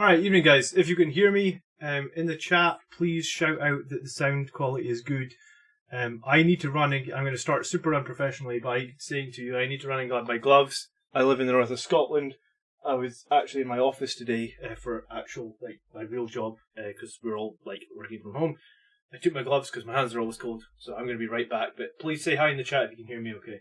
Alright, evening guys. If you can hear me in the chat, please shout out that the sound quality is good. I need to run, I'm going to start super unprofessionally by saying to you, I need to run and grab my gloves. I live in the north of Scotland. I was actually in my office today for actual, my real job, because we're all, working from home. I took my gloves because my hands are always cold, so I'm going to be right back. But please say hi in the chat if you can hear me okay.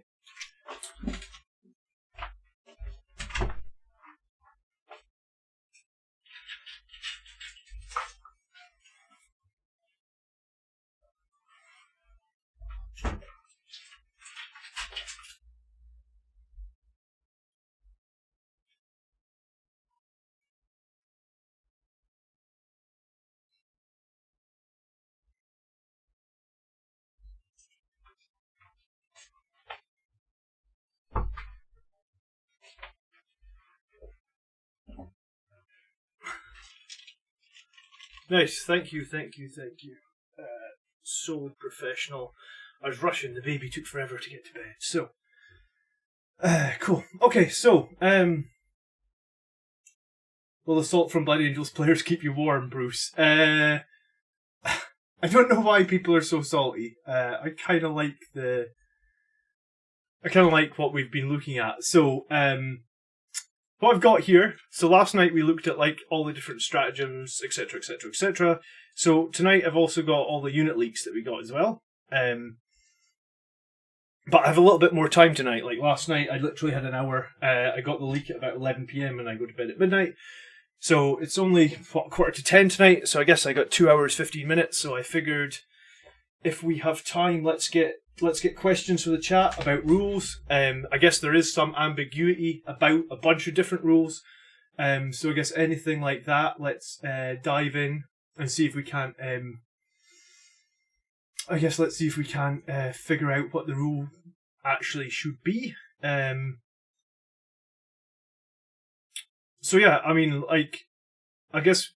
Nice, thank you. So professional. I was rushing, the baby took forever to get to bed, so... cool. Okay, so, will assault from Blood Angels players keep you warm, Bruce? I don't know why people are so salty. I kind of like what we've been looking at. So, what I've got here, so last night we looked at all the different stratagems, etc, etc, etc. So tonight I've also got all the unit leaks that we got as well. But I have a little bit more time tonight. Like last night I literally had an hour. I got the leak at about 11 PM and I go to bed at midnight. So it's only, 9:45 tonight, so I guess I got 2 hours, 15 minutes. So I figured if we have time, let's get questions from the chat about rules. I guess there is some ambiguity about a bunch of different rules. So I guess anything like that, let's dive in and see if we can. Let's see if we can figure out what the rule actually should be. So yeah, I mean, I guess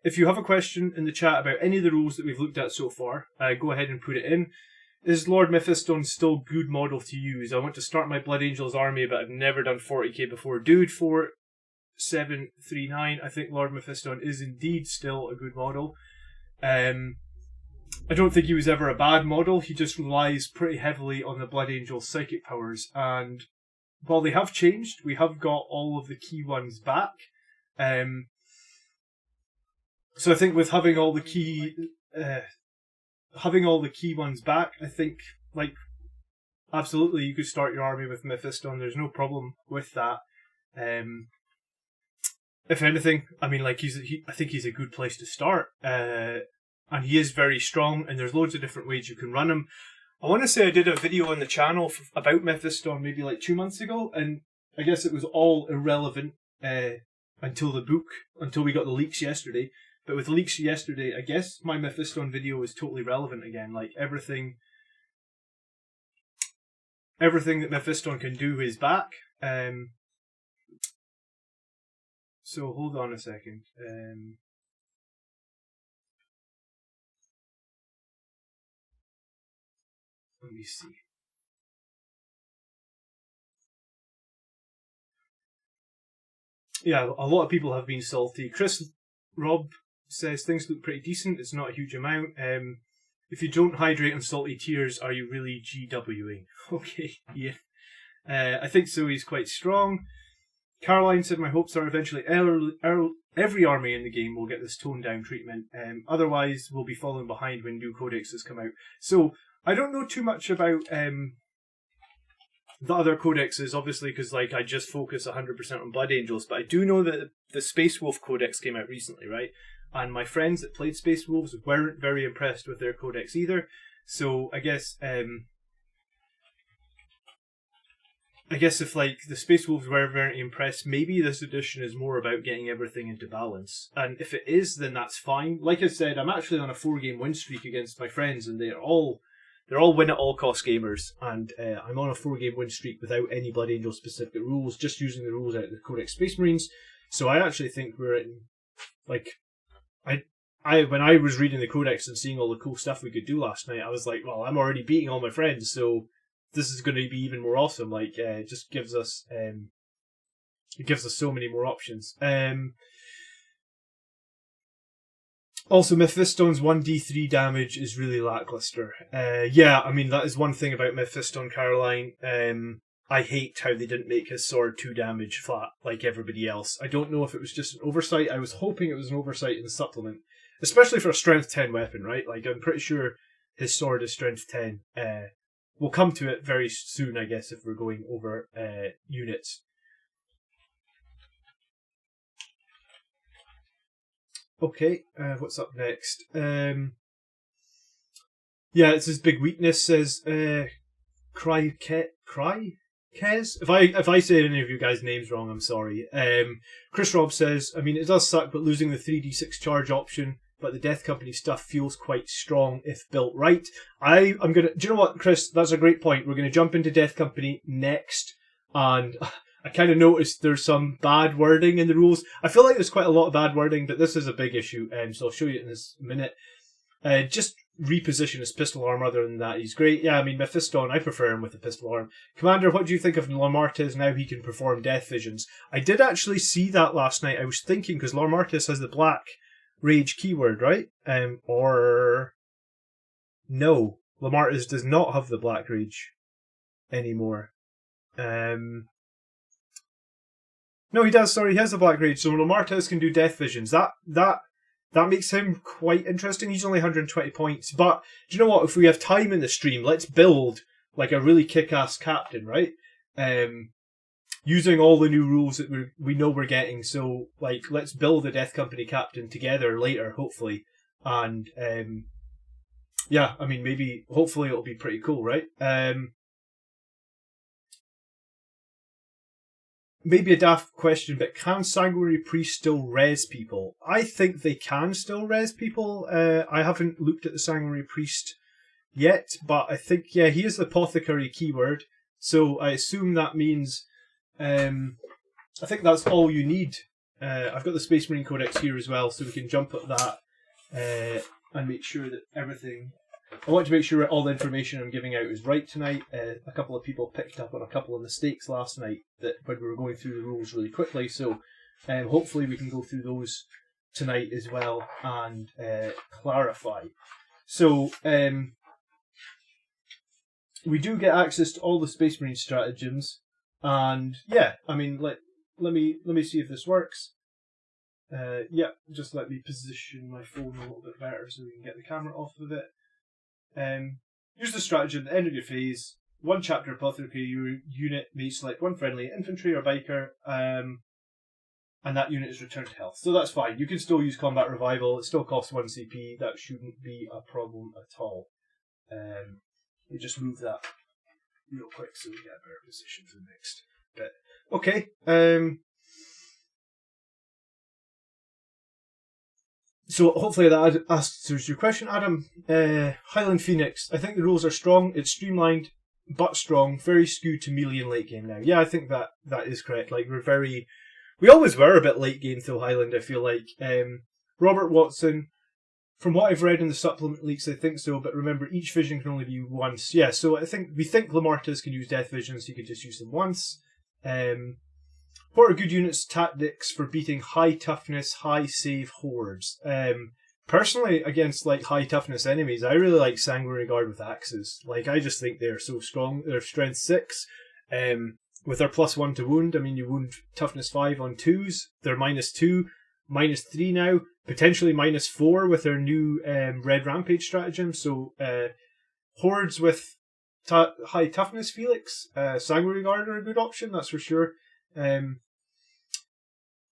if you have a question in the chat about any of the rules that we've looked at so far, go ahead and put it in. Is Lord Mephiston still good model to use? I want to start my Blood Angels army, but I've never done 40k before. Dude, 4739, I think Lord Mephiston is indeed still a good model. I don't think he was ever a bad model. He just relies pretty heavily on the Blood Angels psychic powers. And while they have changed, we have got all of the key ones back. So I think with having all the key ones back, I think, absolutely you could start your army with Mephiston. There's no problem with that. If anything, I mean, I think he's a good place to start. And he is very strong, and there's loads of different ways you can run him. I want to say I did a video on the channel about Mephiston maybe 2 months ago, and I guess it was all irrelevant until we got the leaks yesterday. But with leaks yesterday, I guess my Mephiston video is totally relevant again. Everything that Mephiston can do is back. So hold on a second. Let me see. Yeah, a lot of people have been salty. Rob says things look pretty decent. It's not a huge amount. If you don't hydrate on salty tears, are you really GWing? Okay, yeah. I think Zoe's quite strong. Caroline said, my hopes are eventually every army in the game will get this toned down treatment. Otherwise, we'll be falling behind when new codexes come out. So, I don't know too much about the other codexes, obviously, because I just focus 100% on Blood Angels, but I do know that the Space Wolf Codex came out recently, right? And my friends that played Space Wolves weren't very impressed with their codex either. So I guess if the Space Wolves were very impressed, maybe this edition is more about getting everything into balance. And if it is, then that's fine. Like I said, I'm actually on a 4-game win streak against my friends, and they're all win at all cost gamers, and I'm on a 4-game win streak without any Blood Angel specific rules, just using the rules out of the Codex Space Marines. So I actually think we're in, when I was reading the Codex and seeing all the cool stuff we could do last night, I was like, well, I'm already beating all my friends, so this is going to be even more awesome. It just gives us so many more options. Also, Mephiston's 1d3 damage is really lackluster. Yeah, I mean, that is one thing about Mephiston Caroline. I hate how they didn't make his sword 2 damage flat like everybody else. I don't know if it was just an oversight. I was hoping it was an oversight in the supplement. Especially for a strength 10 weapon, right? Like, I'm pretty sure his sword is strength 10. We'll come to it very soon, I guess, if we're going over units. Okay, what's up next? Yeah, it's his big weakness, says Kez. If I say any of you guys' names wrong, I'm sorry. Chris Robb says, I mean, it does suck, but losing the 3d6 charge option, but the Death Company stuff feels quite strong if built right. I'm gonna. Do you know what, Chris? That's a great point. We're gonna jump into Death Company next, and I kind of noticed there's some bad wording in the rules. I feel like there's quite a lot of bad wording, but this is a big issue, so I'll show you in this minute. Just reposition his pistol arm. Other than that, he's great. Yeah, I mean, Mephiston, I prefer him with the pistol arm. Commander, what do you think of Lamartis now he can perform death visions? I did actually see that last night. I was thinking, because Lamartis has the black rage keyword, right? Or no, Lamartis does not have the black rage anymore. No, he does. Sorry, he has the black rage. So Lamartis can do death visions. That makes him quite interesting. He's only 120 points. But do you know what? If we have time in the stream, let's build like a really kick-ass captain, right? Using all the new rules that we know we're getting. So, like, let's build a Death Company captain together later, hopefully. And, yeah, I mean, maybe, hopefully it'll be pretty cool, right? Maybe a daft question, but can Sanguinary Priest still res people? I think they can still res people. I haven't looked at the Sanguinary Priest yet, but I think, yeah, he is the apothecary keyword. So I assume that means, I think that's all you need. I've got the Space Marine Codex here as well, so we can jump at that and make sure that everything... I want to make sure all the information I'm giving out is right tonight. A couple of people picked up on a couple of mistakes last night that when we were going through the rules really quickly, so hopefully we can go through those tonight as well and clarify. So we do get access to all the Space Marine stratagems, and yeah, I mean, let me see if this works. Yeah, just let me position my phone a little bit better so we can get the camera off of it. Use the stratagem at the end of your phase. One chapter apothecary unit may select one friendly infantry or biker, and that unit is returned to health. So that's fine. You can still use combat revival. It still costs 1 CP. That shouldn't be a problem at all. We just move that real quick so we get a better position for the next bit. Okay. So hopefully that answers your question, Adam. Highland Phoenix. I think the rules are strong. It's streamlined, but strong. Very skewed to melee and late game now. Yeah, I think that is correct. Like we always were a bit late game though, Highland, I feel like. Robert Watson, from what I've read in the supplement leaks, I think so, but remember, each vision can only be once. Yeah, so we think Lamartis can use death visions, so you could just use them once. What are good units tactics for beating high toughness, high save hordes? Personally, against like high toughness enemies, I really like Sanguinary Guard with axes. Like, I just think they're so strong. They're strength 6. With their +1 to wound, I mean, you wound toughness 5 on 2s. They're -2, -3 now, potentially -4 with their new Red Rampage stratagem. So, hordes with high toughness, Felix, Sanguinary Guard are a good option, that's for sure.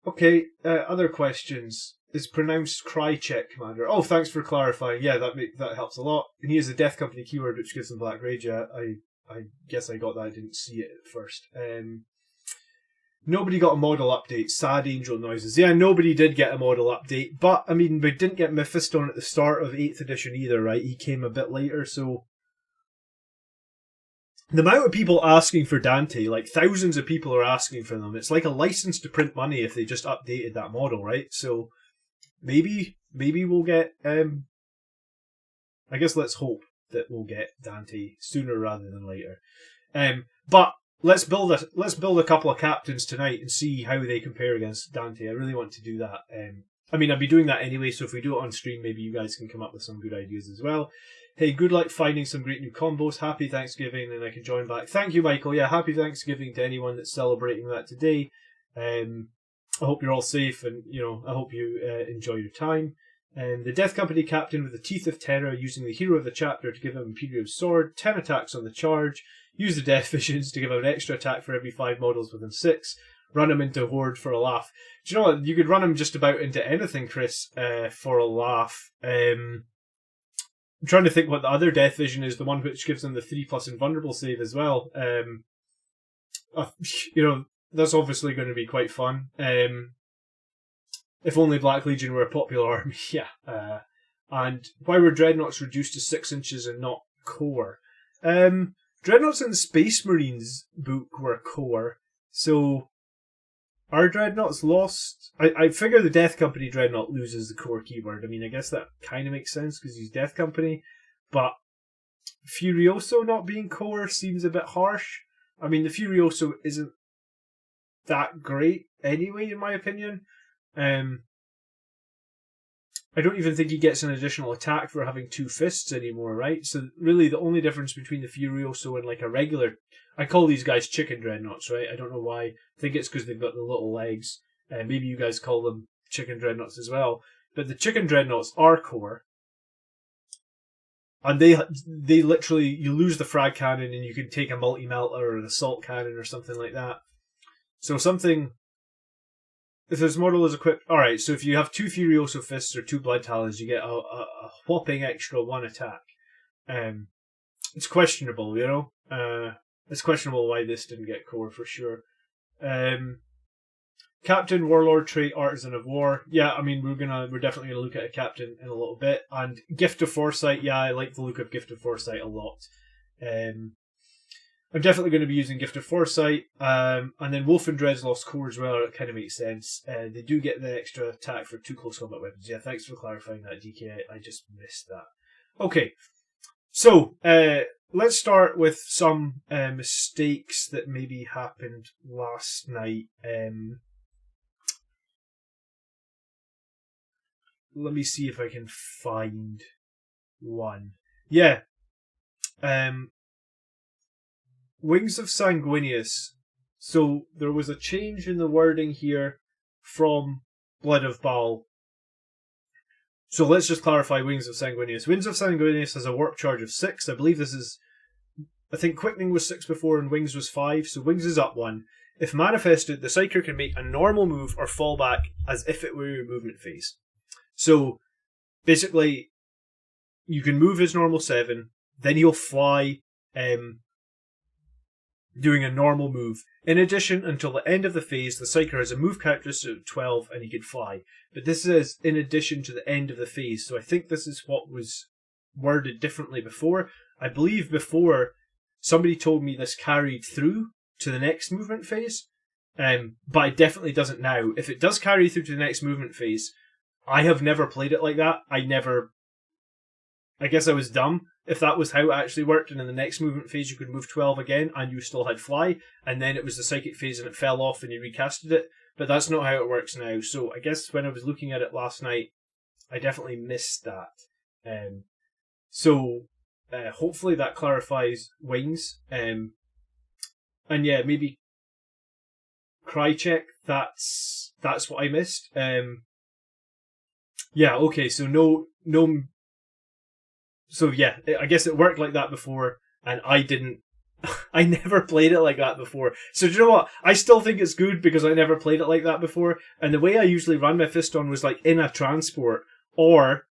Okay, other questions. Is pronounced Krychek, Commander? Oh, thanks for clarifying. Yeah, that helps a lot. And he has a Death Company keyword which gives them Black Rage. Yeah, I guess I got that. I didn't see it at first. Nobody got a model update. Sad angel noises. Yeah, nobody did get a model update. But, I mean, we didn't get Mephiston at the start of 8th edition either, right? He came a bit later, so... The amount of people asking for Dante, like thousands of people are asking for them. It's like a license to print money if they just updated that model, right? So maybe we'll get. I guess let's hope that we'll get Dante sooner rather than later. But let's build a couple of captains tonight and see how they compare against Dante. I really want to do that. I mean, I'll be doing that anyway, so if we do it on stream, maybe you guys can come up with some good ideas as well. Hey, good luck finding some great new combos. Happy Thanksgiving, and I can join back. Thank you, Michael. Yeah, happy Thanksgiving to anyone that's celebrating that today. I hope you're all safe, and I hope you enjoy your time. The Death Company captain with the Teeth of Terror, using the hero of the chapter to give him Imperium's sword, 10 attacks on the charge, use the Death Visions to give him an extra attack for every 5 models within 6, run him into Horde for a laugh. Do you know what? You could run him just about into anything, Chris, for a laugh. I'm trying to think what the other Death Vision is, the one which gives him the 3+ invulnerable save as well. That's obviously going to be quite fun. If only Black Legion were a popular army, yeah. And why were Dreadnoughts reduced to 6 inches and not core? Dreadnoughts in the Space Marines book were core, so are Dreadnoughts lost? I figure the Death Company Dreadnought loses the core keyword. I mean, I guess that kind of makes sense because he's Death Company, but Furioso not being core seems a bit harsh. I mean, the Furioso isn't that great anyway, in my opinion. I don't even think he gets an additional attack for having 2 fists anymore, right? So really the only difference between the Furioso and like a regular... I call these guys chicken dreadnoughts, right? I don't know why. I think it's because they've got the little legs. Maybe you guys call them chicken dreadnoughts as well. But the chicken dreadnoughts are core. And they literally... You lose the frag cannon and you can take a multi-melter or an assault cannon or something like that. So something... If this model is equipped... Alright, so if you have 2 Furioso Fists or 2 Blood Talons, you get a whopping extra 1 attack. It's questionable, it's questionable why this didn't get core for sure. Captain, Warlord trait, Artisan of War. Yeah, I mean, we're definitely gonna look at a captain in a little bit. And Gift of Foresight, yeah, I like the look of Gift of Foresight a lot. I'm definitely going to be using Gift of Foresight. And then Wolf and Dread's lost core as well. It kind of makes sense. They do get the extra attack for 2 close combat weapons. Yeah, thanks for clarifying that, DK. I just missed that. Okay, so let's start with some mistakes that maybe happened last night. Let me see if I can find one. Yeah. Wings of Sanguinius. So there was a change in the wording here from Blood of Baal. So let's just clarify Wings of Sanguinius. Wings of Sanguinius has a warp charge of 6. I believe this is... I think Quickening was 6 before and Wings was 5. So Wings is up 1. If manifested, the Psyker can make a normal move or fall back as if it were your movement phase. So basically, you can move his normal 7. Then he'll fly... doing a normal move. In addition, until the end of the phase, the Psyker has a move characteristic of 12 and he can fly. But this is in addition to the end of the phase, so I think this is what was worded differently before. I believe before, somebody told me this carried through to the next movement phase, but it definitely doesn't now. If it does carry through to the next movement phase, I have never played it like that. I guess I was dumb. If that was how it actually worked, and in the next movement phase you could move 12 again and you still had fly, and then it was the psychic phase and it fell off and you recasted it, but that's not how it works now. So I guess when I was looking at it last night, I definitely missed that. Hopefully that clarifies Wings. And yeah, maybe Krychek, that's what I missed. Yeah, okay, so no. So yeah, I guess it worked like that before, and I never played it like that before. So do you know what? I still think it's good because I never played it like that before, and the way I usually ran my Fiston was like in a transport, or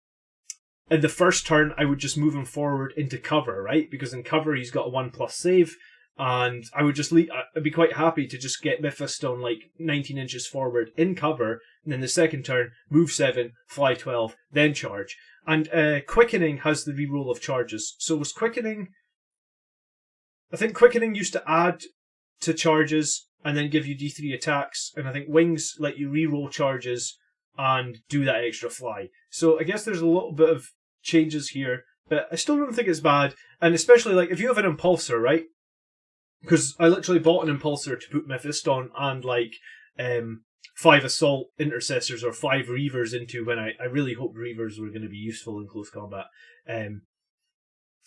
in the first turn I would just move him forward into cover, right? Because in cover he's got a 1+ save, and I would just I'd be quite happy to just get Mephiston like 19 inches forward in cover, and then the second turn, move 7, fly 12, then charge. And Quickening has the reroll of charges. So was Quickening... I think Quickening used to add to charges and then give you D3 attacks, and I think Wings let you reroll charges and do that extra fly. So I guess there's a little bit of changes here, but I still don't think it's bad. And especially like if you have an Impulsor, right? Because I literally bought an Impulsor to put Mephiston and like 5 assault intercessors or 5 reavers into when I really hoped reavers were going to be useful in close combat.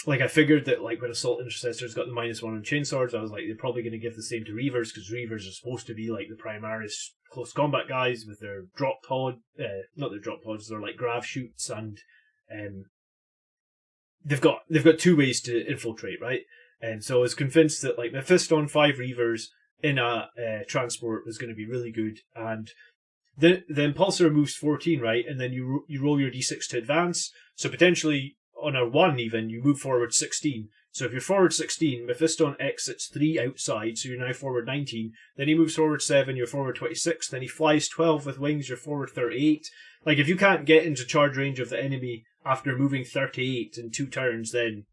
Like I figured that like when assault intercessors got the -1 on chainswords, I was like they're probably going to give the same to reavers because reavers are supposed to be like the Primaris close combat guys with their drop pod, not their drop pods, they're like grav shoots, and they've got 2 ways to infiltrate, right? And so I was convinced that like Mephiston 5 reavers in a transport was going to be really good, and the Impulsor moves 14, right? And then you roll your d6 to advance, so potentially on a 1 even, you move forward 16. So if you're forward 16, Mephiston exits 3 outside, so you're now forward 19. Then he moves forward 7, you're forward 26. Then he flies 12 with wings, you're forward 38. Like, if you can't get into charge range of the enemy after moving 38 in 2 turns, then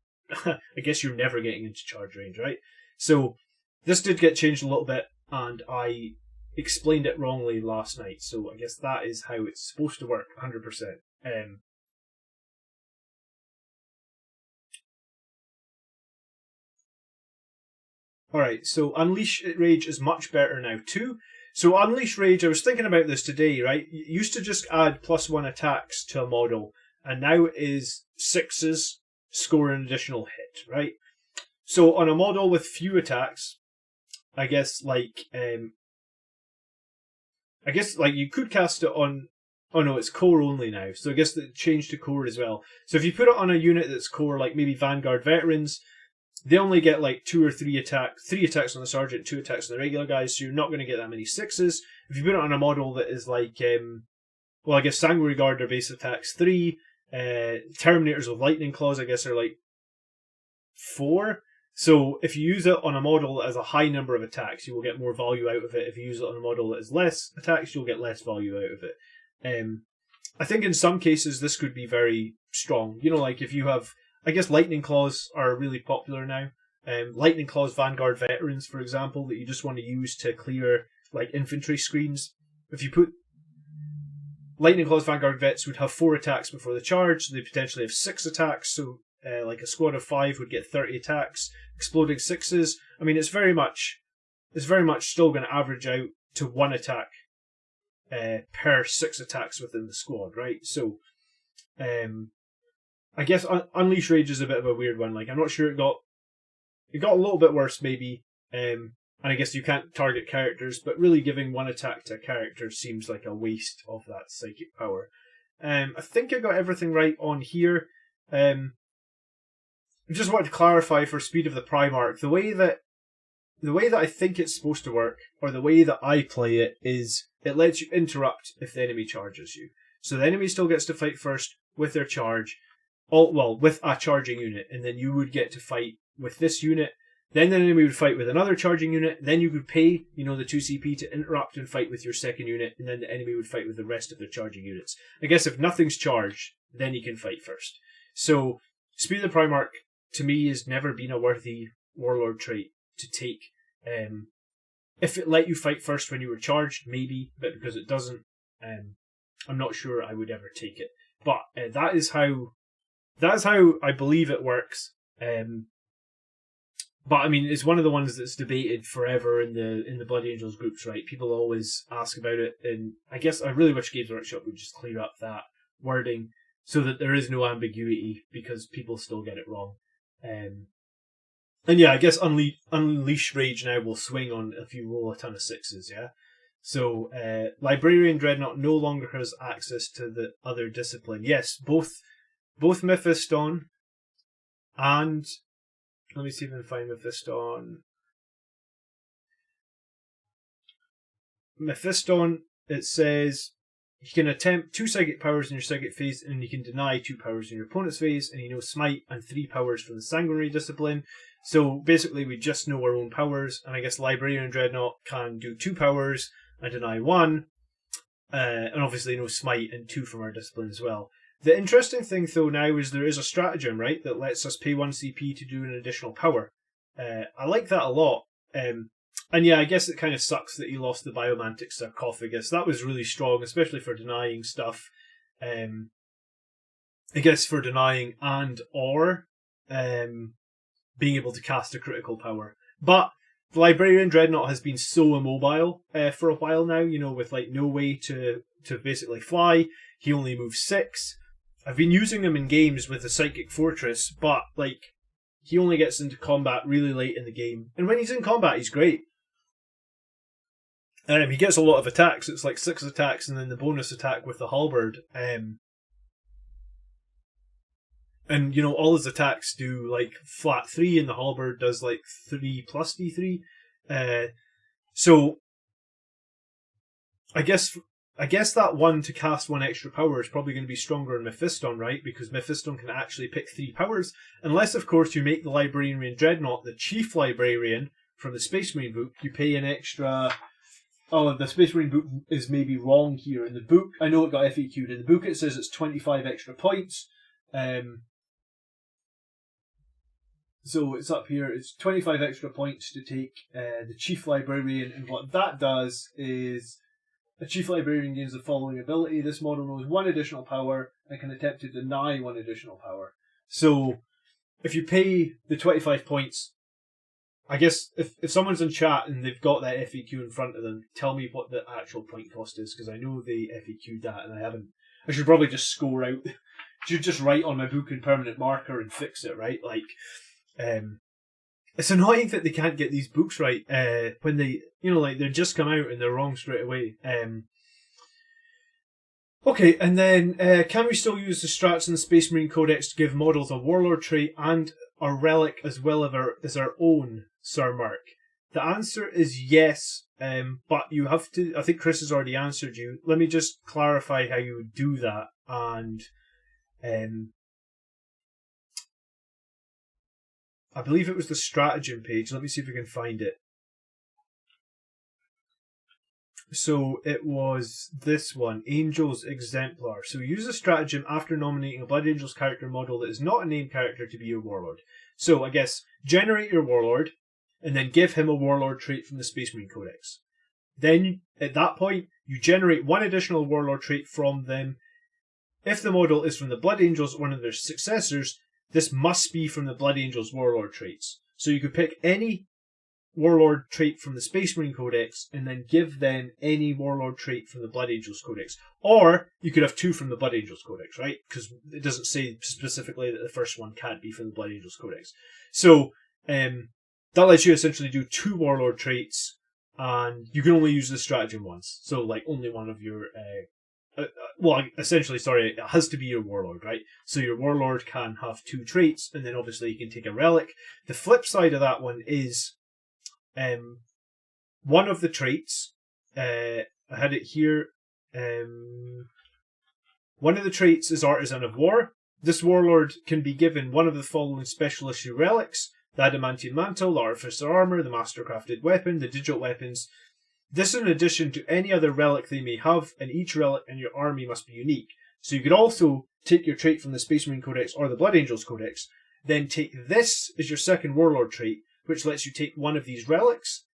I guess you're never getting into charge range, right? So this did get changed a little bit, and I explained it wrongly last night, so I guess that is how it's supposed to work, 100%. Alright, so Unleash Rage is much better now too. So Unleash Rage, I was thinking about this today, right? You used to just add +1 attacks to a model, and now it is 6s score an additional hit, right? So on a model with few attacks, I guess like you could cast it on. Oh no, it's core only now. So I guess it changed to core as well. So if you put it on a unit that's core, like maybe Vanguard Veterans, they only get like 2 or 3 attacks, 3 attacks on the sergeant, 2 attacks on the regular guys. So you're not going to get that many 6s. If you put it on a model that is like, well, I guess Sanguinary Guard, their base attacks 3. Terminators with Lightning Claws, I guess, are like 4. So if you use it on a model that has a high number of attacks, you will get more value out of it. If you use it on a model that has less attacks, you'll get less value out of it. I think in some cases this could be very strong. You know, like if you have, I guess Lightning Claws are really popular now. Lightning Claws Vanguard Veterans, for example, that you just want to use to clear like infantry screens. If you put Lightning Claws Vanguard Vets would have 4 attacks before the charge, so they potentially have 6 attacks, so like a squad of 5 would get 30 attacks. Exploding 6s, I mean, it's very much still going to average out to 1 attack per 6 attacks within the squad, right? So, I guess Unleash Rage is a bit of a weird one. Like, I'm not sure it got a little bit worse, maybe. And I guess you can't target characters, but really giving 1 attack to a character seems like a waste of that psychic power. I think I got everything right on here. I just wanted to clarify for Speed of the Primarch, the way that I think it's supposed to work, or the way that I play it, is it lets you interrupt if the enemy charges you. So the enemy still gets to fight first with their charge, with a charging unit, and then you would get to fight with this unit. Then the enemy would fight with another charging unit. Then you could pay, the 2 CP to interrupt and fight with your second unit, and then the enemy would fight with the rest of their charging units. I guess if nothing's charged, then you can fight first. So Speed of the Primarch, to me, has never been a worthy warlord trait to take. If it let you fight first when you were charged, maybe, but because it doesn't, I'm not sure I would ever take it. But that is how I believe it works. But I mean, it's one of the ones that's debated forever in the Blood Angels groups, right? People always ask about it, and I guess I really wish Games Workshop would just clear up that wording so that there is no ambiguity, because people still get it wrong. And yeah, I guess Unleash Rage now will swing on if you roll a ton of 6s, yeah? So, Librarian Dreadnought no longer has access to the other discipline. Yes, both Mephiston and... Let me see if I can find Mephiston. Mephiston, it says... You can attempt 2 psychic powers in your psychic phase, and you can deny 2 powers in your opponent's phase, and you know Smite and 3 powers from the Sanguinary discipline. So basically we just know our own powers, and I guess Librarian and Dreadnought can do 2 powers and deny 1, and obviously no Smite and 2 from our discipline as well. The interesting thing though now is there is a stratagem, right, that lets us pay 1 CP to do an additional power. I like that a lot. And yeah, I guess it kind of sucks that he lost the Biomantic Sarcophagus. That was really strong, especially for denying stuff. I guess for denying and or being able to cast a critical power. But the Librarian Dreadnought has been so immobile for a while now, you know, with like no way to basically fly. He only moves 6. I've been using him in games with the Psychic Fortress, but like he only gets into combat really late in the game. And when he's in combat, he's great. He gets a lot of attacks. It's like 6 attacks and then the bonus attack with the halberd. And, you know, all his attacks do, like, flat 3, and the halberd does, like, 3 plus D3. So, I guess that one to cast 1 extra power is probably going to be stronger in Mephiston, right? Because Mephiston can actually pick 3 powers. Unless, of course, you make the Librarian Dreadnought the Chief Librarian from the Space Marine book. You pay an extra... Oh, the Space Marine book is maybe wrong here. In the book, I know it got FAQ'd. In the book, it says it's 25 extra points. So it's up here. It's 25 extra points to take the Chief Librarian, and what that does is a Chief Librarian gains the following ability. This model knows 1 additional power and can attempt to deny 1 additional power. So if you pay the 25 points, I guess if someone's in chat and they've got that FAQ in front of them, tell me what the actual point cost is, because I know they FAQ'd that and I haven't. I should probably just score out. Should just write on my book in permanent marker and fix it, right? Like, it's annoying that they can't get these books right when they, you know, like they just come out and they're wrong straight away. Okay, and then can we still use the strats in the Space Marine Codex to give models a warlord trait and a relic as well as our own, Sir Mark? The answer is yes, but you have to. I think Chris has already answered you. Let me just clarify how you would do that, and I believe it was the stratagem page. Let me see if we can find it. So it was this one, Angels Exemplar. So use a stratagem after nominating a Blood Angels character model that is not a named character to be your warlord. So I guess generate your warlord, and then give him a warlord trait from the Space Marine Codex. Then, at that point, you generate 1 additional warlord trait from them. If the model is from the Blood Angels or one of their successors, this must be from the Blood Angels warlord traits. So you could pick any warlord trait from the Space Marine Codex and then give them any warlord trait from the Blood Angels Codex. Or you could have 2 from the Blood Angels Codex, right? Because it doesn't say specifically that the first one can't be from the Blood Angels Codex. So that lets you essentially do 2 warlord traits, and you can only use the stratagem once. So like only one of your... essentially, sorry, it has to be your warlord, right? So your warlord can have 2 traits, and then obviously you can take a relic. The flip side of that one is one of the traits, I had it here, one of the traits is Artisan of War. This warlord can be given one of the following special issue relics: the Adamantium Mantle, the Artificer Armour, the Mastercrafted Weapon, the Digital Weapons. This is in addition to any other relic they may have, and each relic in your army must be unique. So you could also take your trait from the Space Marine Codex or the Blood Angels Codex, then take this as your second warlord trait, which lets you take one of these relics,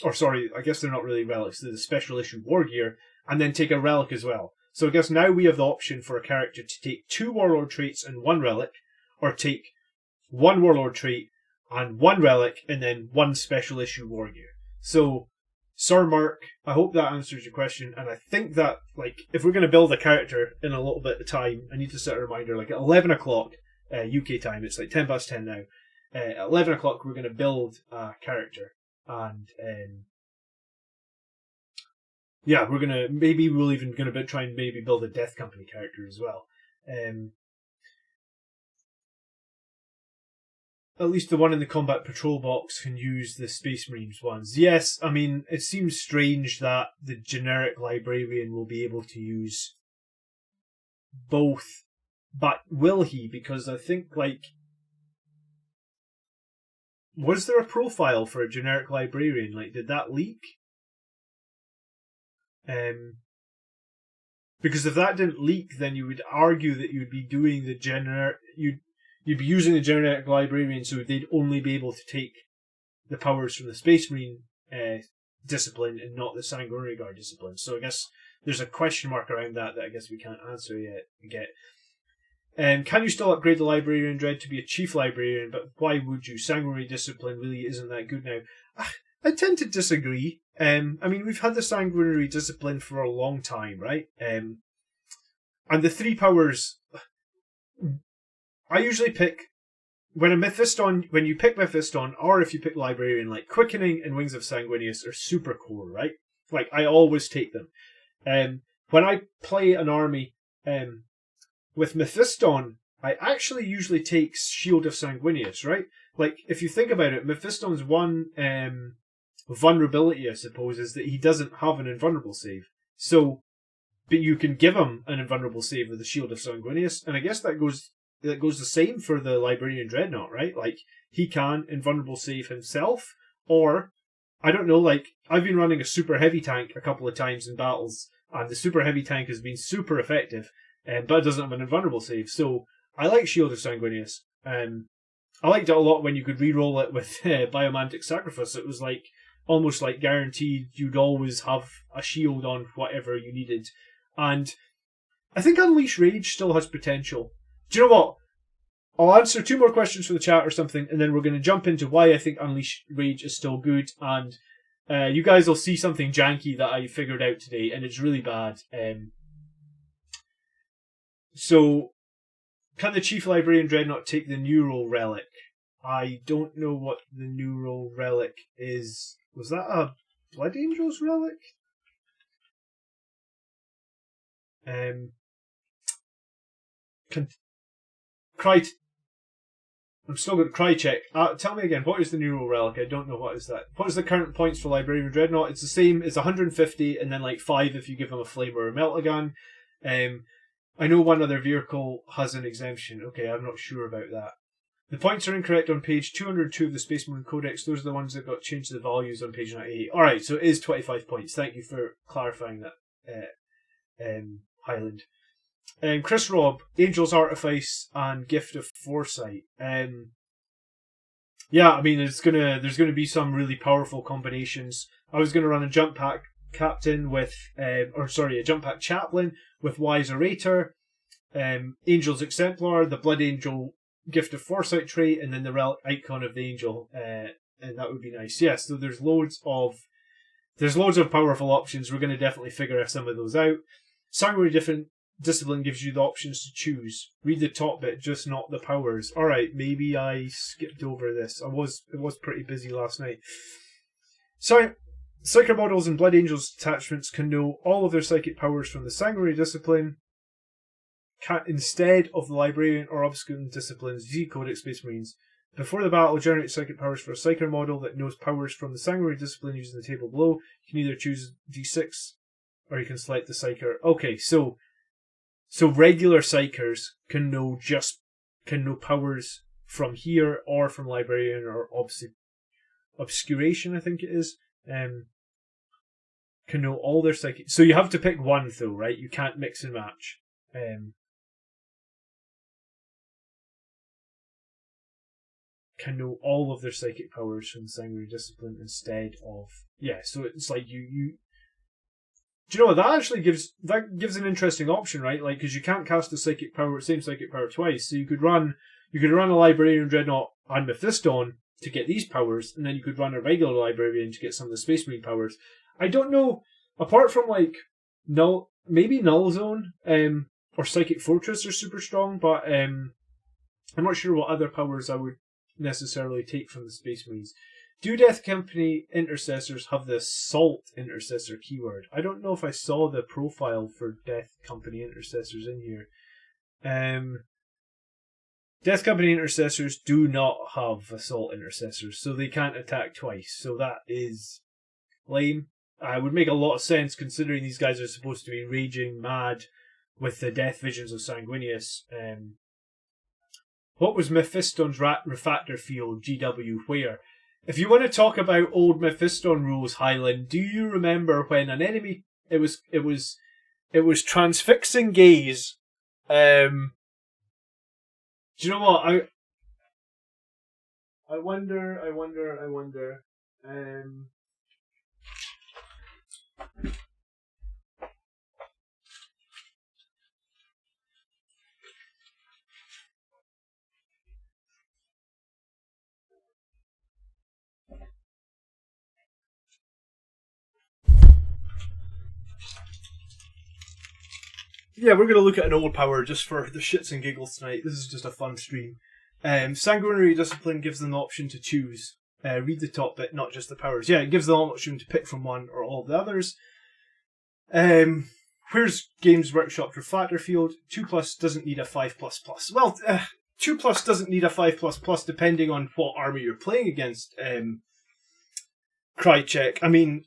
or sorry, I guess they're not really relics, they're the special issue war gear, and then take a relic as well. So I guess now we have the option for a character to take 2 warlord traits and 1 relic, or take 1 warlord trait and 1 relic, and then 1 special issue war gear. So, Sir Mark, I hope that answers your question, and I think that, like, if we're going to build a character in a little bit of time, I need to set a reminder, like at 11 o'clock UK time, it's like 10 past 10 now, at 11 o'clock we're going to build a character, and yeah, we're going to, maybe we'll even going to try and maybe build a Death Company character as well. At least the one in the combat patrol box can use the Space Marines ones. Yes, I mean, it seems strange that the generic librarian will be able to use both, but will he? Because I think, like, was there a profile for a generic librarian? Like, did that leak? Because if that didn't leak, then you would argue that you'd be doing the generic... You'd be using the generic librarian, so they'd only be able to take the powers from the Space Marine discipline and not the Sanguinary Guard discipline. So I guess there's a question mark around that I guess we can't answer yet. Can you still upgrade the Librarian Dread to be a Chief Librarian? But why would you? Sanguinary Discipline really isn't that good now. I tend to disagree. I mean, we've had the Sanguinary Discipline for a long time, right? And the 3 powers, I usually pick, when you pick Mephiston, or if you pick Librarian, like Quickening and Wings of Sanguinius are super core, right? Like, I always take them. When I play an army with Mephiston, I actually usually take Shield of Sanguinius, right? Like, if you think about it, Mephiston's one vulnerability, I suppose, is that he doesn't have an invulnerable save. So, but you can give him an invulnerable save with the Shield of Sanguinius, and I guess that goes the same for the Librarian Dreadnought, right? Like, he can invulnerable save himself, or, I don't know, like, I've been running a super heavy tank a couple of times in battles, and the super heavy tank has been super effective, but it doesn't have an invulnerable save, so I like Shield of Sanguinius. I liked it a lot when you could re-roll it with Biomantic Sacrifice. It was like, almost like guaranteed you'd always have a shield on whatever you needed. And I think Unleash Rage still has potential. Do you know what? I'll answer 2 more questions for the chat or something, and then we're going to jump into why I think Unleash Rage is still good, and you guys will see something janky that I figured out today, and it's really bad. So, can the Chief Librarian Dreadnought take the Neural Relic? I don't know what the Neural Relic is. Was that a Blood Angels Relic? I'm still going to cry check. Tell me again, what is the Neural Relic? I don't know what is that. What is the current points for Librarian Dreadnought? It's the same. It's 150 and then like 5 if you give him a Flame or a Meltagun. I know one other vehicle has an exemption. Okay, I'm not sure about that. The points are incorrect on page 202 of the Space Marine Codex. Those are the ones that got changed to the values on page 98. Alright, so it is 25 points. Thank you for clarifying that, Highland. Chris Robb, Angel's Artifice and Gift of Foresight. Yeah, I mean, there's gonna be some really powerful combinations. I was gonna run a jump pack captain with, a jump pack chaplain with Wise Orator, Angel's Exemplar, the Blood Angel Gift of Foresight trait, and then the relic icon of the angel, and that would be nice. Yes, so there's loads of powerful options. We're going to definitely figure some of those out. Sanguinary Discipline gives you the options to choose. Read the top bit, just not the powers. All right, maybe I skipped over this. It was pretty busy last night. So, Psyker models and Blood Angels attachments can know all of their psychic powers from the Sanguinary Discipline instead of the Librarian or Obscure Disciplines Z Codex Space Marines. Before the battle, generate psychic powers for a Psyker model that knows powers from the Sanguinary Discipline using the table below. You can either choose D6 or you can select the Psyker. Okay, so regular Psykers can know powers from here or from Librarian or Obscuration, I think it is. Can know all their psychic. So you have to pick one though, right? You can't mix and match. Can know all of their psychic powers from the Sanguinary Discipline instead of so it's like you do you know what that actually gives an interesting option, right? Like, because you can't cast the same psychic power twice, so you could run a Librarian Dreadnought and Mephiston to get these powers, and then you could run a regular Librarian to get some of the Space Marine powers. I don't know, apart from like Null Zone or Psychic Fortress are super strong, but I'm not sure what other powers I would necessarily take from the Space Marines. Do Death Company Intercessors have the Salt Intercessor keyword? I don't know if I saw the profile for Death Company Intercessors in here. Death Company Intercessors do not have Assault Intercessors, so they can't attack twice, so that is lame. It would make a lot of sense considering these guys are supposed to be raging mad with the Death Visions of Sanguinius. What was Mephiston's Refactor Field, GW, where? If you want to talk about old Mephiston rules, Highland, do you remember when an enemy it was transfixing gaze? Do you know what I wonder. Yeah, we're going to look at an old power just for the shits and giggles tonight. This is just a fun stream. Sanguinary Discipline gives them the option to choose. Read the top bit, not just the powers. Yeah, it gives them the option to pick from one or all of the others. Where's Games Workshop for Flatterfield? 2+ doesn't need a 5++. Well, 2+ doesn't need a 5++ depending on what army you're playing against. Krychek. I mean,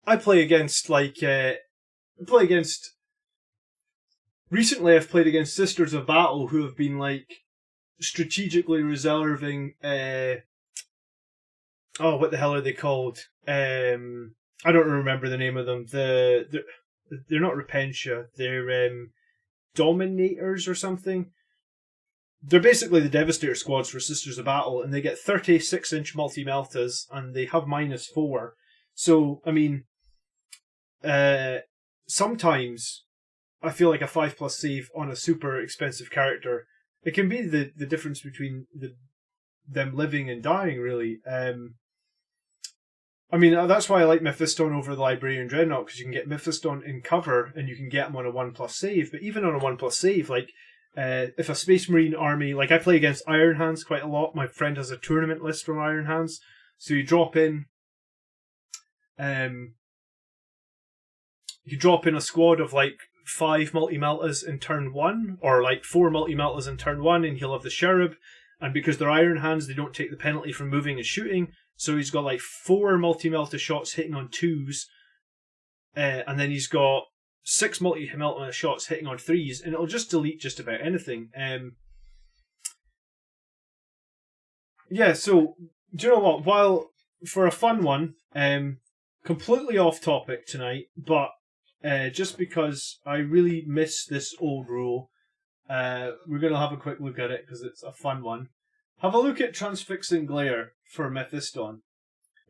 I play against recently I've played against Sisters of Battle who have been like strategically reserving what the hell are they called? I don't remember the name of them. They're not Repentia, they're Dominators or something. They're basically the Devastator squads for Sisters of Battle, and they get 36-inch multi-meltas, and they have -4. So, I mean, sometimes I feel like a 5+ save on a super expensive character, it can be the difference between them living and dying, really. I mean, that's why I like Mephiston over the Librarian Dreadnought, because you can get Mephiston in cover, and you can get him on a 1+ save. But even on a 1+ save, like, if a Space Marine army, like I play against Iron Hands quite a lot, my friend has a tournament list from Iron Hands, so you drop in a squad of like 5 multi-meltas in turn 1, or like 4 multi-meltas in turn 1, and he'll have the Cherub, and because they're Iron Hands, they don't take the penalty from moving and shooting, so he's got like 4 multi-melta shots hitting on 2s, and then he's got 6 multi-melta shots hitting on 3s, and it'll just delete just about anything. Yeah, so, do you know what, while, for a fun one, completely off topic tonight, but just because I really miss this old rule, we're going to have a quick look at it because it's a fun one. Have a look at Transfixing Glare for Mephiston.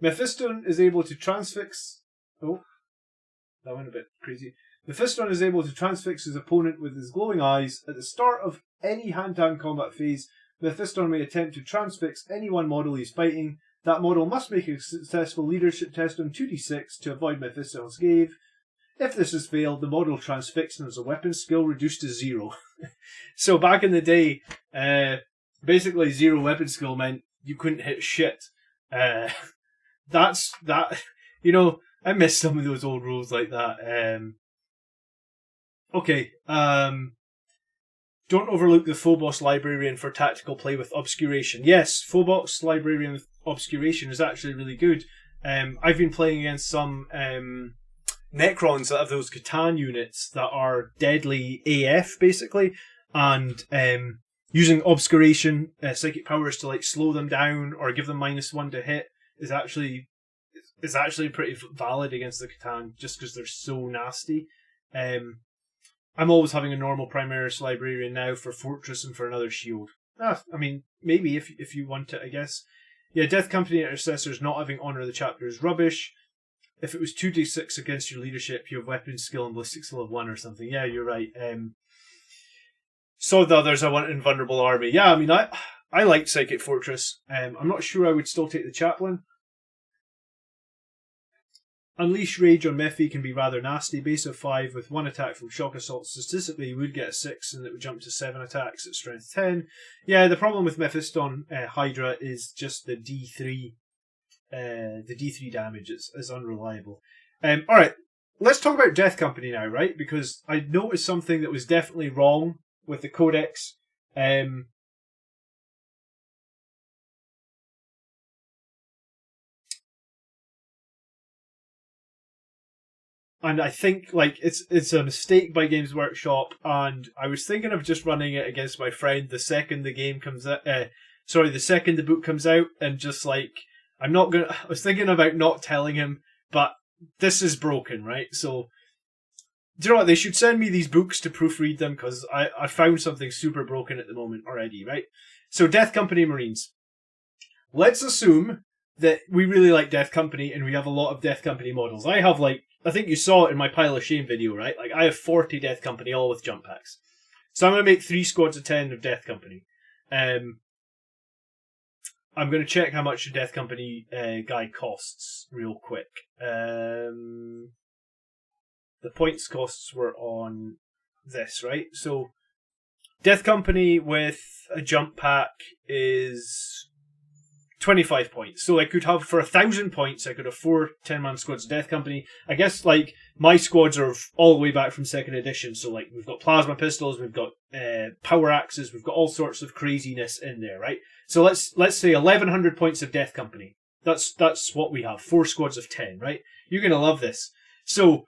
Mephiston is able to transfix... Oh, that went a bit crazy. Mephiston is able to transfix his opponent with his glowing eyes. At the start of any hand-to-hand combat phase, Mephiston may attempt to transfix any one model he's fighting. That model must make a successful leadership test on 2d6 to avoid Mephiston's glaive. If this has failed, the model transfixed and has a weapon skill reduced to 0. So back in the day, basically 0 weapon skill meant you couldn't hit shit. That's that. You know, I miss some of those old rules like that. Okay. Don't overlook the Phobos Librarian for tactical play with Obscuration. Yes, Phobos Librarian with Obscuration is actually really good. I've been playing against some Necrons that have those Catan units that are deadly AF, basically, and using Obscuration psychic powers to like slow them down or give them -1 to hit is actually pretty valid against the Catan, just because they're so nasty. I'm always having a normal Primaris Librarian now for Fortress and for another shield. I mean, maybe if you want it, I guess. Yeah, Death Company Intercessors not having Honor of the Chapter is rubbish. If it was 2d6 against your leadership, you have weapon skill and ballistic skill of 1 or something. Yeah, you're right. So the others, I want Invulnerable Army. Yeah, I mean, I like Psychic Fortress. I'm not sure I would still take the Chaplain. Unleash Rage on Mephi can be rather nasty. Base of 5 with 1 attack from Shock Assault. Statistically, you would get a 6 and it would jump to 7 attacks at Strength 10. Yeah, the problem with Mephiston Hydra is just the D3 damage is unreliable. Alright, let's talk about Death Company now, right? Because I noticed something that was definitely wrong with the Codex. And I think like it's a mistake by Games Workshop, and I was thinking of just running it against my friend the second the game comes out. The second the book comes out, and just like I was thinking about not telling him, but this is broken, right? So, do you know what? They should send me these books to proofread them, because I found something super broken at the moment already, right? So, Death Company Marines. Let's assume that we really like Death Company and we have a lot of Death Company models. I think you saw it in my Pile of Shame video, right? Like, I have 40 Death Company, all with jump packs. So I'm going to make 3 squads of 10 of Death Company. I'm going to check how much a Death Company guy costs real quick. The the points costs were on this, right? So Death Company with a jump pack is 25 points. So I could have, for 1,000 points, I could have 4 10-man squads of Death Company. I guess, like, my squads are all the way back from 2nd edition. So, like, we've got plasma pistols, we've got power axes, we've got all sorts of craziness in there, right? So let's say 1,100 points of Death Company. That's what we have. 4 squads of 10, right? You're going to love this. So,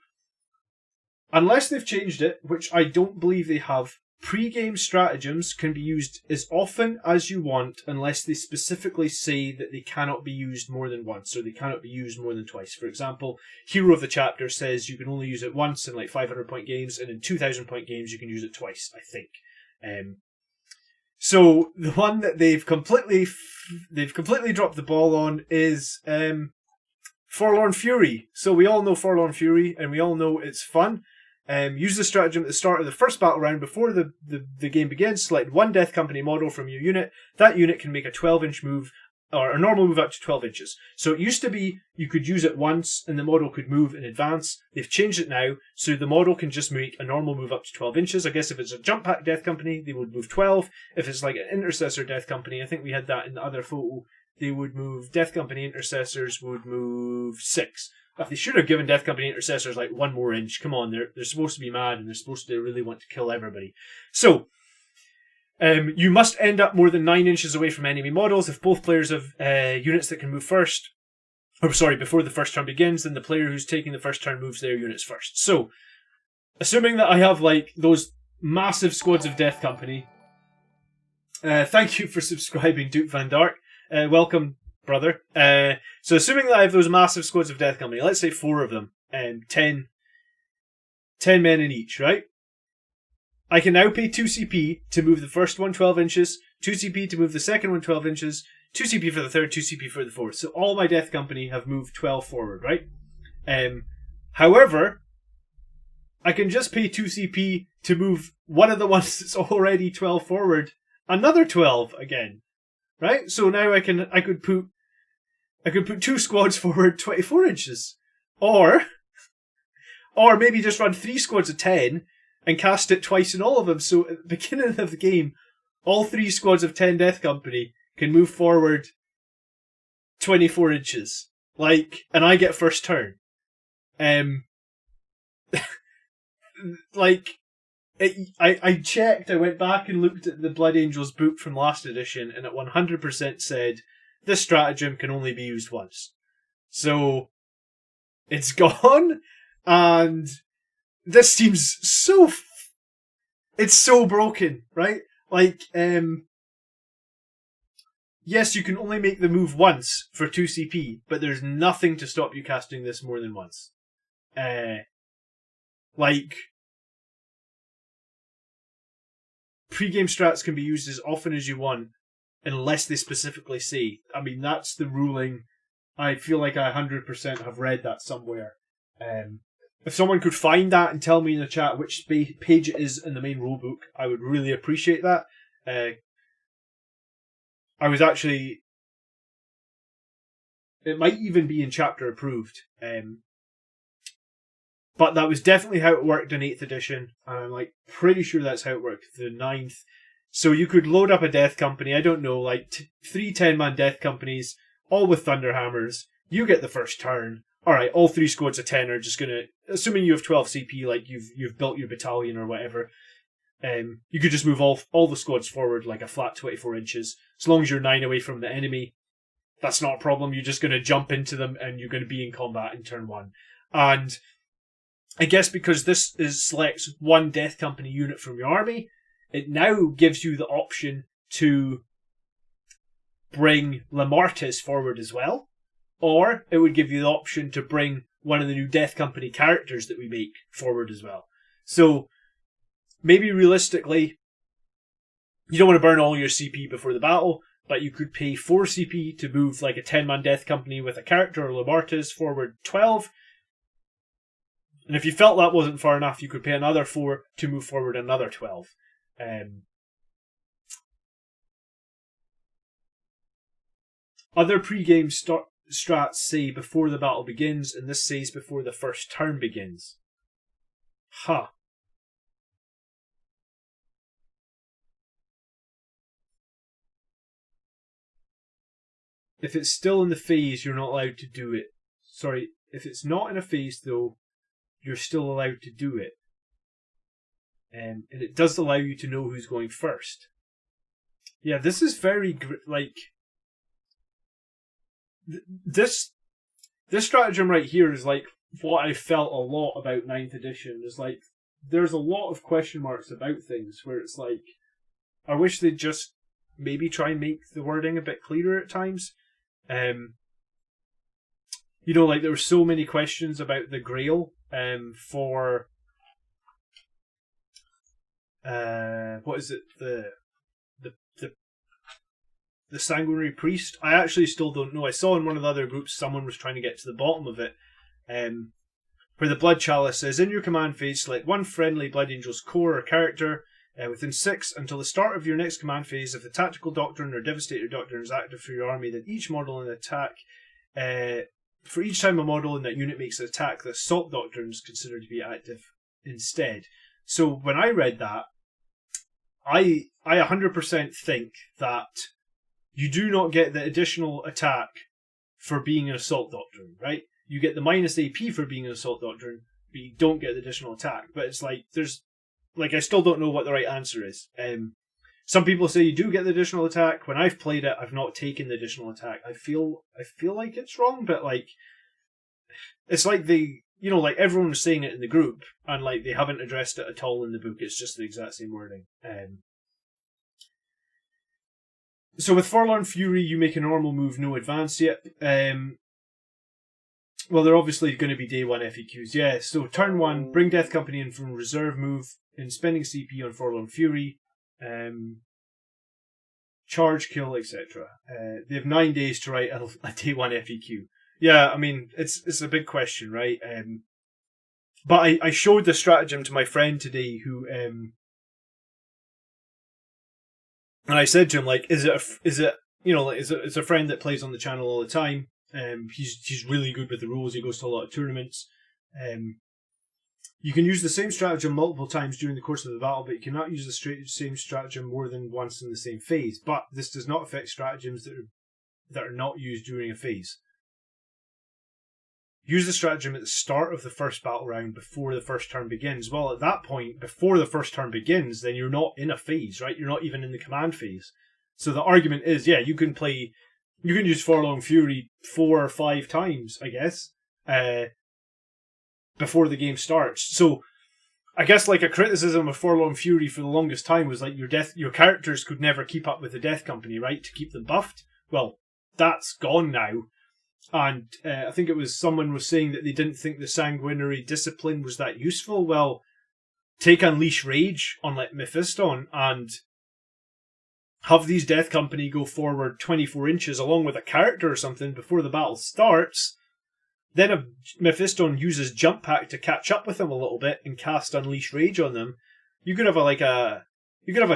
unless they've changed it, which I don't believe they have, pre-game stratagems can be used as often as you want unless they specifically say that they cannot be used more than once, or they cannot be used more than twice. For example, Hero of the Chapter says you can only use it once in like 500-point games, and in 2,000-point games you can use it twice, I think. So the one that they've completely dropped the ball on is Forlorn Fury. So we all know Forlorn Fury, and we all know it's fun. Use the stratagem at the start of the first battle round before the game begins. Select one Death Company model from your unit. That unit can make a 12-inch move, or a normal move up to 12 inches. So it used to be you could use it once and the model could move in advance. They've changed it now, so the model can just make a normal move up to 12 inches. I guess if it's a jump pack Death Company, they would move 12. If it's like an Intercessor Death Company, I think we had that in the other photo, they would move, Death Company Intercessors would move 6. They should have given Death Company Intercessors like 1 more inch. Come on, they're supposed to be mad and they're supposed to really want to kill everybody. So, you must end up more than 9 inches away from enemy models. If both players have units that can move first, before the first turn begins, then the player who's taking the first turn moves their units first. So, assuming that I have like those massive squads of Death Company, thank you for subscribing, Duke Van Dark. Welcome, brother. So assuming that I have those massive squads of Death Company, let's say 4 of them, 10 men in each, right? I can now pay 2 CP to move the first one 12 inches, 2 CP to move the second one 12 inches, 2 CP for the third, 2 CP for the fourth. So all my Death Company have moved 12 forward, right? However, I can just pay 2 CP to move one of the ones that's already 12 forward, another 12 again, right? So now I could put 2 squads forward 24 inches. Or maybe just run 3 squads of 10 and cast it twice in all of them. So at the beginning of the game, all 3 squads of 10 Death Company can move forward 24 inches. Like, and I get first turn. I checked, I went back and looked at the Blood Angels book from last edition, and it 100% said, this stratagem can only be used once. So, it's gone, and this seems so... It's so broken, right? Like, yes, you can only make the move once for 2 CP, but there's nothing to stop you casting this more than once. Pre-game strats can be used as often as you want, unless they specifically say. I mean, that's the ruling. I feel like I 100% have read that somewhere. If someone could find that and tell me in the chat which page it is in the main rulebook, I would really appreciate that. I was actually... It might even be in chapter approved. But that was definitely how it worked in 8th edition. And I'm like pretty sure that's how it worked the 9th. So you could load up a Death Company, I don't know, like 3 10-man Death Companies, all with Thunderhammers. You get the first turn. Alright, all 3 squads of 10 are just gonna, assuming you have 12 CP, like you've built your battalion or whatever, you could just move all the squads forward like a flat 24 inches. As long as you're 9 away from the enemy, that's not a problem. You're just gonna jump into them and you're gonna be in combat in turn 1. And I guess because this selects one Death Company unit from your army, it now gives you the option to bring Lamartis forward as well. Or it would give you the option to bring one of the new Death Company characters that we make forward as well. So, maybe realistically, you don't want to burn all your CP before the battle, but you could pay 4 CP to move like a 10-man Death Company with a character or Lamartis forward 12. And if you felt that wasn't far enough, you could pay another 4 to move forward another 12. Other pre-game strats say before the battle begins, and this says before the first turn begins. Huh. If it's still in the phase, you're not allowed to do it. Sorry, if it's not in a phase, though, you're still allowed to do it. And it does allow you to know who's going first. Yeah, this is very, this stratagem right here is like what I felt a lot about 9th edition. Is like, there's a lot of question marks about things where it's like, I wish they'd just maybe try and make the wording a bit clearer at times. You know, like there were so many questions about the Grail for what is it, the Sanguinary Priest. I actually still don't know. I saw in one of the other groups someone was trying to get to the bottom of it, where the Blood Chalice says, in your command phase, select one friendly Blood Angels core or character within 6 until the start of your next command phase. If the Tactical Doctrine or Devastator Doctrine is active for your army, then each model in attack, for each time a model in that unit makes an attack, the Assault Doctrine is considered to be active instead. So when I read that, I 100% think that you do not get the additional attack for being an Assault Doctrine, right? You get the minus AP for being an Assault Doctrine, but you don't get the additional attack. But it's like, I still don't know what the right answer is. Some people say you do get the additional attack. When I've played it, I've not taken the additional attack. I feel like it's wrong, but it's like everyone was saying it in the group, and like they haven't addressed it at all in the book. It's just the exact same wording. So with Forlorn Fury, you make a normal move, no advance yet. Well, they're obviously going to be day 1 FAQs. Yeah, so turn 1, bring Death Company in from reserve move, in spending CP on Forlorn Fury, charge, kill, etc. They have 9 days to write a day 1 FAQ. Yeah, I mean, it's a big question, right? But I showed the stratagem to my friend today who... and I said to him, like, is it a friend that plays on the channel all the time. He's really good with the rules. He goes to a lot of tournaments. You can use the same stratagem multiple times during the course of the battle, but you cannot use the same stratagem more than once in the same phase. But this does not affect stratagems that are not used during a phase. Use the stratagem at the start of the first battle round before the first turn begins. Well, at that point, before the first turn begins, then you're not in a phase, right? You're not even in the command phase. So the argument is, yeah, you can use Forlorn Fury 4 or 5 times, I guess, before the game starts. So I guess like a criticism of Forlorn Fury for the longest time was like your characters could never keep up with the Death Company, right? To keep them buffed. Well, that's gone now. And I think it was someone was saying that they didn't think the Sanguinary Discipline was that useful. Well, take Unleash Rage on like Mephiston and have these Death Company go forward 24 inches along with a character or something before the battle starts. Then if Mephiston uses Jump Pack to catch up with them a little bit and cast Unleash Rage on them, you could have a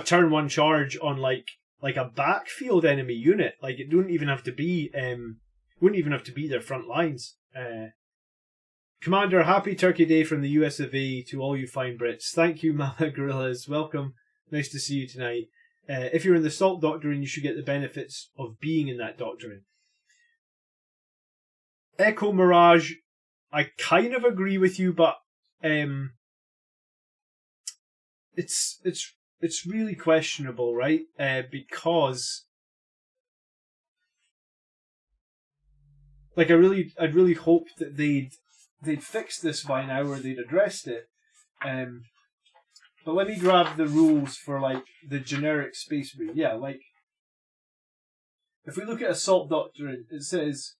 turn 1 charge on like a backfield enemy unit. Like it wouldn't even have to be their front lines. Commander, happy Turkey Day from the US of A to all you fine Brits. Thank you, Mama Gorillas. Welcome. Nice to see you tonight. If you're in the Salt Doctrine, you should get the benefits of being in that doctrine. Echo Mirage, I kind of agree with you, but it's really questionable, right? Because like I'd really hope that they'd fixed this by now, or they'd addressed it. But let me grab the rules for like the generic Space Marine. Yeah, like if we look at Assault Doctrine, it says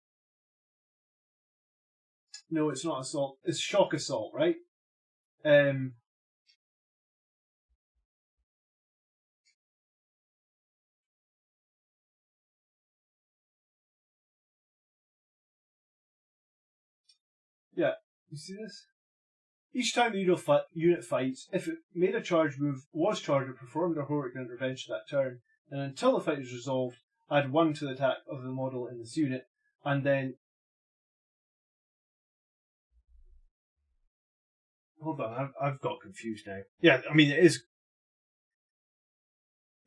no, it's not Assault. It's Shock Assault, right? Yeah, you see this? Each time the unit fights, if it made a charge move, was charged, or performed a heroic intervention that turn, and until the fight is resolved, add 1 to the attack of the model in this unit, and then hold on, I've got confused now. Yeah, I mean, it is.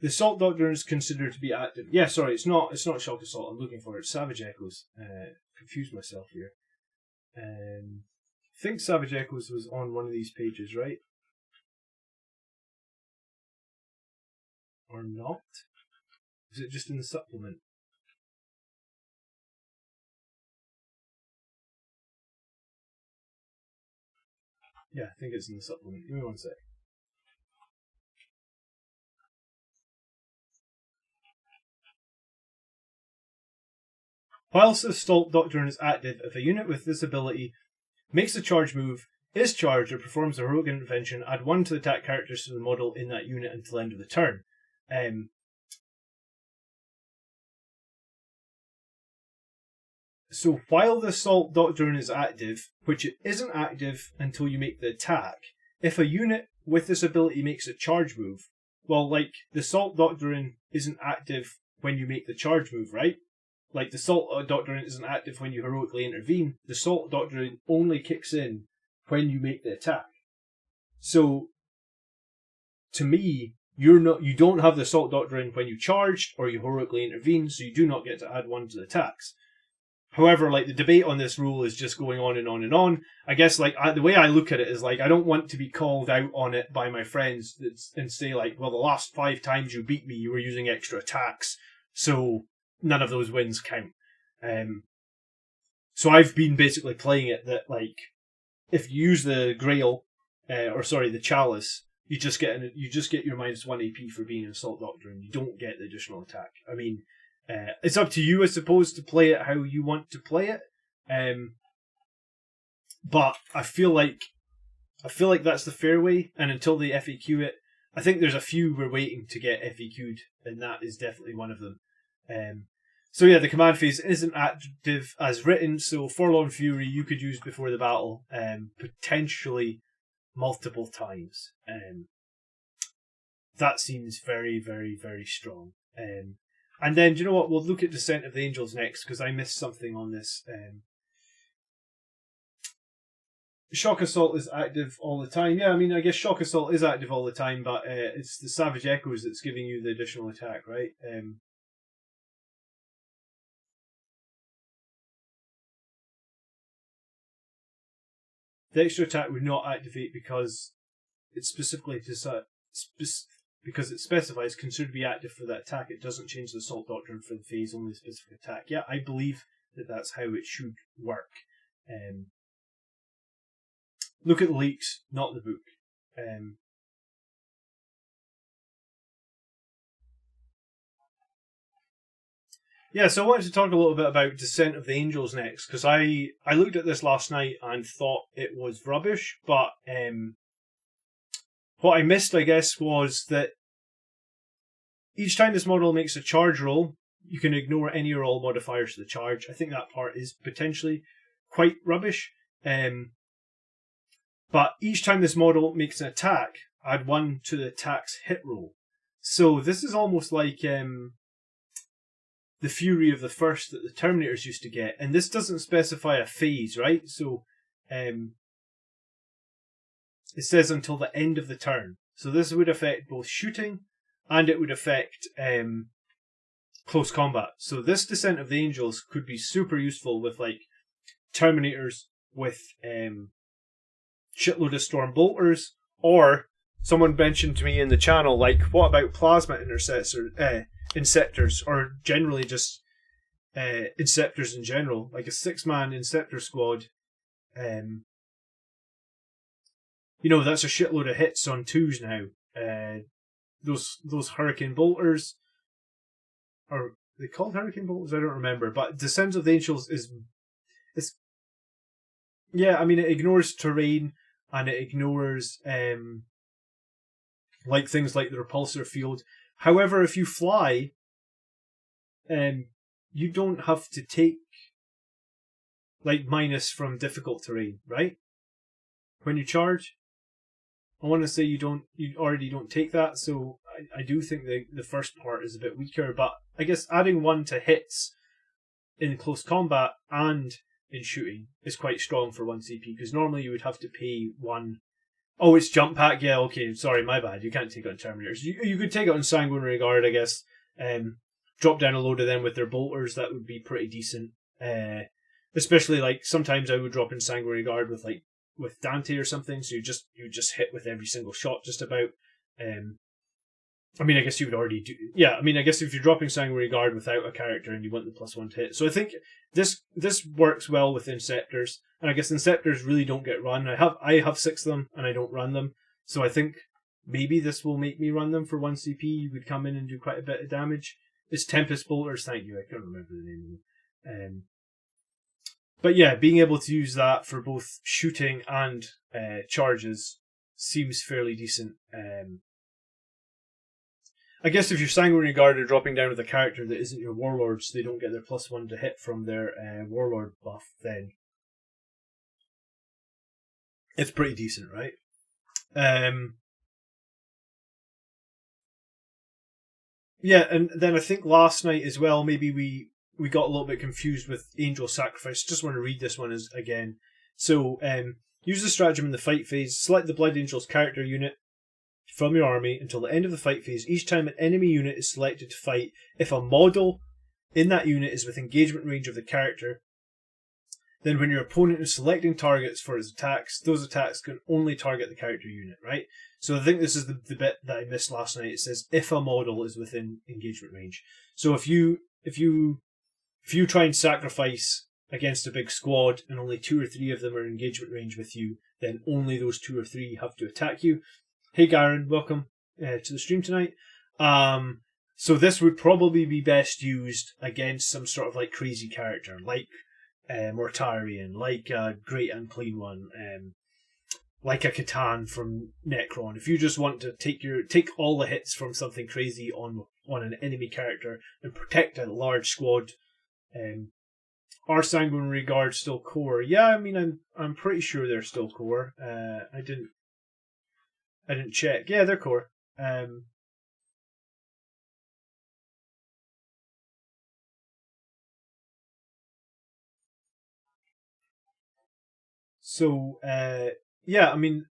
The Assault Doctrine is considered to be active. Yeah, sorry, it's not Shock Assault. I'm looking for it. Savage Echoes. Confused myself here. I think Savage Echoes was on one of these pages, right? Or not? Is it just in the supplement? Yeah, I think it's in the supplement. Give me one sec. Whilst the Assault Doctrine is active, if a unit with this ability makes a charge move, is charged, or performs a heroic intervention, add 1 to the attack characteristics of the model in that unit until the end of the turn. So while the Assault Doctrine is active, which it isn't active until you make the attack, if a unit with this ability makes a charge move, well, like, the Assault Doctrine isn't active when you make the charge move, right? Like, the Assault Doctrine isn't active when you heroically intervene. The Assault Doctrine only kicks in when you make the attack. So, to me, you don't have the Assault Doctrine when you charged or you heroically intervene, so you do not get to add 1 to the attacks. However, like, the debate on this rule is just going on and on and on. I guess, like, the way I look at it is, like, I don't want to be called out on it by my friends and say, like, well, the last 5 times you beat me, you were using extra attacks, so none of those wins count. So I've been basically playing it that, like, if you use the Grail, the Chalice, you just get your -1 AP for being an Assault Doctrine. You don't get the additional attack. I mean, it's up to you, I suppose, to play it how you want to play it. But I feel like that's the fair way. And until they FAQ it, I think there's a few we're waiting to get FAQ'd, and that is definitely one of them. So yeah, the command phase isn't active as written, so Forlorn Fury you could use before the battle, potentially multiple times. That seems very, very, very strong. And then, do you know what? We'll look at Descent of the Angels next, because I missed something on this. Shock Assault is active all the time. Yeah, I mean, I guess Shock Assault is active all the time, but it's the Savage Echoes that's giving you the additional attack, right? The extra attack would not activate because it's specifically because it specifies considered to be active for that attack. It doesn't change the Assault Doctrine for the phase, only the specific attack. Yeah, I believe that's how it should work. Look at the leaks, not the book. Yeah, so I wanted to talk a little bit about Descent of the Angels next, because I looked at this last night and thought it was rubbish, but what I missed, I guess, was that each time this model makes a charge roll, you can ignore any or all modifiers to the charge. I think that part is potentially quite rubbish. But each time this model makes an attack, add 1 to the attack's hit roll. So this is almost like the Fury of the First that the Terminators used to get. And this doesn't specify a phase, right? So it says until the end of the turn. So this would affect both shooting and it would affect close combat. So this Descent of the Angels could be super useful with, like, Terminators with shitload of Storm Bolters, or someone mentioned to me in the channel, like, what about Plasma Inceptors, or generally just Inceptors in general, like a 6-man Inceptor squad. That's a shitload of hits on 2s now. Those Hurricane Bolters, are they called Hurricane Bolters? I don't remember. But Descent of the Angels is yeah, I mean, it ignores terrain and it ignores like things like the repulsor field. However, if you fly, you don't have to take, like, minus from difficult terrain, right? When you charge, I want to say you already don't take that, so I do think the first part is a bit weaker, but I guess adding 1 to hits in close combat and in shooting is quite strong for 1 CP, because normally you would have to pay 1 Oh, it's jump pack. Yeah, okay. Sorry, my bad. You can't take it on Terminators. You could take it on Sanguinary Guard, I guess. Drop down a load of them with their bolters. That would be pretty decent. Especially like sometimes I would drop in Sanguinary Guard with Dante or something. So you just hit with every single shot just about. I mean, I guess you would already do. Yeah, I mean, I guess if you're dropping Sanguinary Guard without a character and you want the +1 to hit, so I think this works well with Inceptors, and I guess Inceptors really don't get run. I have 6 of them and I don't run them, so I think maybe this will make me run them for 1 CP. You would come in and do quite a bit of damage. It's Tempest Bolters, thank you. I can't remember the name of them. But yeah, being able to use that for both shooting and charges seems fairly decent. I guess if your Sanguinary Guard are dropping down with a character that isn't your Warlord, so they don't get their +1 to hit from their Warlord buff, then it's pretty decent, right? Yeah, and then I think last night as well, maybe we got a little bit confused with Angel Sacrifice. Just want to read this one again. So, use the stratagem in the fight phase. Select the Blood Angels character unit from your army until the end of the fight phase. Each time an enemy unit is selected to fight, if a model in that unit is within engagement range of the character, then when your opponent is selecting targets for his attacks, those attacks can only target the character unit, right? So I think this is the bit that I missed last night. It says if a model is within engagement range. So if you try and sacrifice against a big squad and only 2 or 3 of them are in engagement range with you, then only those 2 or 3 have to attack you. Hey Garen, welcome to the stream tonight. So this would probably be best used against some sort of like crazy character, like Mortarion, like a Great Unclean One, like a Catan from Necron. If you just want to take all the hits from something crazy on an enemy character and protect a large squad, are Sanguinary Guard still core? Yeah, I mean I'm pretty sure they're still core. I didn't check. Yeah, they're core. So, yeah, I mean,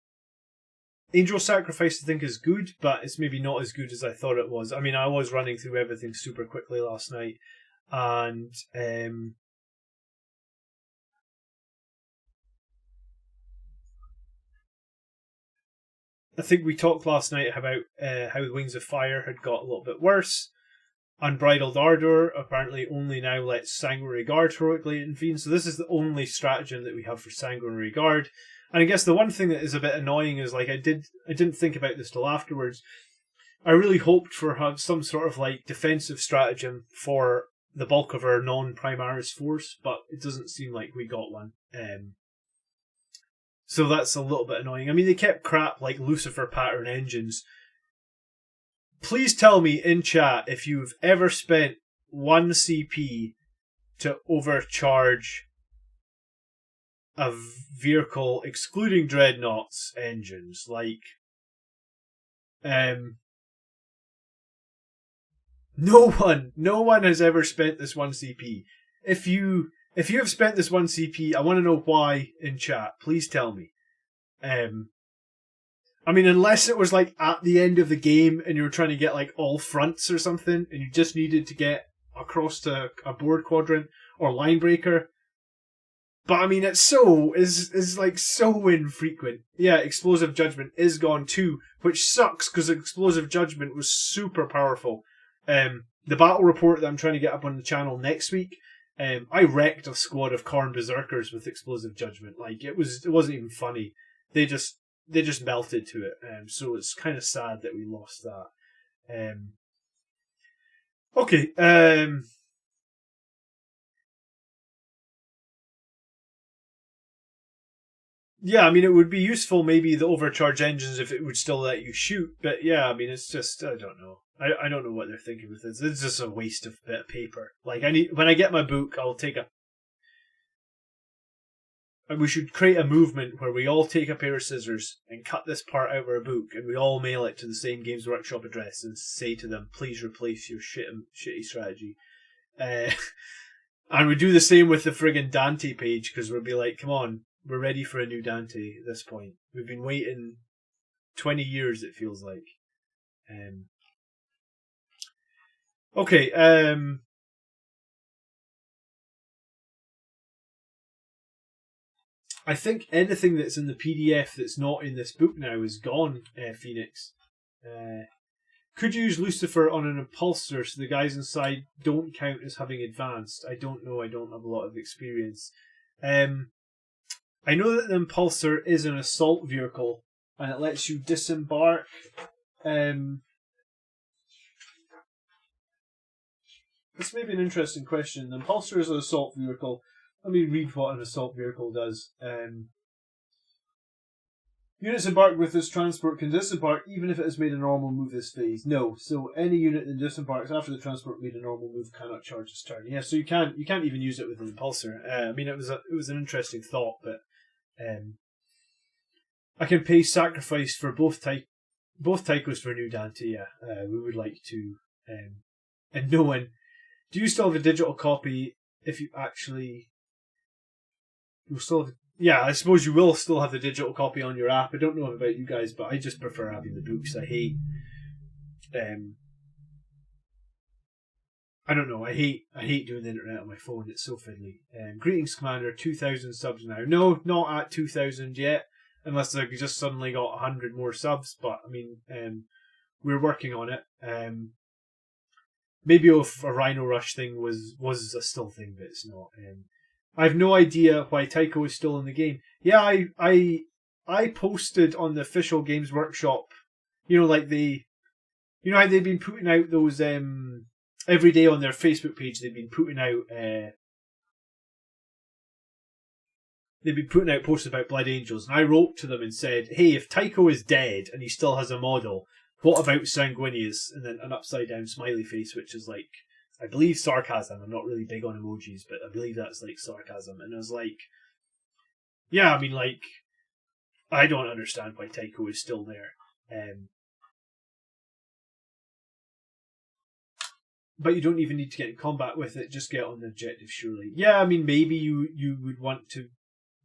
Angel Sacrifice I think is good, but it's maybe not as good as I thought it was. I mean, I was running through everything super quickly last night, and I think we talked last night about how the Wings of Fire had got a little bit worse. Unbridled Ardor apparently only now lets Sanguinary Guard heroically intervene, so this is the only stratagem that we have for Sanguinary Guard. And I guess the one thing that is a bit annoying is like I didn't think about this till afterwards. I really hoped for some sort of like defensive stratagem for the bulk of our non-Primaris force, but it doesn't seem like we got one. So that's a little bit annoying. I mean, they kept crap like Lucifer pattern engines. Please tell me in chat if you've ever spent 1 CP to overcharge a vehicle excluding Dreadnoughts engines. Like, no one has ever spent this 1 CP. If you have spent this 1 CP, I want to know why in chat. Please tell me. I mean, unless it was like at the end of the game and you were trying to get like all fronts or something and you just needed to get across to a board quadrant or line breaker. But I mean, it's like so infrequent. Yeah, Explosive Judgment is gone too, which sucks because Explosive Judgment was super powerful. The battle report that I'm trying to get up on the channel next week, I wrecked a squad of Khorne Berserkers with Explosive Judgment. Like it wasn't even funny. They just melted to it. So it's kind of sad that we lost that. Okay. Yeah, I mean, it would be useful maybe the overcharge engines if it would still let you shoot. But yeah, I mean, it's just, I don't know. I don't know what they're thinking with this. It's just a waste of a bit of paper. Like, when I get my book, I'll take we should create a movement where we all take a pair of scissors and cut this part out of our book and we all mail it to the same Games Workshop address and say to them, please replace your shitty strategy. And we do the same with the friggin' Dante page because we'll be like, come on, we're ready for a new Dante at this point. We've been waiting 20 years, it feels like. Okay, I think anything that's in the PDF that's not in this book now is gone, Phoenix. Could you use Lucifer on an impulsor so the guys inside don't count as having advanced? I don't know, I don't have a lot of experience. I know that the impulsor is an assault vehicle and it lets you disembark. This may be an interesting question. The impulsor is an assault vehicle. Let me read what an assault vehicle does. Units embarked with this transport can disembark even if it has made a normal move this phase. No, so any unit that disembarks after the transport made a normal move cannot charge this turn. Yeah, so you can't even use it with an impulsor. I mean, it was an interesting thought, but I can pay sacrifice for both Tychos for new Dante. Yeah, we would like to. And no one. Do you still have a digital copy? If you actually, you'll still have. Yeah, I suppose you will still have the digital copy on your app. I don't know about you guys, but I just prefer having the books. I hate. I don't know. I hate doing the internet on my phone. It's so fiddly. Greetings, Commander. 2,000 subs now. No, not at 2,000 yet, unless I just suddenly got 100 more subs. But I mean, we're working on it. Maybe if a Rhino Rush thing was a still thing, but it's not. I have no idea why Tycho is still in the game. Yeah, I posted on the official Games Workshop. You know, like how they've been putting out those every day on their Facebook page. They've been putting out posts about Blood Angels, and I wrote to them and said, "Hey, if Tycho is dead and he still has a model, what about Sanguinius?" And then an upside down smiley face, which is like, I believe, sarcasm. I'm not really big on emojis, but I believe that's like sarcasm. And I was like, yeah, I mean, like, I don't understand why Tycho is still there. But you don't even need to get in combat with it, just get on the objective, surely. Yeah, I mean, maybe you would want to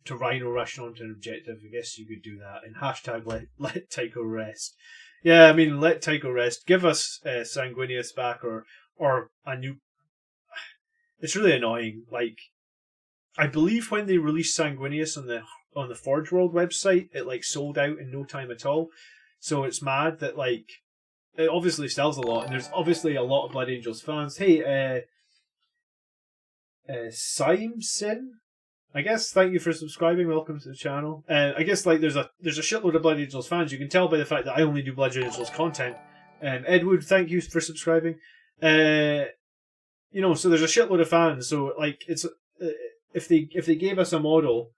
Rhino Rush onto an objective. I guess you could do that. And hashtag let Tycho rest. Yeah, I mean, let Tycho rest. Give us Sanguinius back or a new. It's really annoying. Like, I believe when they released Sanguinius on the Forge World website, it like sold out in no time at all. So it's mad that like it obviously sells a lot, and there's obviously a lot of Blood Angels fans. Hey, Simson, I guess, thank you for subscribing. Welcome to the channel. I guess like there's a shitload of Blood Angels fans. You can tell by the fact that I only do Blood Angels content. Edward, thank you for subscribing. You know, so there's a shitload of fans. So like, it's if they gave us a model,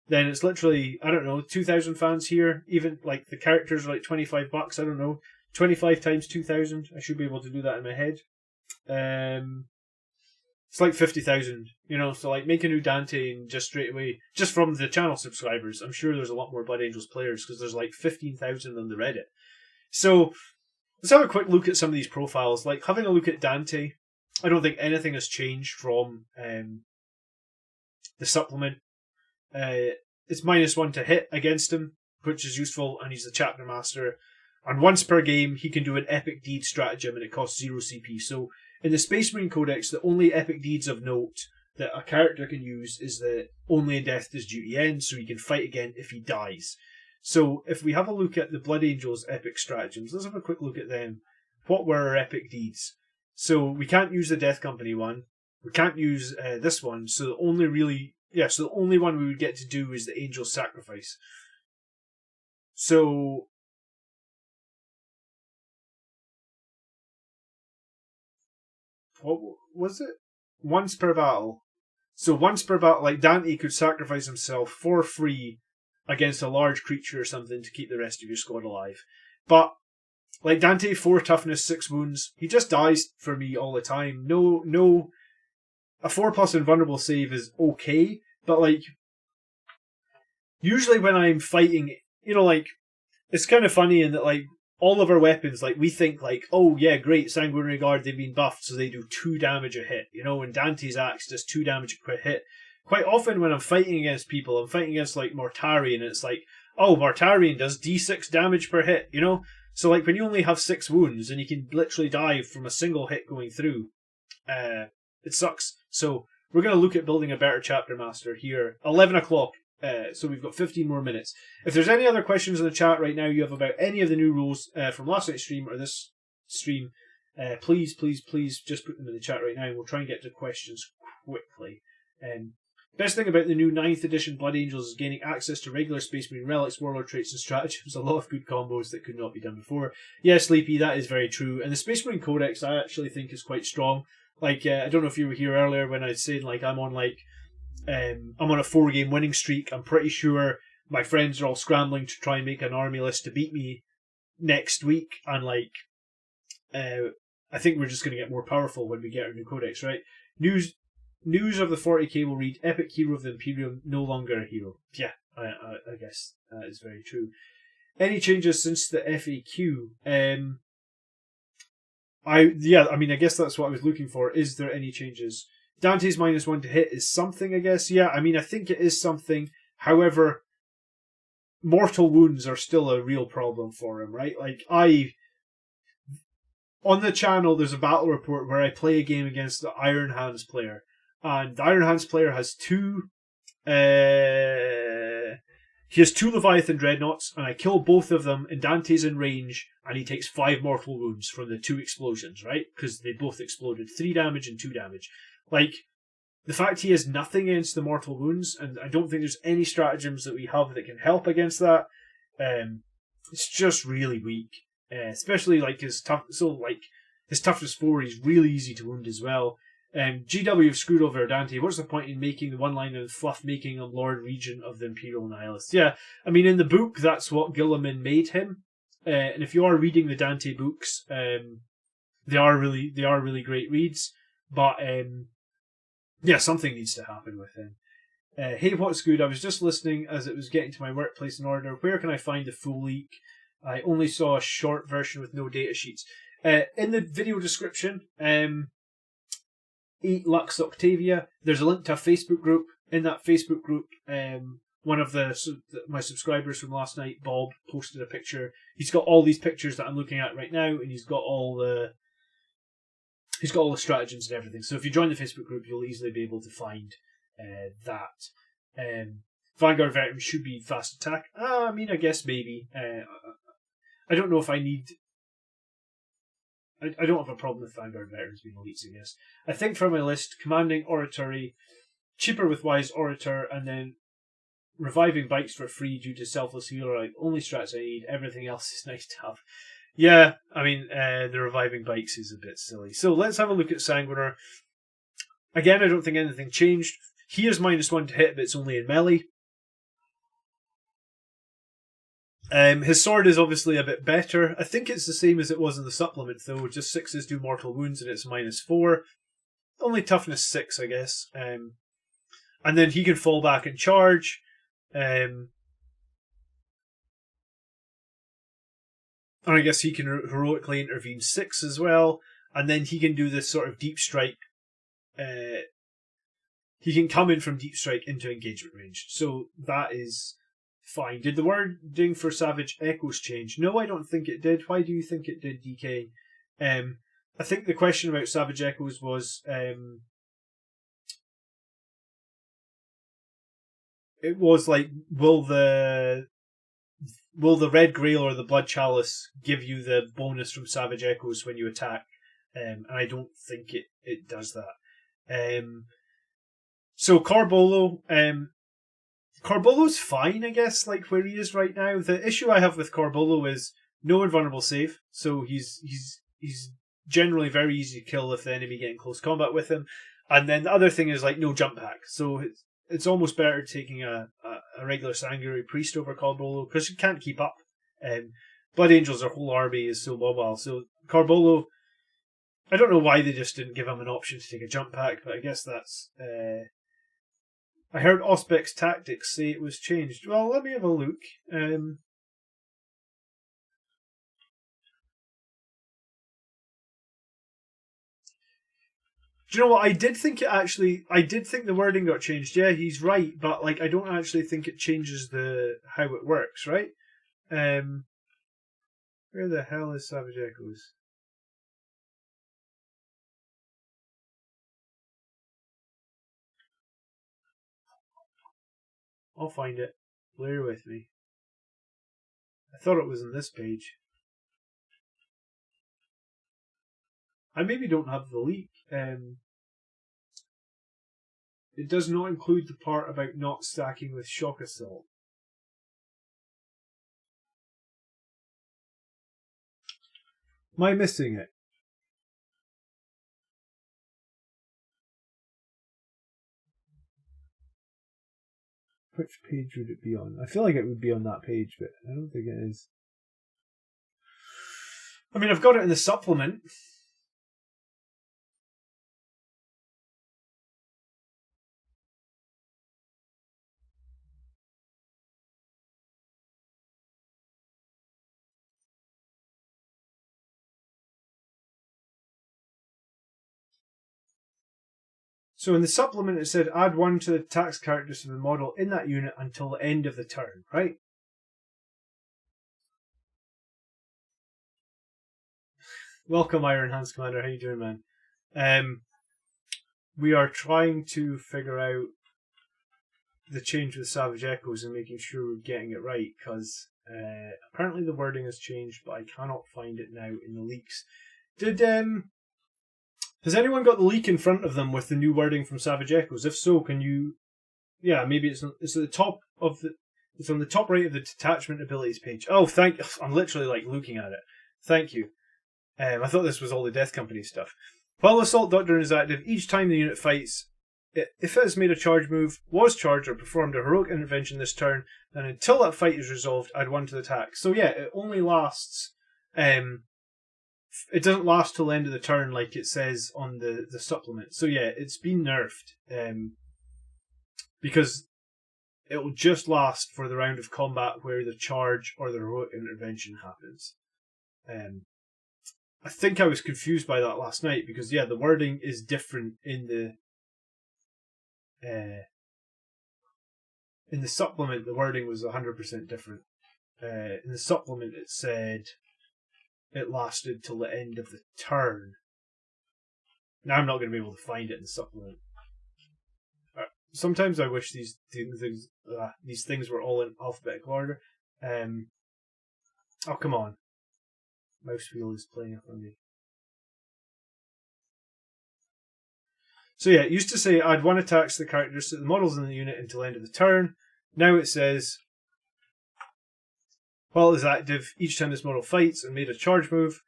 then it's literally, I don't know, 2,000 fans here. Even like the characters are like $25. I don't know, 25 times 2,000. I should be able to do that in my head. It's like 50,000. You know, so like make a new Dante and just straight away, just from the channel subscribers. I'm sure there's a lot more Blood Angels players because there's like 15,000 on the Reddit. So let's have a quick look at some of these profiles. Like having a look at Dante, I don't think anything has changed from the supplement. It's -1 to hit against him, which is useful, and he's the chapter master. And once per game, he can do an epic deed stratagem, and it costs 0 CP. So in the Space Marine Codex, the only epic deeds of note that a character can use is that only in death does duty end, so he can fight again if he dies. So if we have a look at the Blood Angels epic stratagems, let's have a quick look at them. What were our epic deeds? So we can't use the Death Company one. We can't use this one. So the only one we would get to do is the Angel's Sacrifice. So what was it? Once per battle. So once per battle, like Dante could sacrifice himself for free against a large creature or something to keep the rest of your squad alive. But like Dante, 4 toughness, 6 wounds. He just dies for me all the time. No. A 4+ invulnerable save is okay, but like usually when I'm fighting, you know, like it's kind of funny in that like all of our weapons, like we think like, oh yeah, great, Sanguinary Guard, they've been buffed, so they do 2 damage a hit. You know, and Dante's axe does 2 damage a quick hit. Quite often when I'm fighting against people, I'm fighting against like Mortari, and it's like, oh, Mortarion does D6 damage per hit, you know? So, like, when you only have 6 wounds and you can literally die from a single hit going through, it sucks. So, we're going to look at building a better Chapter Master here. 11 o'clock. So we've got 15 more minutes. If there's any other questions in the chat right now you have about any of the new rules from last night's stream or this stream, please just put them in the chat right now and we'll try and get to questions quickly. Best thing about the new 9th edition Blood Angels is gaining access to regular Space Marine relics, warlord traits and stratagems. A lot of good combos that could not be done before. Yeah, Sleepy, that is very true. And the Space Marine Codex I actually think is quite strong. Like, I don't know if you were here earlier when I said, like, I'm on a 4-game winning streak. I'm pretty sure my friends are all scrambling to try and make an army list to beat me next week. And, like, I think we're just going to get more powerful when we get our new codex, right? News of the 40k will read, Epic Hero of the Imperium, no longer a hero. Yeah, I guess that is very true. Any changes since the FAQ? I guess that's what I was looking for. Is there any changes? Dante's -1 to hit is something, I guess. Yeah, I mean, I think it is something. However, mortal wounds are still a real problem for him, right? Like, on the channel, there's a battle report where I play a game against the Iron Hands player. And the Iron Hands player has two Leviathan Dreadnoughts, and I kill both of them, and Dante's in range, and he takes 5 mortal wounds from the 2 explosions, right? Because they both exploded. 3 damage and 2 damage. Like, the fact he has nothing against the mortal wounds, and I don't think there's any stratagems that we have that can help against that, it's just really weak. Especially, like, his toughness 4, he's really easy to wound as well. GW have screwed over Dante. What's the point in making the one-liner fluff making a Lord Regent of the Imperial Nihilists? Yeah, I mean, in the book, that's what Gilliman made him. And if you are reading the Dante books, they are really great reads. But, yeah, something needs to happen with him. Hey, what's good? I was just listening as it was getting to my workplace in order. Where can I find the full leak? I only saw a short version with no data sheets. In the video description, 8 Lux Octavia. There's a link to a Facebook group. In that Facebook group, one of my subscribers from last night, Bob, posted a picture. He's got all these pictures that I'm looking at right now, and he's got all the stratagems and everything. So if you join the Facebook group, you'll easily be able to find that. Vanguard Veterans should be fast attack. I mean, I guess maybe. I don't know if I need. I don't have a problem with Vanguard Veterans being elites, I guess. I think for my list, Commanding Oratory, cheaper with Wise Orator, and then Reviving Bikes for free due to Selfless Healer are the only strats I need. Everything else is nice to have. Yeah, I mean, the Reviving Bikes is a bit silly. So let's have a look at Sanguinar. Again, I don't think anything changed. He is -1 to hit, but it's only in melee. His sword is obviously a bit better. I think it's the same as it was in the supplement, though. Just 6s do mortal wounds and it's -4. Only toughness 6, I guess. And then he can fall back and charge. And I guess he can heroically intervene 6 as well. And then he can do this sort of deep strike. He can come in from deep strike into engagement range. So that is fine. Did the wording for Savage Echoes change? No, I don't think it did. Why do you think it did, DK? I think the question about Savage Echoes was it was like, will the Red Grail or the Blood Chalice give you the bonus from Savage Echoes when you attack? And I don't think it does that. So Carbolo, Carbolo's fine, I guess, like where he is right now. The issue I have with Carbolo is no invulnerable save, so he's generally very easy to kill if the enemy get in close combat with him. And then the other thing is like no jump hack, so it's almost better taking a regular Sanguinary Priest over Carbolo because you can't keep up. Blood Angels, their whole army is so mobile, so Carbolo, I don't know why they just didn't give him an option to take a jump pack, but I guess that's... I heard Auspex Tactics say it was changed. Well, let me have a look. Do you know what? I did think the wording got changed. Yeah, he's right, but like I don't actually think it changes the how it works, right? Um, where the hell is Savage Echoes? I'll find it. Bear with me. I thought it was on this page. I maybe don't have the leak. It does not include the part about not stacking with shock assault. Am I missing it? Which page would it be on? I feel like it would be on that page, but I don't think it is. I mean, I've got it in the supplement. So in the supplement it said add one to the tax characters of the model in that unit until the end of the turn, right? Welcome, Iron Hands Commander. How you doing, man? We are trying to figure out the change with Savage Echoes and making sure we're getting it right, because apparently the wording has changed, but I cannot find it now in the leaks. Has anyone got the leak in front of them with the new wording from Savage Echoes? If so, can you? Yeah, maybe it's at the top of the. It's on the top right of the detachment abilities page. Oh, I'm literally like looking at it. Thank you. I thought this was all the Death Company stuff. While Assault Doctrine is active, each time the unit fights, if it has made a charge move, was charged, or performed a heroic intervention this turn, then until that fight is resolved, add one to the attack. So yeah, it only lasts. It doesn't last till the end of the turn, like it says on the supplement. So yeah, it's been nerfed because it will just last for the round of combat where the charge or the heroic intervention happens. I think I was confused by that last night because yeah, the wording is different in the supplement. The wording was 100% different. In the supplement, it said it lasted till the end of the turn. Now I'm not going to be able to find it in the supplement. Sometimes I wish these things were all in alphabetical order. Oh come on, mouse wheel is playing up on me. So yeah, it used to say add one attack to the characteristic of the models in the unit until the end of the turn. Now it says while it is active, each time this model fights and made a charge move,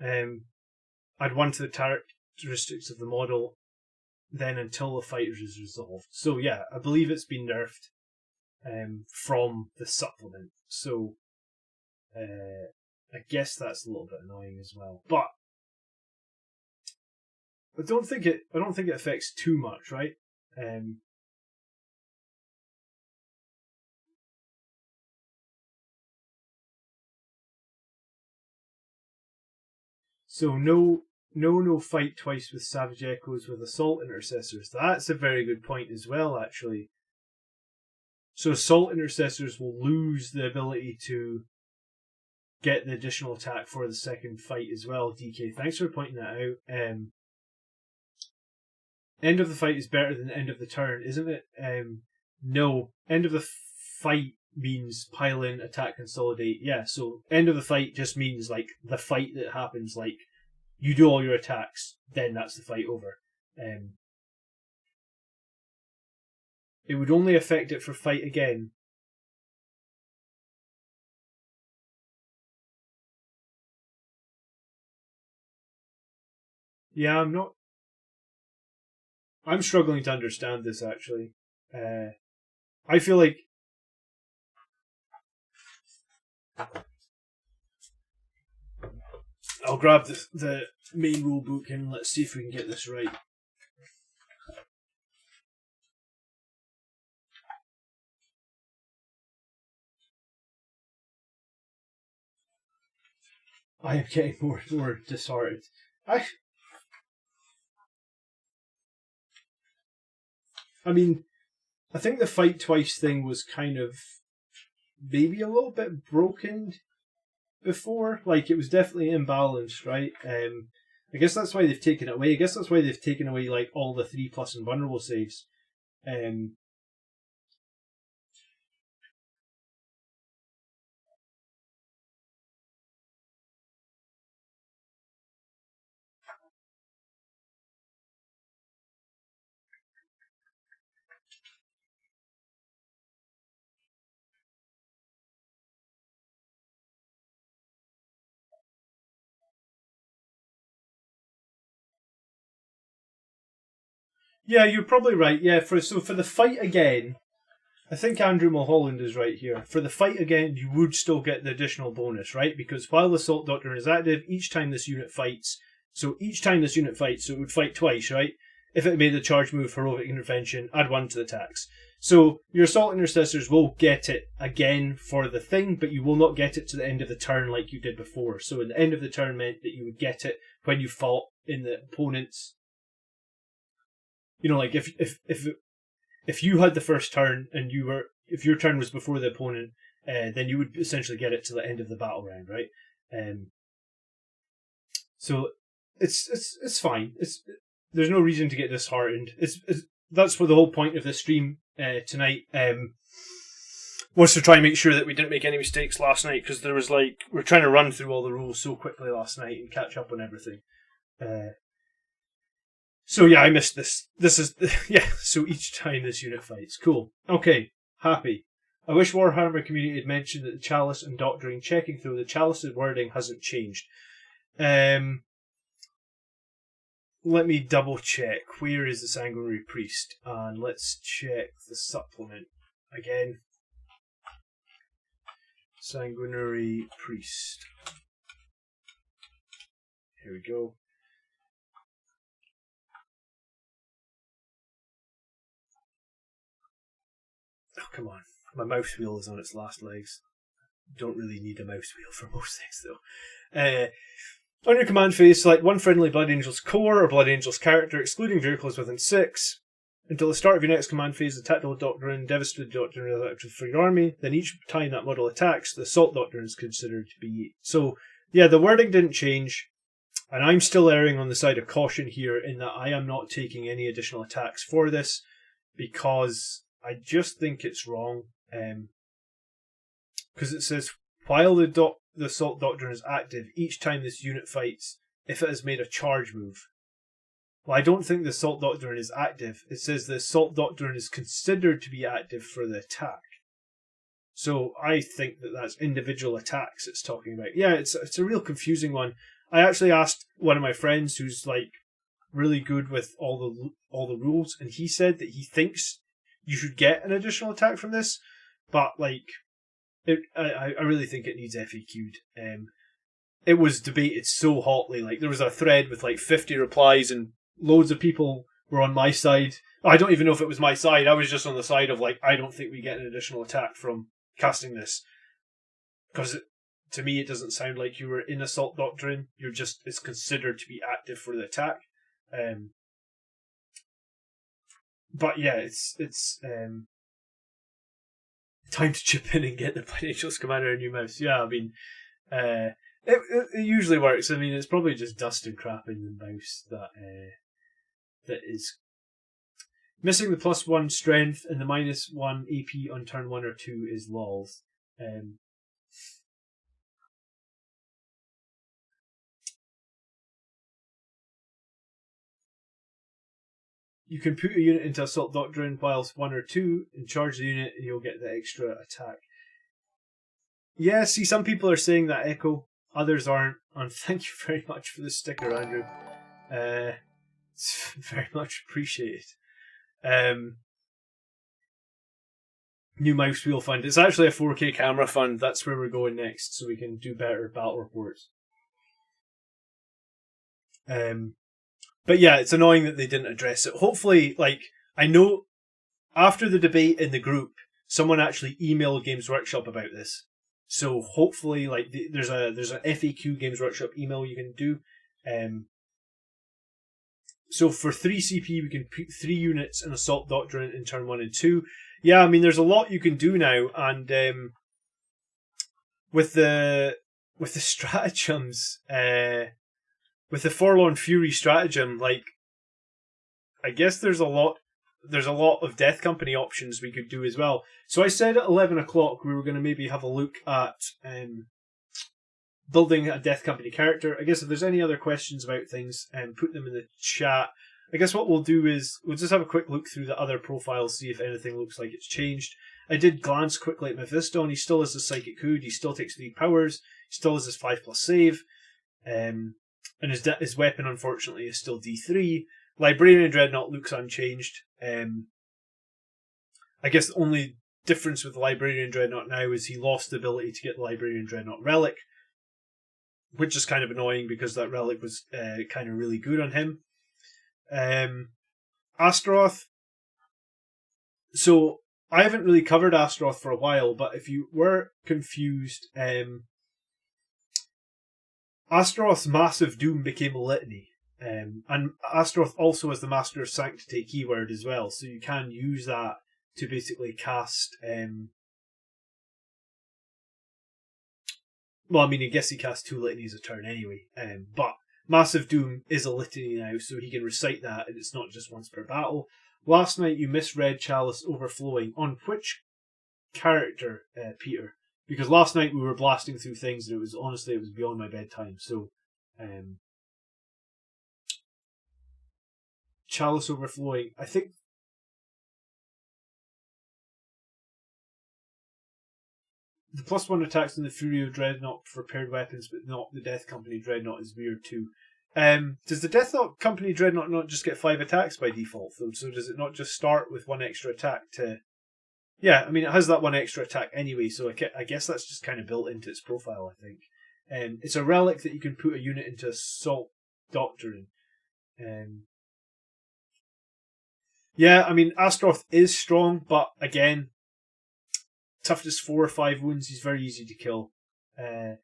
add one to the characteristics of the model, then until the fight is resolved. So yeah, I believe it's been nerfed from the supplement. So I guess that's a little bit annoying as well. But I don't think it affects too much, right? So no fight twice with Savage Echoes with Assault Intercessors. That's a very good point as well, actually. So Assault Intercessors will lose the ability to get the additional attack for the second fight as well. DK, thanks for pointing that out. End of the fight is better than end of the turn, isn't it? No, end of the fight means pile in, attack, consolidate. Yeah, so end of the fight just means like the fight that happens, like you do all your attacks, then that's the fight over. It would only affect it for fight again. Yeah, I'm struggling to understand this actually. I feel like I'll grab the main rule book and let's see if we can get this right. I am getting more and more disheartened. I mean, I think the fight twice thing was kind of maybe a little bit broken before. Like, it was definitely imbalanced, right? I guess that's why they've taken it away. I guess that's why they've taken away like all the 3+ and vulnerable saves. Yeah, you're probably right. Yeah, for the fight again, I think Andrew Mulholland is right here. For the fight again, you would still get the additional bonus, right? Because while the Assault Doctrine is active, each time this unit fights, so it would fight twice, right? If it made a charge move, heroic intervention, add 1 to the tax. So your Assault Intercessors will get it again for the thing, but you will not get it to the end of the turn like you did before. So at the end of the turn meant that you would get it when you fought in the opponent's. You know, like if you had the first turn and if your turn was before the opponent, then you would essentially get it to the end of the battle round, right? So it's fine. There's no reason to get disheartened. That's what the whole point of this stream tonight was, to try and make sure that we didn't make any mistakes last night, because there was we're trying to run through all the rules so quickly last night and catch up on everything. So yeah, I missed this. This is so each time this unit fights. Cool. Okay, happy. I wish Warhammer community had mentioned that the Chalice and Doctrine checking through the Chalice's wording hasn't changed. Let me double check. Where is the Sanguinary Priest? And let's check the supplement again. Sanguinary Priest. Here we go. Oh, come on. My mouse wheel is on its last legs. Don't really need a mouse wheel for most things, though. On your command phase, select one friendly Blood Angels core or Blood Angels character, excluding vehicles within 6. Until the start of your next command phase, the Tactical Doctrine, Devastated Doctrine is active for your army. Then each time that model attacks, the Assault Doctrine is considered to be... So, yeah, the wording didn't change. And I'm still erring on the side of caution here, in that I am not taking any additional attacks for this, because I just think it's wrong. Because it says, while the Assault Doctrine is active, each time this unit fights, if it has made a charge move. Well, I don't think the Assault Doctrine is active. It says the Assault Doctrine is considered to be active for the attack. So I think that that's individual attacks it's talking about. Yeah, it's a real confusing one. I actually asked one of my friends who's really good with all the rules, and he said that he thinks you should get an additional attack from this, but I really think it needs FAQ'd. It was debated so hotly. There was a thread with 50 replies, and loads of people were on my side. I don't even know if it was my side. I was just on the side of I don't think we get an additional attack from casting this, because to me it doesn't sound like you were in Assault Doctrine. It's considered to be active for the attack. But yeah, it's time to chip in and get the Blood Angels Commander a new mouse. Yeah, I mean, it usually works. I mean, it's probably just dust and crap in the mouse that is missing. The +1 strength and the -1 AP on turn 1 or 2 is lols. You can put a unit into Assault Doctrine whilst 1 or 2 and charge the unit, and you'll get the extra attack. Yeah, see, some people are saying that Echo, others aren't. And thank you very much for the sticker, Andrew. It's very much appreciated. New mouse wheel fund. It's actually a 4K camera fund. That's where we're going next, so we can do better battle reports. But yeah, it's annoying that they didn't address it. Hopefully, I know after the debate in the group, someone actually emailed Games Workshop about this. So hopefully, there's an FAQ Games Workshop email you can do. So for 3 CP, we can put 3 units in Assault Doctrine in turn 1 and 2. Yeah, I mean, there's a lot you can do now, and with the stratagems, with the Forlorn Fury stratagem, like, I guess there's a lot of Death Company options we could do as well. So I said at 11 o'clock we were going to maybe have a look at building a Death Company character. I guess if there's any other questions about things, put them in the chat. I guess what we'll do is we'll just have a quick look through the other profiles, see if anything looks like it's changed. I did glance quickly at Mephisto, and he still has his Psychic Hood, he still takes 3 powers, he still has his 5+ save, and his weapon, unfortunately, is still D3. Librarian Dreadnought looks unchanged. I guess the only difference with the Librarian Dreadnought now is he lost the ability to get the Librarian Dreadnought Relic, which is kind of annoying because that relic was kind of really good on him. Astaroth. So I haven't really covered Astaroth for a while, but if you were confused, Astaroth's Massive Doom became a litany. And Astaroth also has the Master of Sanctity keyword as well, so you can use that to basically cast... well, I mean, I guess he casts 2 litanies a turn anyway, but Massive Doom is a litany now, so he can recite that, and it's not just once per battle. Last night you misread Chalice Overflowing. On which character, Peter? Because last night we were blasting through things, and it was beyond my bedtime, so... Chalice Overflowing, I think... The +1 attacks in the Fury of Dreadnought for paired weapons, but not the Death Company Dreadnought is weird too. Does the Death Company Dreadnought not just get 5 attacks by default, though? So does it not just start with 1 extra attack to... Yeah, I mean, it has that 1 extra attack anyway, so I guess that's just kind of built into its profile, I think. It's a relic that you can put a unit into Assault Doctrine. Yeah, I mean, Astaroth is strong, but again... Toughness 4 or 5 wounds, he's very easy to kill. Do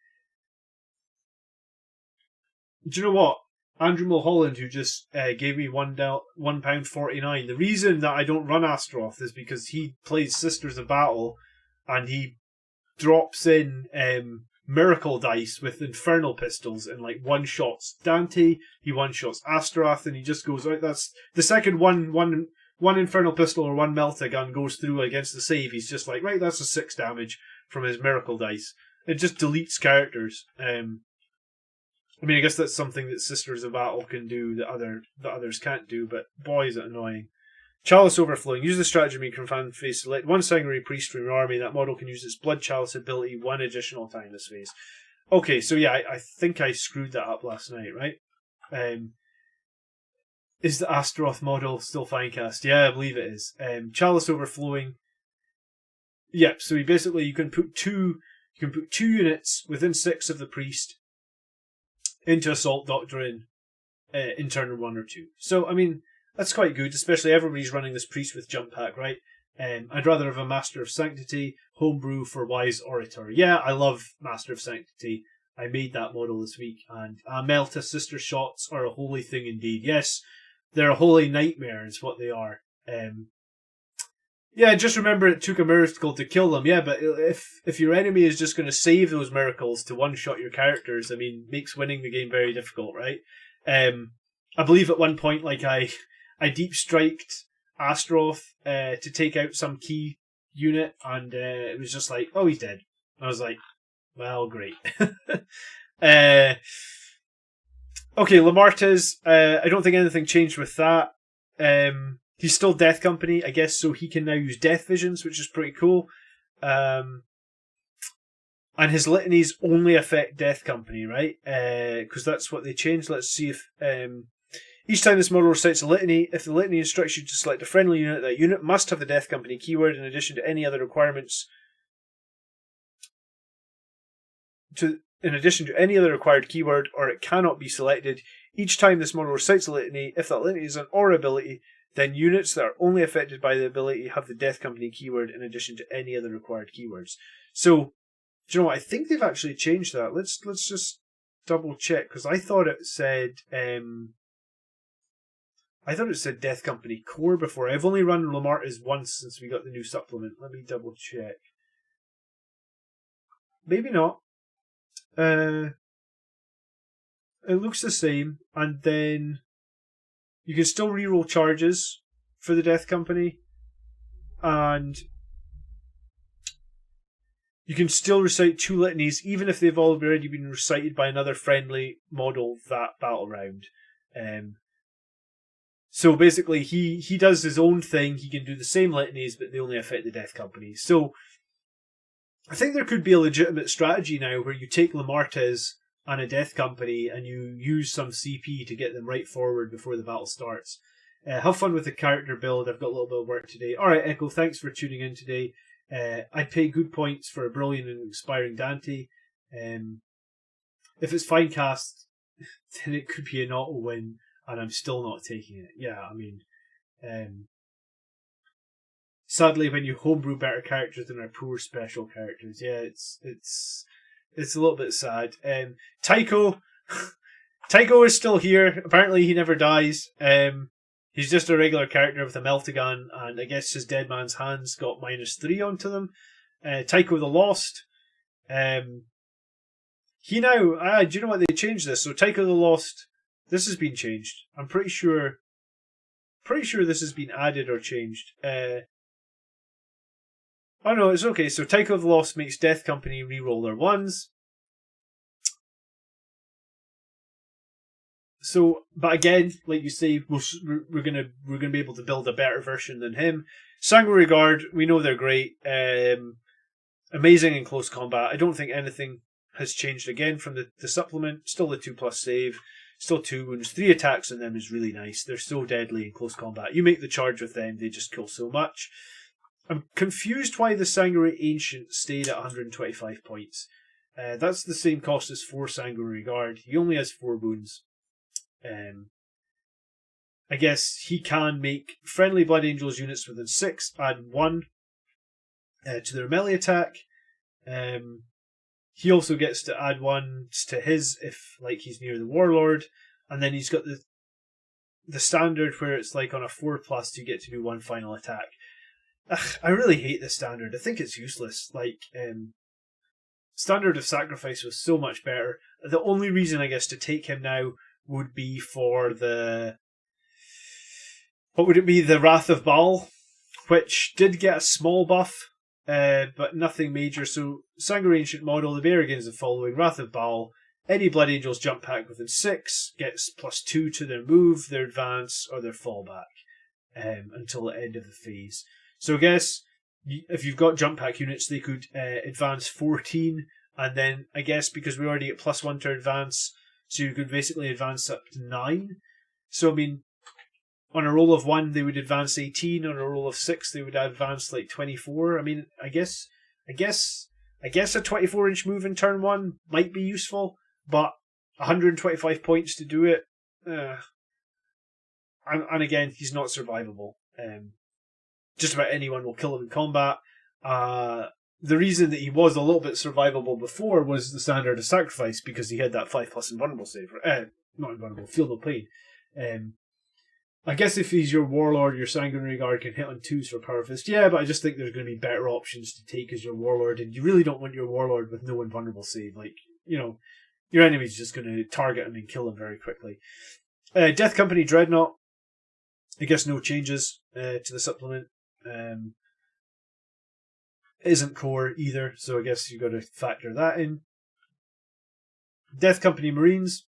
you know what? Andrew Mulholland, who just gave me £1.49. The reason that I don't run Astaroth is because he plays Sisters of Battle and he drops in Miracle Dice with Infernal Pistols and like one-shots Dante, he one-shots Astaroth, and he just goes out. That's the second one Infernal Pistol or 1 Melta-Gun goes through against the save, he's just like, right, that's a 6 damage from his Miracle Dice. It just deletes characters. I mean, I guess that's something that Sisters of Battle can do that others can't do, but boy, is it annoying. Chalice Overflowing. Use the stratagem you can find phase. Select 1 Sanguinary Priest from your army. That model can use its Blood Chalice ability 1 additional time this phase. Okay, so yeah, I think I screwed that up last night, right? Is the Astaroth model still Finecast? Yeah, I believe it is. Chalice Overflowing. Yep, so you can put 2 units within 6 of the priest into Assault Doctrine in turn 1 or 2. So, I mean, that's quite good, especially everybody's running this priest with jump pack, right? I'd rather have a Master of Sanctity, homebrew for Wise Orator. Yeah, I love Master of Sanctity. I made that model this week, and Melta Sister Shots are a holy thing indeed. Yes, they're a holy nightmare is what they are. Yeah, just remember it took a miracle to kill them. Yeah, but if your enemy is just going to save those miracles to one-shot your characters, I mean, makes winning the game very difficult, right? I believe at one point, like, I deep striked Astaroth to take out some key unit, and it was just like, oh, he's dead. I was like, well, great. Okay, Lamartez, I don't think anything changed with that. He's still Death Company, I guess, so he can now use Death Visions, which is pretty cool. And his litanies only affect Death Company, right? Because that's what they changed. Let's see if... each time this model recites a litany, if the litany instructs you to select a friendly unit, that unit must have the Death Company keyword in addition to any other requirements... In addition to any other required keyword, or it cannot be selected. Each time this model recites a litany, if that litany is an aura ability, then units that are only affected by the ability have the Death Company keyword in addition to any other required keywords. So, do you know what? I think they've actually changed that. Let's just double check, because I thought it said... I thought it said Death Company Core before. I've only run Lamarta's once since we got the new supplement. Let me double check. Maybe not. It looks the same, and then you can still reroll charges for the Death Company, and you can still recite 2 litanies, even if they've already been recited by another friendly model that battle round. So basically, he does his own thing. He can do the same litanies, but they only affect the Death Company. So I think there could be a legitimate strategy now where you take Lamartes and a Death Company and you use some CP to get them right forward before the battle starts. Have fun with the character build. I've got a little bit of work today. Alright, Echo, thanks for tuning in today. I'd pay good points for a brilliant and inspiring Dante. If it's fine cast, then it could be an auto win, and I'm still not taking it. Yeah, I mean, sadly, when you homebrew better characters than our poor special characters, yeah, it's a little bit sad. Tycho is still here. Apparently, he never dies. He's just a regular character with a meltagun, and I guess his dead man's hands got -3 onto them. Tycho the Lost. He now. Do you know what, they changed this? So Tycho the Lost. This has been changed. I'm pretty sure this has been added or changed. Oh no, it's okay. So Tycho the Lost makes Death Company reroll their ones. So, but again, like you say, we're gonna be able to build a better version than him. Sanguinary Guard, we know they're great, amazing in close combat. I don't think anything has changed again from the supplement. Still the 2+ save, still 2 wounds, 3 attacks on them is really nice. They're so deadly in close combat. You make the charge with them, they just kill so much. I'm confused why the Sanguinary Ancient stayed at 125 points. That's the same cost as 4 Sanguinary Guard. He only has 4 wounds. I guess he can make friendly Blood Angels units within 6 add 1 to their melee attack. He also gets to add 1 to his if like he's near the Warlord, and then he's got the standard where it's like on a 4+ you get to do 1 final attack. I really hate this standard. I think it's useless. Like, Standard of Sacrifice was so much better. The only reason I guess to take him now would be for the... What would it be? The Wrath of Baal, which did get a small buff, but nothing major. So, Sanguinary Ancient model, the begins the following. Wrath of Baal, any Blood Angels jump pack within 6 gets +2 to their move, their advance, or their fallback until the end of the phase. So I guess if you've got jump pack units, they could advance 14, and then I guess because we already get +1 to advance, so you could basically advance up to 9. So I mean, on a roll of 1 they would advance 18. On a roll of 6 they would advance like 24. I mean, I guess a 24-inch move in turn 1 might be useful, but 125 points to do it. And again, he's not survivable. Just about anyone will kill him in combat. The reason that he was a little bit survivable before was the Standard of Sacrifice, because he had that 5+ invulnerable save. Not invulnerable, Feel No Pain. I guess if he's your Warlord, your Sanguinary Guard can hit on 2s for Power Fist. Yeah, but I just think there's going to be better options to take as your Warlord, and you really don't want your Warlord with no invulnerable save. Like, you know, your enemy's just going to target him and kill him very quickly. Death Company Dreadnought. I guess no changes to the supplement. Isn't core either, so I guess you've got to factor that in. Death Company Marines.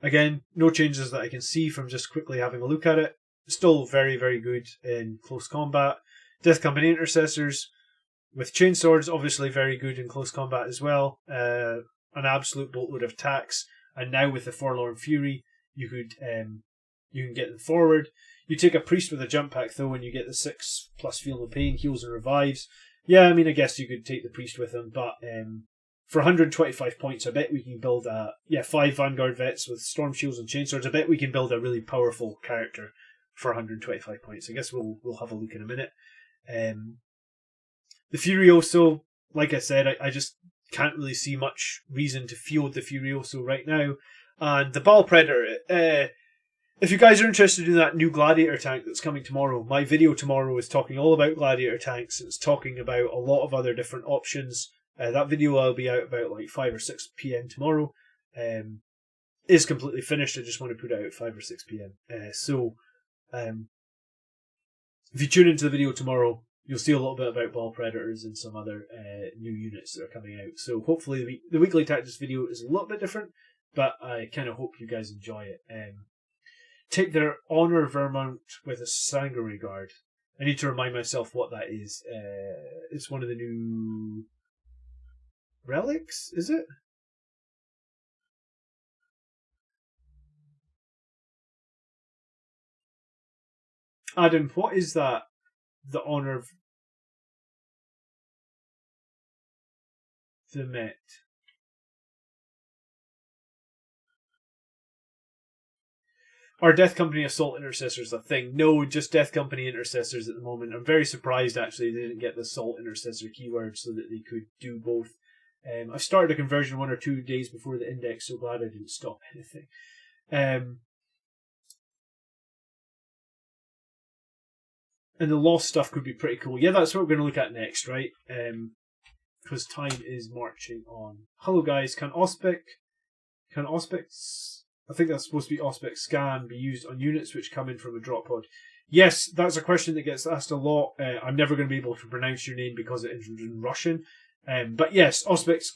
Again, no changes that I can see from just quickly having a look at it. Still very, very good in close combat. Death Company Intercessors with chainswords, obviously very good in close combat as well. An absolute boatload of attacks, and now with the Forlorn Fury, you can get them forward. You take a priest with a jump pack though, and you get the 6+ Feel No Pain, heals and revives. Yeah, I mean, I guess you could take the priest with him, but for 125 points, I bet we can build 5 Vanguard Vets with Storm Shields and Chainswords. I bet we can build a really powerful character for 125 points. I guess we'll have a look in a minute. The Furioso, like I said, I just can't really see much reason to field the Furioso right now. And the Baal Predator, If you guys are interested in that new Gladiator tank that's coming tomorrow, my video tomorrow is talking all about Gladiator tanks. It's talking about a lot of other different options. That video will be out about like 5 or 6 p.m. tomorrow. Is completely finished. I just want to put it out at 5 or 6 p.m. If you tune into the video tomorrow, you'll see a little bit about Ball Predators and some other new units that are coming out. So hopefully the weekly tactics video is a little bit different, but I kind of hope you guys enjoy it. Take their honor Vermont with a sanguinary guard. I need to remind myself what that is. It's one of the new relics, is it? Adam, what is that? The honor of the Met. Are Death Company Assault Intercessors a thing? No, just Death Company Intercessors at the moment. I'm very surprised actually they didn't get the Assault Intercessor keyword so that they could do both. I started a conversion 1 or 2 days before the index, so glad I didn't stop anything. And the lost stuff could be pretty cool. Yeah, that's what we're going to look at next, right? Because time is marching on. Hello guys, can Auspex, I think that's supposed to be Auspex scan, be used on units which come in from a drop pod? Yes, that's a question that gets asked a lot. I'm never going to be able to pronounce your name because it is in Russian. But yes, Auspex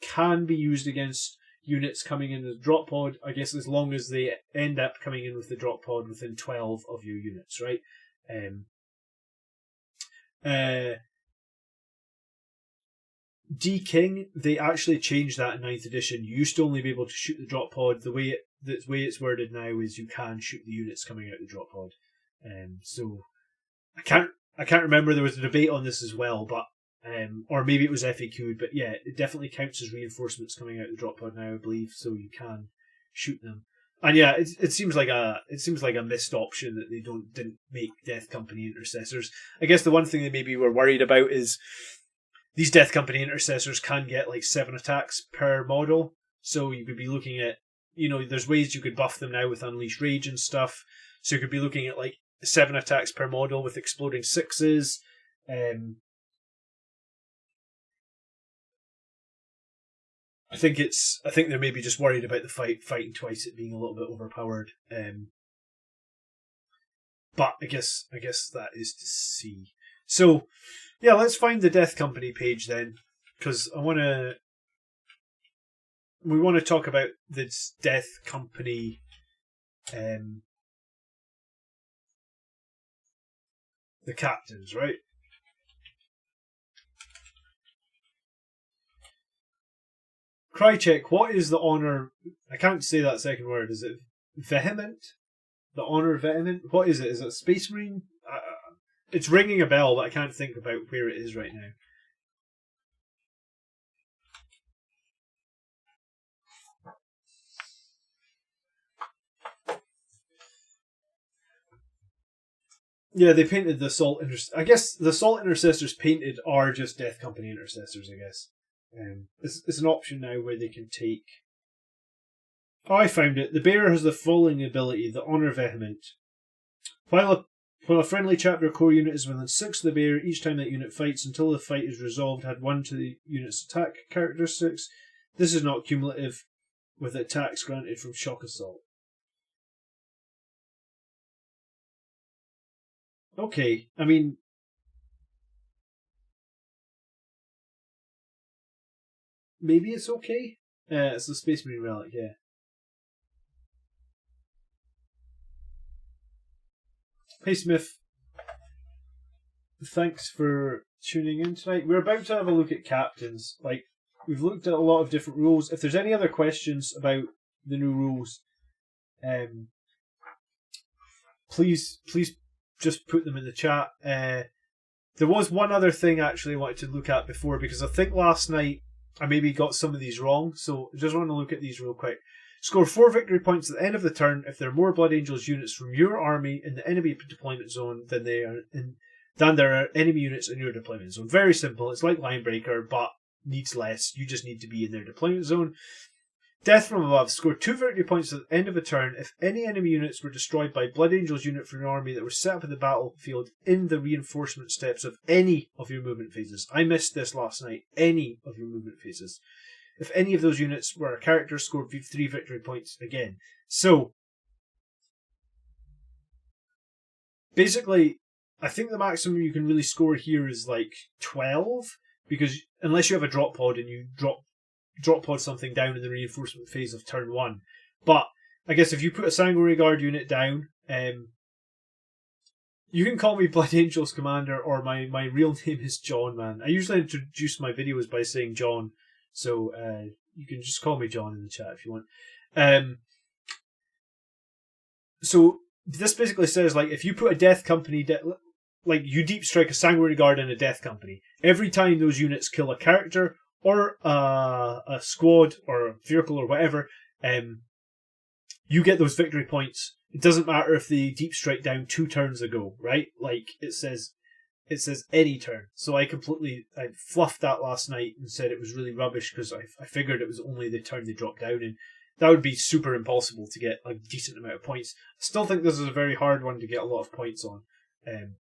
can be used against units coming in the drop pod, I guess as long as they end up coming in with the drop pod within 12 of your units, right? D-King, they actually changed that in 9th edition. You used to only be able to shoot the drop pod. The way it's worded now is you can shoot the units coming out the drop pod. So I can't remember, there was a debate on this as well, but or maybe it was FAQ'd, but yeah, it definitely counts as reinforcements coming out the drop pod now, I believe, so you can shoot them. And yeah, it seems like a missed option that they didn't make Death Company Intercessors. I guess the one thing they maybe were worried about is these Death Company Intercessors can get like 7 attacks per model, so you could be looking at, there's ways you could buff them now with Unleash Rage and stuff. So you could be looking at like 7 attacks per model with exploding 6s. I think they're maybe just worried about the fighting twice, it being a little bit overpowered. But I guess that is to see. So yeah, let's find the Death Company page then, because we want to talk about this Death Company. The captains, right? Krychek, what is the honor? I can't say that second word. Is it vehement? The honor vehement? What is it? Is it Space Marine? It's ringing a bell, but I can't think about where it is right now. Yeah, they painted the Assault Intercessors. I guess the Assault Intercessors painted are just Death Company Intercessors, I guess. It's an option now where they can take... Oh, I found it. The bearer has the following ability, the Honor Vehement. While a friendly chapter core unit is within 6 of the bearer, each time that unit fights until the fight is resolved, add 1 to the unit's attack characteristics. This is not cumulative with attacks granted from Shock Assault. Okay, I mean... maybe it's okay? It's the Space Marine relic, yeah. Hey Smith, thanks for tuning in tonight. We're about to have a look at captains. Like, we've looked at a lot of different rules. If there's any other questions about the new rules, please just put them in the chat. There was one other thing actually I wanted to look at before, because I think last night I maybe got some of these wrong, so I just want to look at these real quick. Score 4 victory points at the end of the turn if there are more Blood Angels units from your army in the enemy deployment zone than there are enemy units in your deployment zone. Very simple. It's like Linebreaker, but needs less. You just need to be in their deployment zone. Death from above. Score 2 victory points at the end of a turn if any enemy units were destroyed by Blood Angels unit from an army that were set up in the battlefield in the reinforcement steps of any of your movement phases. I missed this last night. Any of your movement phases. If any of those units were a character, score 3 victory points again. So, basically, I think the maximum you can really score here is like 12, because unless you have a drop pod and you drop pod something down in the reinforcement phase of turn 1. But I guess if you put a Sanguinary Guard unit down, you can call me Blood Angels Commander, or my real name is John, man. I usually introduce my videos by saying John, so you can just call me John in the chat if you want. So this basically says, like, if you put a Death Company, like you deep strike a Sanguinary Guard in a Death Company, every time those units kill a character or a squad or a vehicle or whatever, you get those victory points. It doesn't matter if they deep strike down 2 turns ago, right? Like it says any turn. So I fluffed that last night and said it was really rubbish because I figured it was only the turn they dropped down, and that would be super impossible to get a decent amount of points. I still think this is a very hard one to get a lot of points on,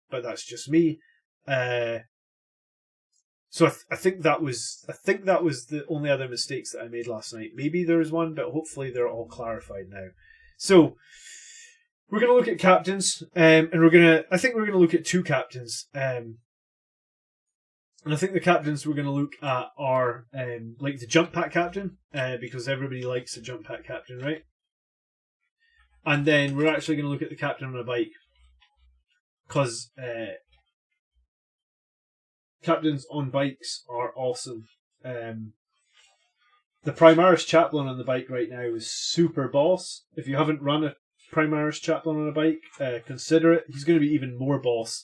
but that's just me. So I think that was the only other mistakes that I made last night. Maybe there was one, but hopefully they're all clarified now. So we're going to look at captains, and I think we're going to look at 2 captains. And I think the captains we're going to look at are like the jump pack captain, because everybody likes a jump pack captain, right? And then we're actually going to look at the captain on a bike, because captains on bikes are awesome. The Primaris Chaplain on the bike right now is super boss. If you haven't run a Primaris Chaplain on a bike, consider it. He's going to be even more boss.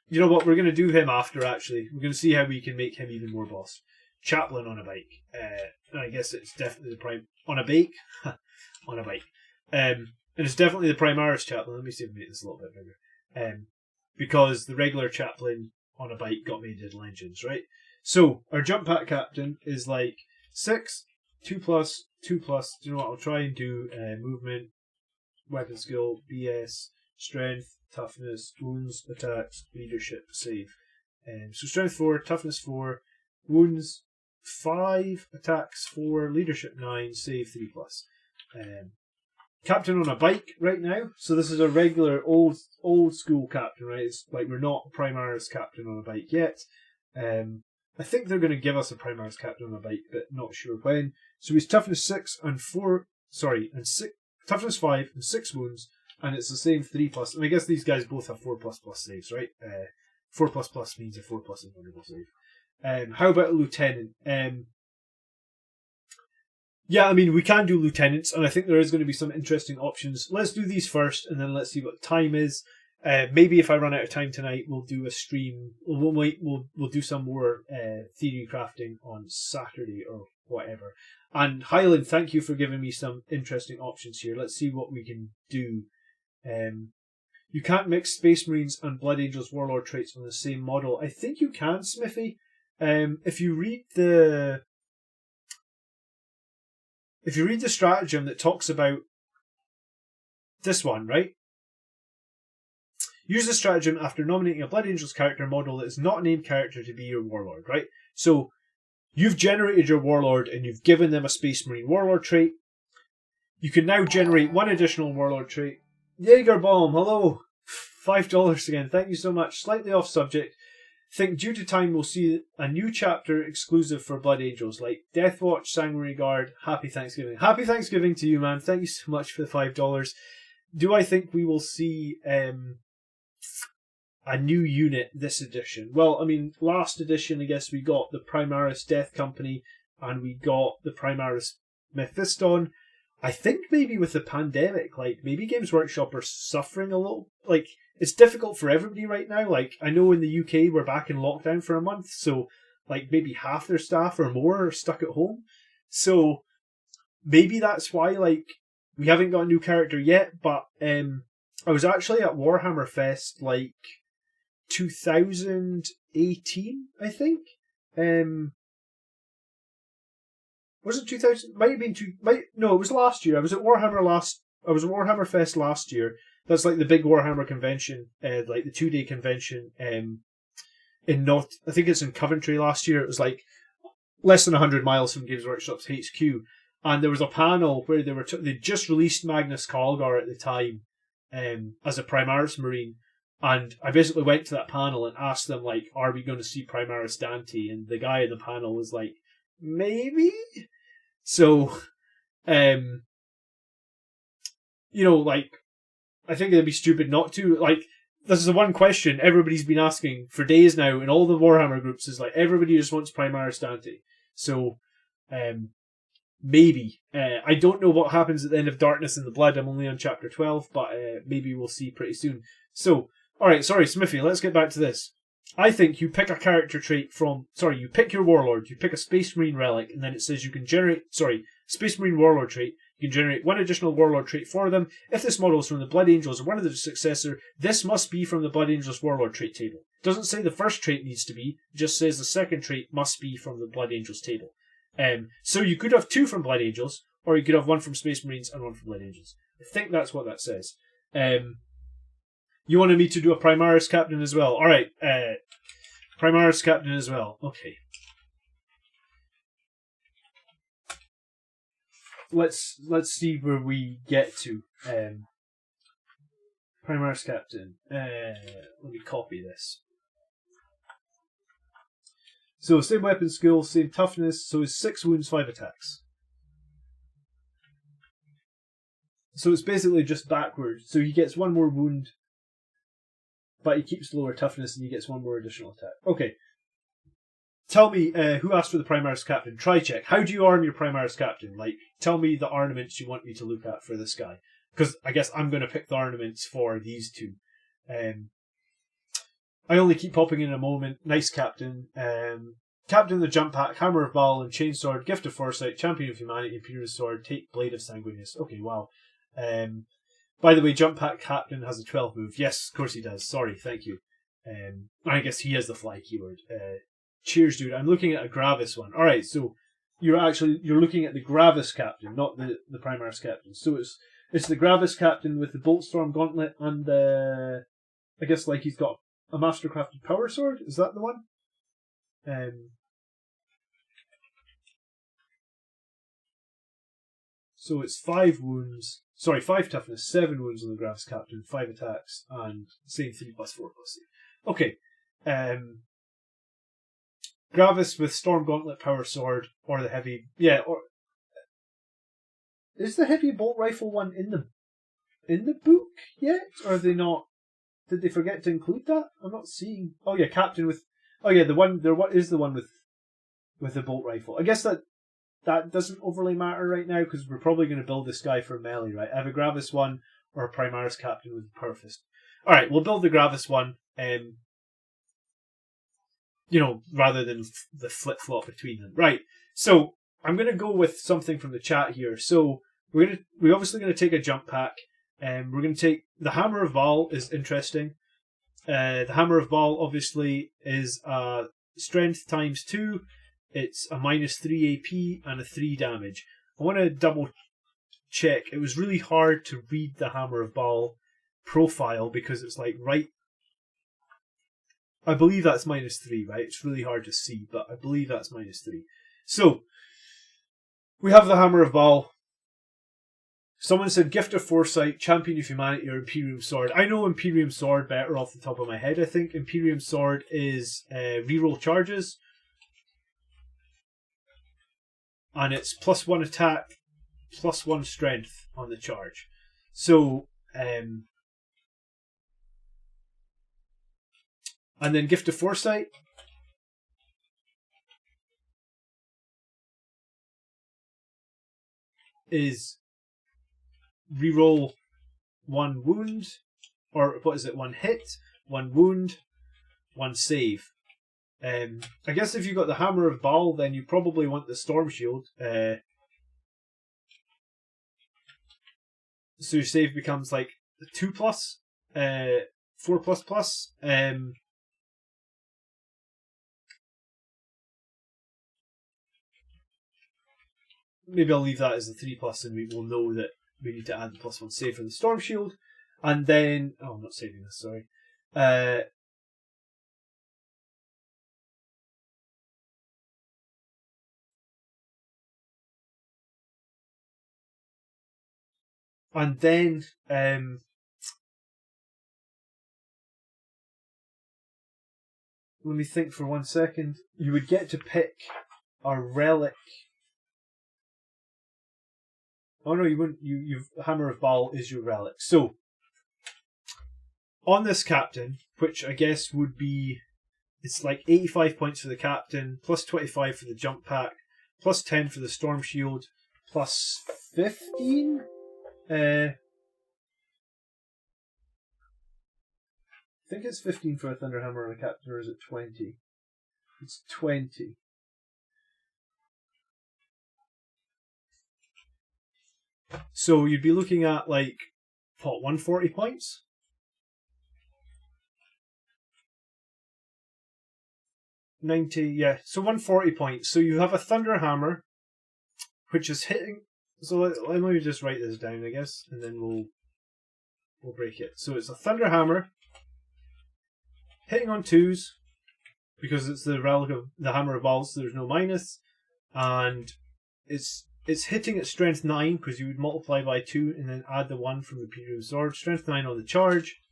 You know what? We're going to do him after, actually. We're going to see how we can make him even more boss. Chaplain on a bike. And I guess it's definitely on a bike? On a bike. And it's definitely the Primaris Chaplain. Let me see if I can make this a little bit bigger. Because the regular Chaplain on a bike got made in Legends, right? So, our jump pack captain is like 6, 2+, 2+. Do you know what? I'll try and do movement, weapon skill, BS, strength, toughness, wounds, attacks, leadership, save. So strength 4, toughness 4, wounds 5, attacks 4, leadership 9, save 3+. Captain on a bike right now. So this is a regular old school captain, right? It's like we're not a Primaris captain on a bike yet. I think they're going to give us a Primaris captain on a bike, but not sure when. So he's toughness 6 and 6, toughness 5 and 6 wounds, and it's the same 3+. And I guess these guys both have 4++ saves, right? 4++ means a 4+ invulnerable save. How about a lieutenant? Yeah, I mean, we can do lieutenants, and I think there is going to be some interesting options. Let's do these first, and then let's see what time is. Maybe if I run out of time tonight, we'll do a stream. We'll do some more theory crafting on Saturday or whatever. And Highland, thank you for giving me some interesting options here. Let's see what we can do. You can't mix Space Marines and Blood Angels Warlord traits on the same model. I think you can, Smithy. If you read the stratagem that talks about this one, right? Use the stratagem after nominating a Blood Angels character model that is not a named character to be your Warlord, right? So, you've generated your Warlord and you've given them a Space Marine Warlord trait. You can now generate 1 additional Warlord trait. Jaegerbaum, hello! $5 again, thank you so much. Slightly off subject. Think due to time we'll see a new chapter exclusive for Blood Angels, like Deathwatch, Sanguinary Guard. Happy Thanksgiving. Happy Thanksgiving to you, man. Thank you so much for the $5. Do I think we will see a new unit this edition? Well, I mean, last edition, I guess we got the Primaris Death Company and we got the Primaris Mephiston. I think maybe with the pandemic, like, maybe Games Workshop are suffering a little. Like, it's difficult for everybody right now. Like, I know in the UK we're back in lockdown for a month, so, like, maybe half their staff or more are stuck at home. So, maybe that's why, like, we haven't got a new character yet, but I was actually at Warhammer Fest, like, 2018, I think. Was it 2000? Might have been no, it was last year. I was at Warhammer Fest last year. That's like the big Warhammer convention, like the 2-day convention in North. I think it's in Coventry last year. It was like less than 100 miles from Games Workshop's HQ, and there was a panel where they just released Magnus Calgar at the time as a Primaris Marine, and I basically went to that panel and asked them, like, are we going to see Primaris Dante? And the guy in the panel was like, maybe. So, like, I think it'd be stupid not to. Like, this is the one question everybody's been asking for days now in all the Warhammer groups, is like, everybody just wants Primaris Dante. So, maybe. I don't know what happens at the end of Darkness in the Blood. I'm only on chapter 12, but maybe we'll see pretty soon. So, alright, sorry, Smithy, let's get back to this. I think you pick a character trait you pick your Warlord, you pick a Space Marine relic, and then it says you can generate, Space Marine Warlord trait. You can generate one additional Warlord trait for them. If this model is from the Blood Angels or one of the successor, this must be from the Blood Angels Warlord trait table. It doesn't say the first trait needs to be, it just says the second trait must be from the Blood Angels table. So you could have 2 from Blood Angels, or you could have 1 from Space Marines and 1 from Blood Angels. I think that's what that says. You wanted me to do a Primaris Captain as well. Alright, Primaris Captain as well. Okay. Let's see where we get to. Primaris Captain. Let me copy this. So, same weapon skill, same toughness, so it's 6 wounds, 5 attacks. So it's basically just backwards. So he gets 1 more wound, but he keeps lower toughness and he gets 1 more additional attack. Okay. Tell me, who asked for the Primaris Captain? Try check. How do you arm your Primaris Captain? Like, tell me the ornaments you want me to look at for this guy. Because I guess I'm going to pick the ornaments for these 2. I only keep popping in a moment. Nice Captain. Captain of the Jump Pack, Hammer of Baal and Chainsword, Gift of Foresight, Champion of Humanity, Imperial Sword, Take Blade of Sanguinius. Okay, wow. By the way, Jump Pack Captain has a 12 move. Yes, of course he does. Sorry, thank you. I guess he has the fly keyword. Cheers, dude. I'm looking at a Gravis one. Alright, so you're looking at the Gravis Captain, not the Primaris Captain. So it's the Gravis Captain with the Boltstorm Gauntlet and I guess like he's got a Mastercrafted Power Sword. Is that the one? So it's 5 wounds. Sorry, 5 toughness, 7 wounds on the Gravis Captain, 5 attacks, and same 3+4+3. Okay. Gravis with Storm Gauntlet, Power Sword, or the heavy. Yeah, or is the heavy bolt rifle one in the book yet? Or are they not? Did they forget to include that? I'm not seeing. Oh yeah, Captain with. Oh yeah, the one there. What is the one with the bolt rifle? I guess that doesn't overly matter right now because we're probably going to build this guy for melee, right? I have a Gravis one or a Primaris Captain with Power Fist. All right, we'll build the Gravis one. Rather than the flip-flop between them. Right, so I'm going to go with something from the chat here. So we're obviously going to take a jump pack. We're going to take the Hammer of Baal is interesting. The Hammer of Baal obviously is strength times 2. It's a -3 AP and a 3 damage. I want to double check. It was really hard to read the Hammer of Baal profile because it's like right. I believe that's -3, right? It's really hard to see, but I believe that's -3. So, we have the Hammer of Baal. Someone said Gift of Foresight, Champion of Humanity, or Imperium Sword. I know Imperium Sword better off the top of my head. I think Imperium Sword is reroll charges. And it's +1 attack, +1 strength on the charge. So, and then Gift of Foresight is reroll 1 wound, or what is it, 1 hit, 1 wound, 1 save. I guess if you've got the Hammer of Baal, then you probably want the Storm Shield. So your save becomes like 2+, 4++. maybe I'll leave that as a 3+, and we will know that we need to add the +1 save for the Storm Shield. And then, I'm not saving this, sorry. And then, let me think for 1 second. You would get to pick a relic. Oh no, you wouldn't. You've Hammer of Baal is your relic. So, on this captain, which I guess would be, it's like 85 points for the captain, plus 25 for the jump pack, plus 10 for the storm shield, plus 15? I think it's 15 for a Thunderhammer and a captain, or is it 20? It's 20. So you'd be looking at like, what, 140 points? 90, yeah, so 140 points. So you have a Thunderhammer, which is hitting. So let me just write this down, I guess, and then we'll break it. So it's a Thunderhammer hitting on 2s because it's the relic of the Hammer of Baal, so there's no minus, and it's hitting at strength 9 because you would multiply by 2 and then add the 1 from the Imperium Sword. Strength 9 on the charge.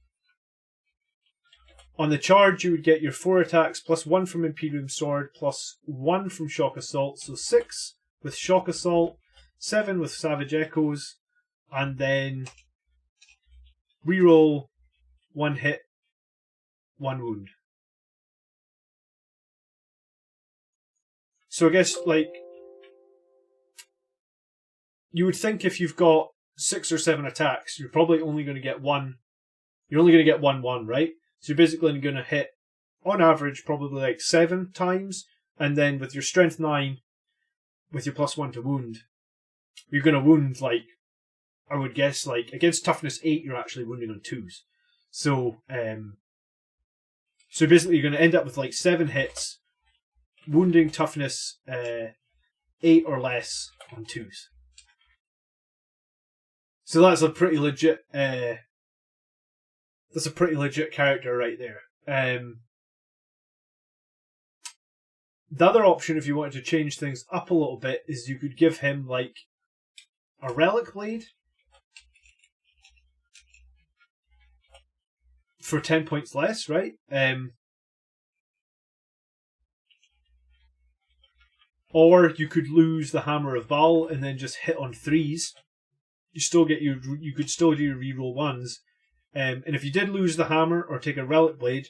On the charge, you would get your 4 attacks plus 1 from Imperium Sword plus 1 from Shock Assault, so 6 with Shock Assault, 7 with Savage Echoes, and then reroll 1 hit, 1 wound. So I guess, like, you would think if you've got 6 or 7 attacks, you're probably only going to get one. You're only going to get 1/1, right? So you're basically going to hit, on average, probably like 7 times, and then with your strength 9, with your +1 to wound, you're going to wound, like, I would guess, like, against toughness 8, you're actually wounding on 2s. So, so basically you're going to end up with like 7 hits, wounding toughness 8 or less on 2s. So that's a pretty legit. That's a pretty legit character right there. The other option, if you wanted to change things up a little bit, is you could give him like a relic blade for 10 points less, right? Or you could lose the Hammer of Baal and then just hit on 3s. You could still do your reroll 1s. And if you did lose the hammer or take a relic blade,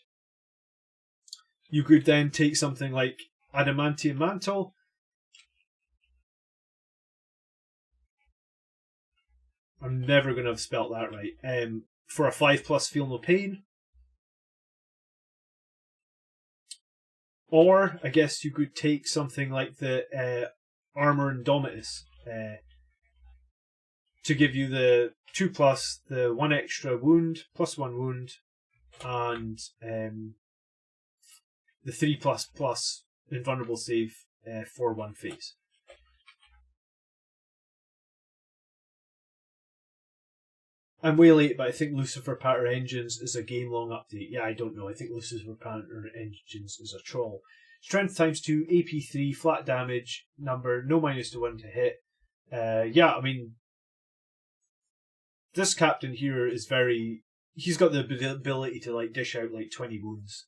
you could then take something like Adamantium Mantle. I'm never going to have spelt that right. For a 5+ Feel No Pain. Or, I guess you could take something like the Armor Indomitus to give you the 2+, the 1 extra wound, +1 wound, and the 3++ invulnerable save for 1 phase. I'm way late, but I think Lucifer Pattern Engines is a game-long update. Yeah, I don't know. I think Lucifer Pattern Engines is a troll. Strength ×2, AP 3, flat damage, number, no -1 to hit. Yeah, I mean, this captain here is very. He's got the ability to like dish out like 20 wounds,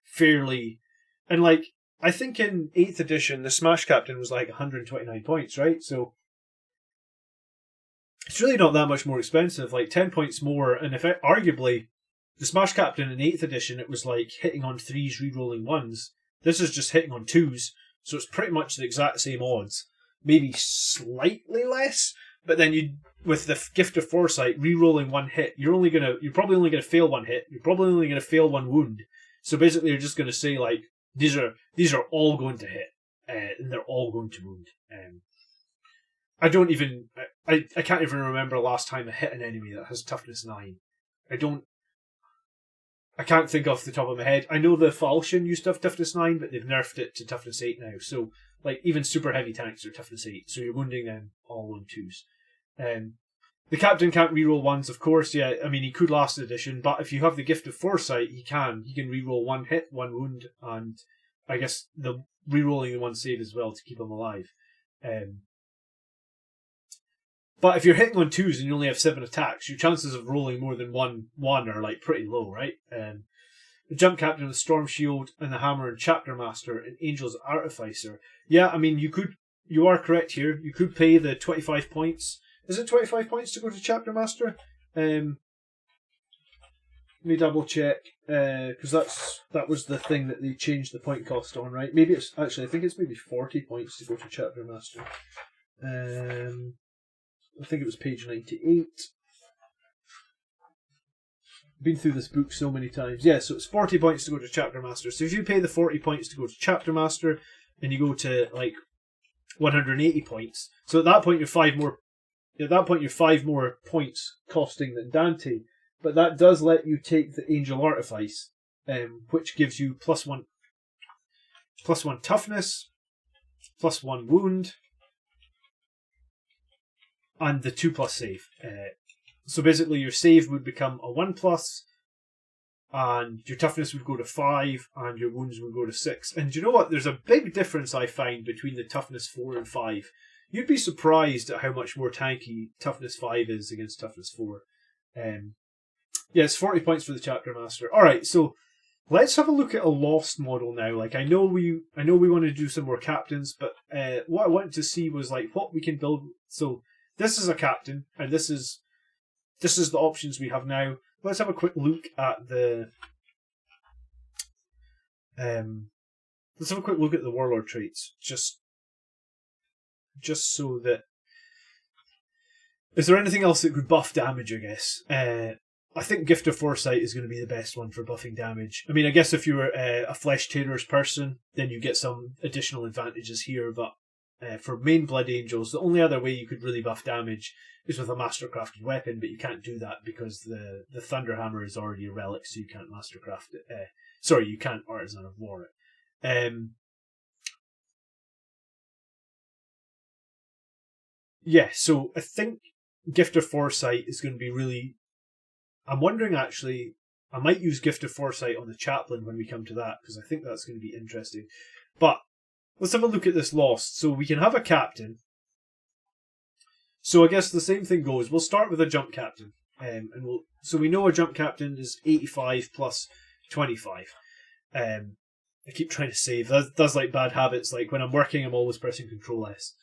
fairly, and like I think in 8th edition the Smash Captain was like 129 points, right? So it's really not that much more expensive, like 10 points more, and if arguably the Smash Captain in 8th edition it was like hitting on 3s, rerolling 1s. This is just hitting on 2s, so it's pretty much the exact same odds, maybe slightly less. But then you, with the gift of foresight, re-rolling 1 hit, you're probably only gonna fail 1 hit. You're probably only gonna fail 1 wound. So basically, you're just gonna say like these are all going to hit, and they're all going to wound. I can't even remember the last time I hit an enemy that has toughness 9. I can't think off the top of my head. I know the Falchion used to have toughness 9, but they've nerfed it to toughness 8 now. So like even super heavy tanks are toughness 8, so you're wounding them all on 2s. The captain can't reroll 1s, of course. Yeah, I mean he could last edition, but if you have the gift of foresight, he can reroll 1 hit, 1 wound, and I guess the rerolling the 1 save as well to keep him alive. But if you're hitting on 2s and you only have 7 attacks, your chances of rolling more than 1 are like pretty low, right? The jump captain with Storm Shield and the Hammer and Chapter Master and Angel's Artificer. Yeah, I mean you are correct here. You could pay the 25 points. Is it 25 points to go to Chapter Master? Let me double check, because that was the thing that they changed the point cost on, right? Maybe it's actually, I think it's maybe 40 points to go to Chapter Master. I think it was page 98. Been through this book so many times. Yeah, so it's 40 points to go to Chapter Master. So if you pay the 40 points to go to Chapter Master, and you go to like 180 points, so at that point you're 5 more. At that point you're 5 more points costing than Dante, but that does let you take the Angel Artifice, which gives you +1 toughness, +1 wound, and the 2+ save. So basically your save would become a 1+, and your toughness would go to 5, and your wounds would go to 6. And you know what? There's a big difference I find between the toughness 4 and 5. You'd be surprised at how much more tanky toughness 5 is against toughness 4. Yeah, it's 40 points for the Chapter Master. Alright, so let's have a look at a Lost model now. Like I know we want to do some more captains, but what I wanted to see was like what we can build. So this is a captain, and this is the options we have now. Let's have a quick look at the warlord traits, just so that... Is there anything else that could buff damage, I guess? I think Gift of Foresight is going to be the best one for buffing damage. I mean, I guess if you're a Flesh Tearers person, then you get some additional advantages here, but for main Blood Angels, the only other way you could really buff damage is with a Mastercrafted weapon, but you can't do that because the Thunder Hammer is already a relic, so you can't Mastercraft it. You can't Artisan of War it. Yeah, so I think Gift of Foresight is going to be really... I'm wondering, actually, I might use Gift of Foresight on the Chaplain when we come to that, because I think that's going to be interesting. But let's have a look at this Lost. So we can have a captain. So I guess the same thing goes. We'll start with a jump captain. So we know a jump captain is 85 plus 25. I keep trying to save. That's like bad habits. Like when I'm working, I'm always pressing Control S.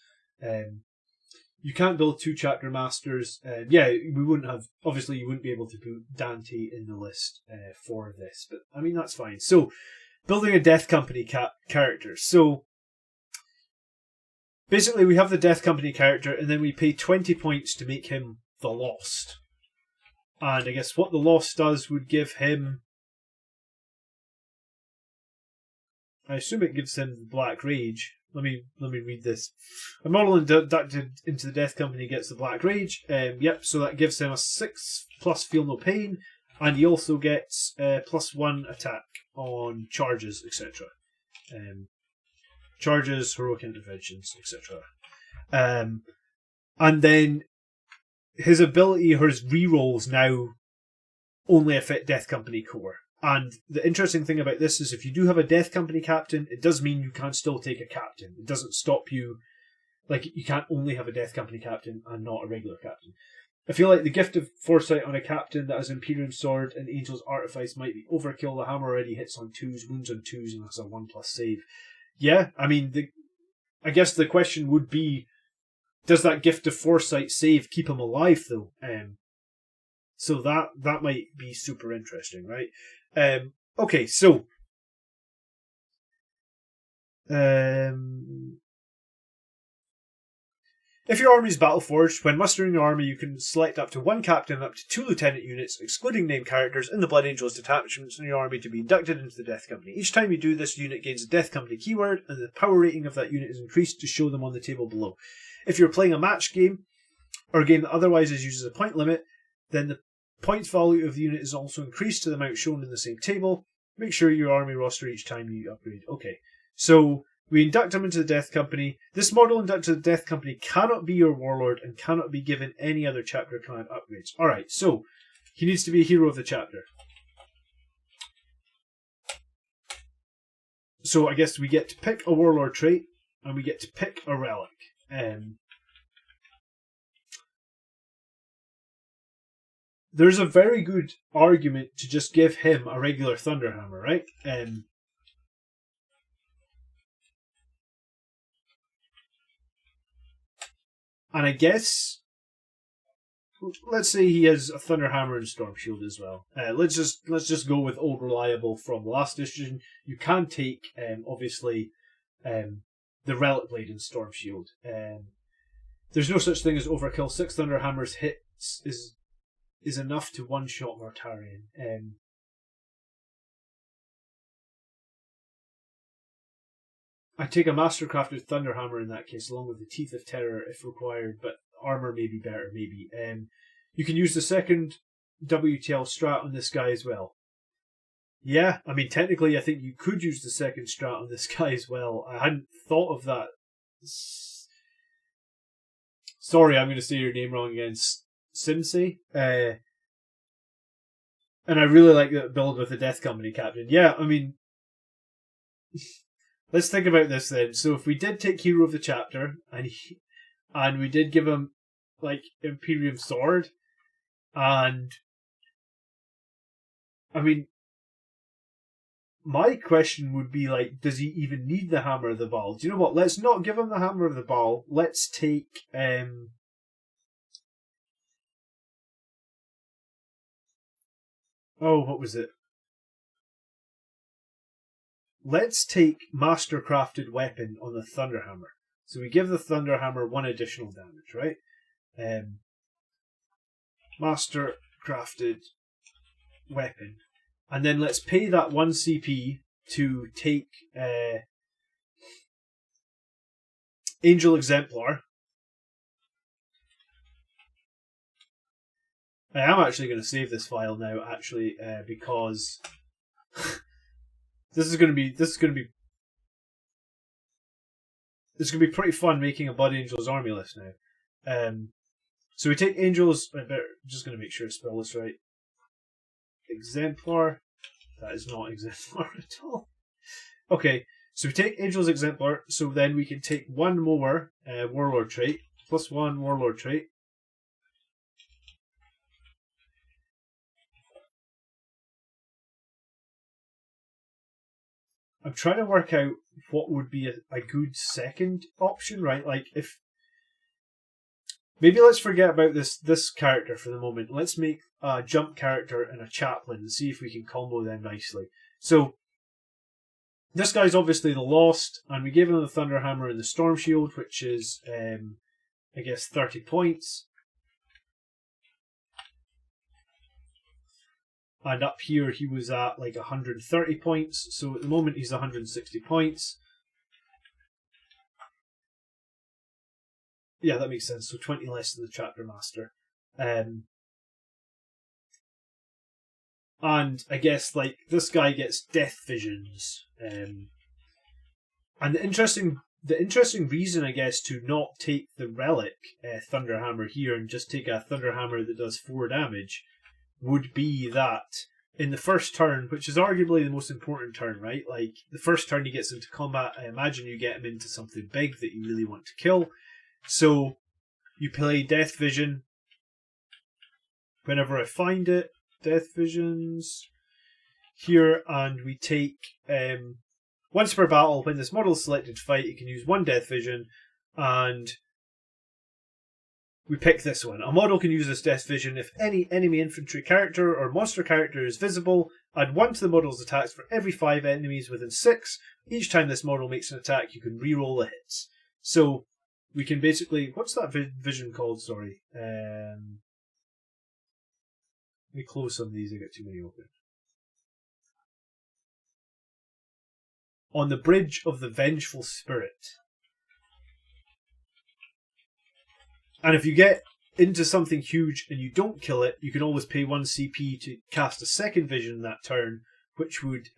You can't build 2 Chapter Masters. We wouldn't have... Obviously, you wouldn't be able to put Dante in the list for this. But, I mean, that's fine. So, building a Death Company character. So, basically, we have the Death Company character, and then we pay 20 points to make him the Lost. And I guess what the Lost does would give him... I assume it gives him the Black Rage. Let me read this. A model inducted into the Death Company gets the Black Rage. So that gives him a 6+ Feel No Pain, and he also gets +1 attack on charges, etc. Charges, heroic interventions, etc. And then his ability, or his rerolls now only affect Death Company core. And the interesting thing about this is if you do have a Death Company captain, it does mean you can still take a captain. It doesn't stop you. Like, you can't only have a Death Company captain and not a regular captain. I feel like the Gift of Foresight on a captain that has Imperium Sword and Angel's Artifice might be overkill. The hammer already hits on 2s, wounds on 2s, and has a 1+ save. Yeah, I mean, I guess the question would be, does that Gift of Foresight save keep him alive, though? So that might be super interesting, right? Okay, so if your army is Battleforged, when mustering your army, you can select up to 1 captain and up to 2 lieutenant units, excluding named characters, in the Blood Angels detachments in your army to be inducted into the Death Company. Each time you do this, unit gains a Death Company keyword, and the power rating of that unit is increased to show them on the table below. If you're playing a match game, or a game that otherwise uses a point limit, then the points value of the unit is also increased to the amount shown in the same table. Make sure your army roster each time you upgrade. Okay, so We induct him into the Death Company. This model inducted to the Death Company cannot be your warlord and cannot be given any other chapter command upgrades. Alright, so he needs to be a hero of the chapter. So I guess we get to pick a warlord trait and we get to pick a relic. There's a very good argument to just give him a regular Thunderhammer, right? And I guess, let's say he has a Thunderhammer and Storm Shield as well. Let's just go with Old Reliable from the last edition. You can take, obviously, the Relic Blade and Storm Shield. There's no such thing as overkill. 6 Thunderhammers hits is enough to one-shot Mortarion. I take a Mastercrafted Thunderhammer in that case, along with the Teeth of Terror if required, but armor may be better, maybe. You can use the second WTL strat on this guy as well. Yeah, I mean, technically I think you could use the second strat on this guy as well. I hadn't thought of that. Sorry, I'm going to say your name wrong again. Simsei. And I really like that build with the Death Company captain. Yeah, I mean... Let's think about this then. So if we did take Hero of the Chapter, and we did give him, like, Imperium Sword, and... I mean... My question would be, like, does he even need the Hammer of the Baal? Do you know what? Let's not give him the Hammer of the Baal. Let's take... Oh, what was it? Let's take Mastercrafted Weapon on the Thunderhammer. So we give the Thunderhammer 1 additional damage, right? Mastercrafted Weapon. And then let's pay that 1 CP to take Angel Exemplar. I am actually going to save this file now, actually, because this is going to be pretty fun making a Blood Angels army list now. So we take Angels. I better just going to make sure I spell this right. Exemplar. That is not Exemplar at all. Okay, so we take Angels Exemplar. So then we can take one more Warlord trait, plus 1 Warlord trait. I'm trying to work out what would be a good second option, right? Like, if... Maybe let's forget about this character for the moment. Let's make a jump character and a chaplain and see if we can combo them nicely. So, this guy's obviously the Lost, and we gave him the Thunderhammer and the Storm Shield, which is, I guess, 30 points. And up here he was at like 130 points, so at the moment he's 160 points. Yeah, that makes sense, so 20 less than the Chapter Master. And I guess like this guy gets Death Visions. And the interesting reason, I guess, to not take the Relic Thunderhammer here and just take a Thunderhammer that does 4 damage would be that in the first turn, which is arguably the most important turn, right? Like, the first turn he gets into combat, I imagine you get him into something big that you really want to kill. So, you play Death Vision. Whenever I find it, Death Visions here, and we take once per battle, when this model is selected to fight, it can use 1 Death Vision, and we pick this one. A model can use this Death Vision if any enemy infantry character or monster character is visible. Add 1 to the model's attacks for every 5 enemies within 6. Each time this model makes an attack, you can reroll the hits. So we can basically... What's that vision called? Sorry. Let me close some of these. I got too many open. On the Bridge of the Vengeful Spirit. And if you get into something huge and you don't kill it, you can always pay 1 CP to cast a second vision that turn, which would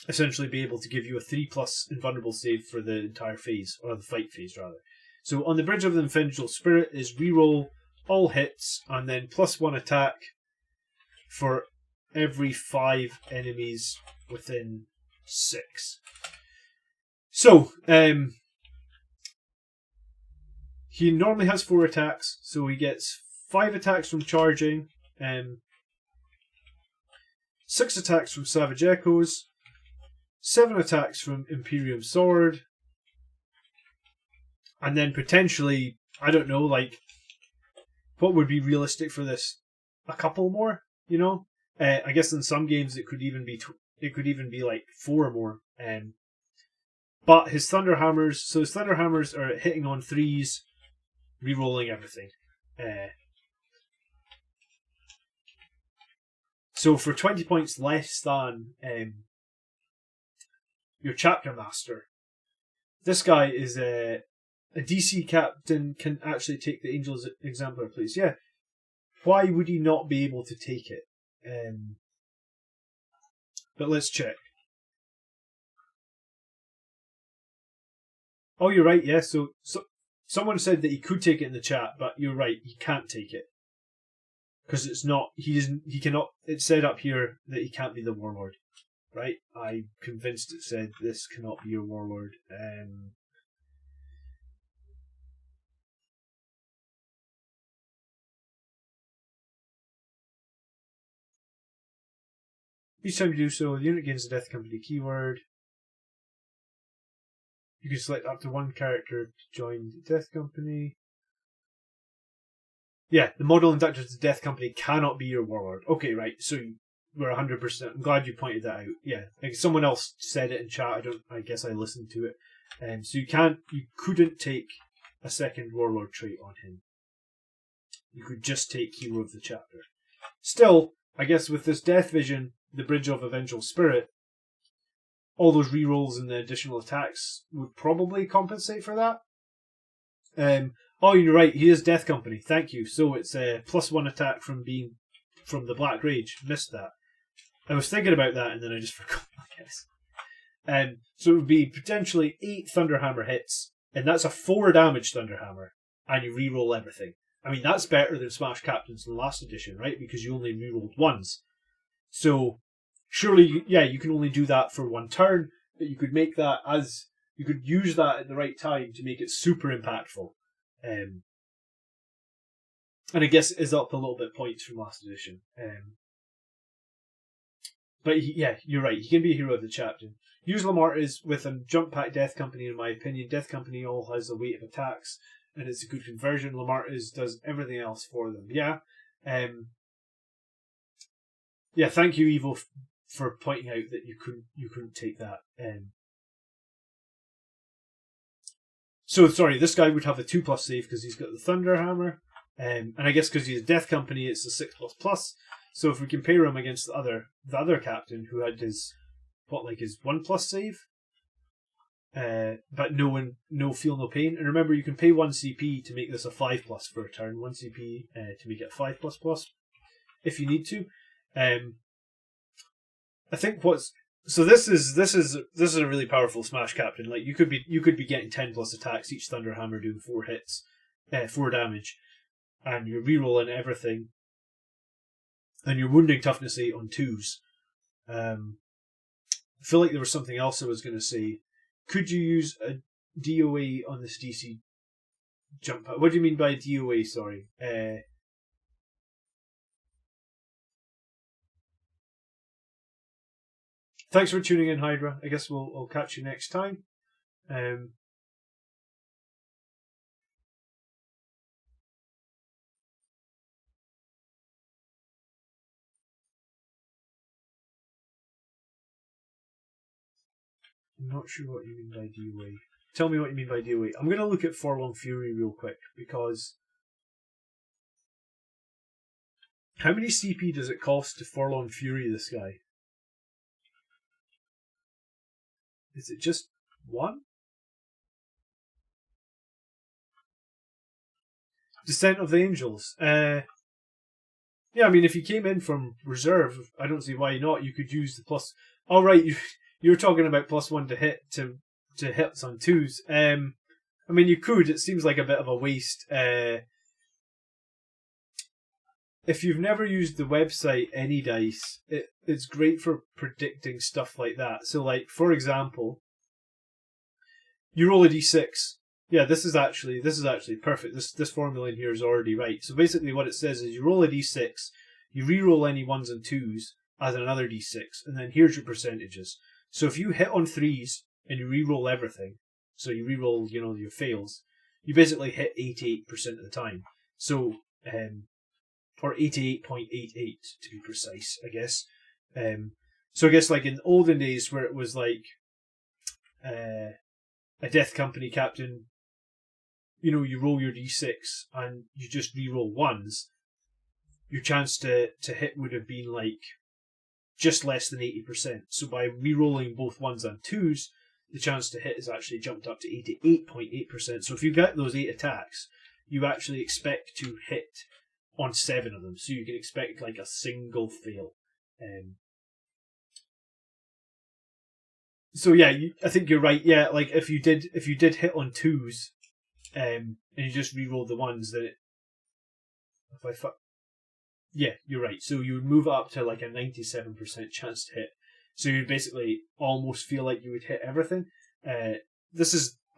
essentially be able to give you a 3+ invulnerable save for the entire phase, or the fight phase rather. So on the Bridge of the Vengeful Spirit is reroll all hits and then +1 attack for every 5 enemies within 6. So, he normally has 4 attacks, so he gets 5 attacks from charging, 6 attacks from Savage Echoes, 7 attacks from Imperium Sword, and then potentially, I don't know, like, what would be realistic for this? A couple more, you know? I guess in some games it could even be like 4 more. But his Thunder Hammers, so his Thunder Hammers are hitting on 3s, re-rolling everything. So for 20 points less than your Chapter Master, this guy is a DC captain, can actually take the Angel's Exemplar place. Yeah. Why would he not be able to take it? But let's check. Oh, you're right, yeah. So someone said that he could take it in the chat, but you're right, he can't take it. Because it's not, he cannot, it said up here that he can't be the Warlord. Right? I'm convinced it said this cannot be your Warlord. Each time you do so, the unit gains the Death Company keyword. You can select up to 1 character to join the Death Company. Yeah, the model inducted to the Death Company cannot be your Warlord. Okay, right, so we're 100%. I'm glad you pointed that out. Yeah, like someone else said it in chat. I guess I listened to it. So you couldn't take a second Warlord trait on him. You could just take Hero of the Chapter. Still, I guess with this Death Vision, the Bridge of a Vengeful Spirit, all those rerolls and the additional attacks would probably compensate for that. Oh, you're right. He is Death Company. Thank you. So it's a +1 attack from the Black Rage. Missed that. I was thinking about that and then I just forgot. I guess. So it would be potentially 8 Thunderhammer hits, and that's a 4 damage Thunderhammer, and you reroll everything. I mean, that's better than Smash Captains in the last edition, right? Because you only rerolled once. So surely, you can only do that for 1 turn, but you could make that you could use that at the right time to make it super impactful. And I guess it is up a little bit points from last edition. But you're right. He can be a Hero of the Chapter. Use Lamart's with a jump pack Death Company, in my opinion. Death Company all has a weight of attacks, and it's a good conversion. Lamart's does everything else for them. Yeah. Thank you, Evo, for pointing out that you couldn't take that. So sorry, this guy would have a 2+ save because he's got the Thunder Hammer, and I guess because he's a Death Company, it's a 6++. So if we compare him against the other captain who had his 1+ save, but no feel no pain. And remember, you can pay 1 CP to make this a 5+ for a turn. 1 CP to make it a 5++ if you need to. I think this is a really powerful Smash Captain. Like you could be getting 10+ attacks, each Thunderhammer doing 4 hits, 4 damage, and you're rerolling everything, and you're wounding toughness 8 on 2s. I feel like there was something else I was going to say. Could you use a DOA on this DC jump? What do you mean by DOA? Sorry. Thanks for tuning in, Hydra. I guess I'll catch you next time. I'm not sure what you mean by DOA. Tell me what you mean by DOA. I'm going to look at Forlorn Fury real quick, because how many CP does it cost to Forlorn Fury this guy? Is it just 1? Descent of the Angels. I mean, if you came in from reserve, I don't see why not. You could use the plus. Oh, right, you're talking about +1 to hit to hits on 2s. I mean, you could. It seems like a bit of a waste. If you've never used the website Any Dice, it's great for predicting stuff like that. So, like, for example, you roll a d6. Yeah, this is actually perfect. This formula in here is already right. So basically, what it says is you roll a d6, you re-roll any 1s and 2s, add another d6, and then here's your percentages. So if you hit on 3s and you re-roll everything, so you re-roll, your fails, you basically hit 88% of the time. So, or 88.88 to be precise, I guess. So I guess like in olden days where it was like a Death Company captain, you roll your d6 and you just re-roll 1s, your chance to hit would have been like just less than 80%. So by re-rolling both 1s and 2s, the chance to hit is actually jumped up to 88.8%. So if you get those 8 attacks, you actually expect to hit on 7 of them. So you can expect like a single fail. So yeah, I think you're right. Yeah, like if you did hit on 2s, and you just re-rolled the 1s, then yeah, you're right. So you would move it up to like a 97% chance to hit. So you'd basically almost feel like you would hit everything. I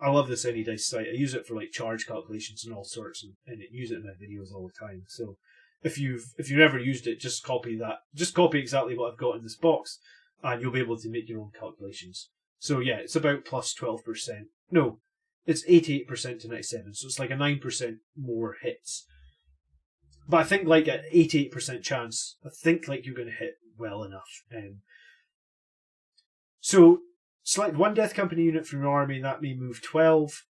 love this Any Dice site. I use it for like charge calculations and all sorts, and I use it in my videos all the time. So if you've never used it, just copy that. Just copy exactly what I've got in this box, and you'll be able to make your own calculations. So yeah, it's about plus 12%. No, it's 88% to 97%. So it's like a 9% more hits. But I think like at 88% chance, I think like you're going to hit well enough. So select 1 Death Company unit from your army, and that may move 12.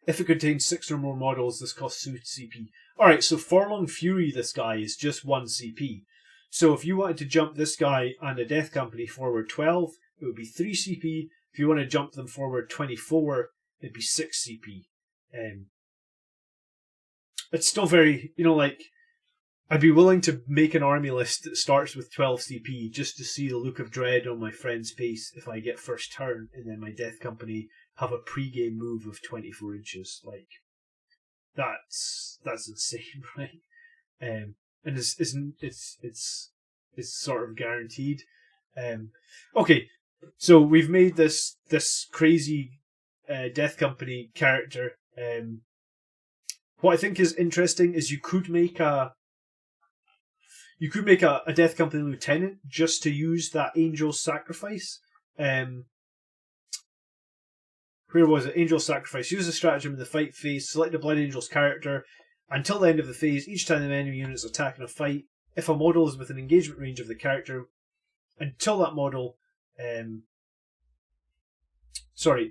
If it contains 6 or more models, this costs 2 CP. Alright, so Forlorn Fury, this guy, is just 1 CP. So if you wanted to jump this guy and a Death Company forward 12, it would be 3 CP. If you want to jump them forward 24, it'd be 6 CP. It's still very, like, I'd be willing to make an army list that starts with 12 CP just to see the look of dread on my friend's face if I get first turn and then my Death Company have a pre-game move of 24 inches. Like, that's insane, right? And it's sort of guaranteed. Okay, so we've made this crazy Death Company character. What I think is interesting is you could make a Death Company lieutenant just to use that Angel's Sacrifice. Where was it? Angel's Sacrifice. Use the stratagem in the fight phase. Select a Blood Angels character. Until the end of the phase, each time the enemy unit is attacking a fight, if a model is within engagement range of the character, until that model...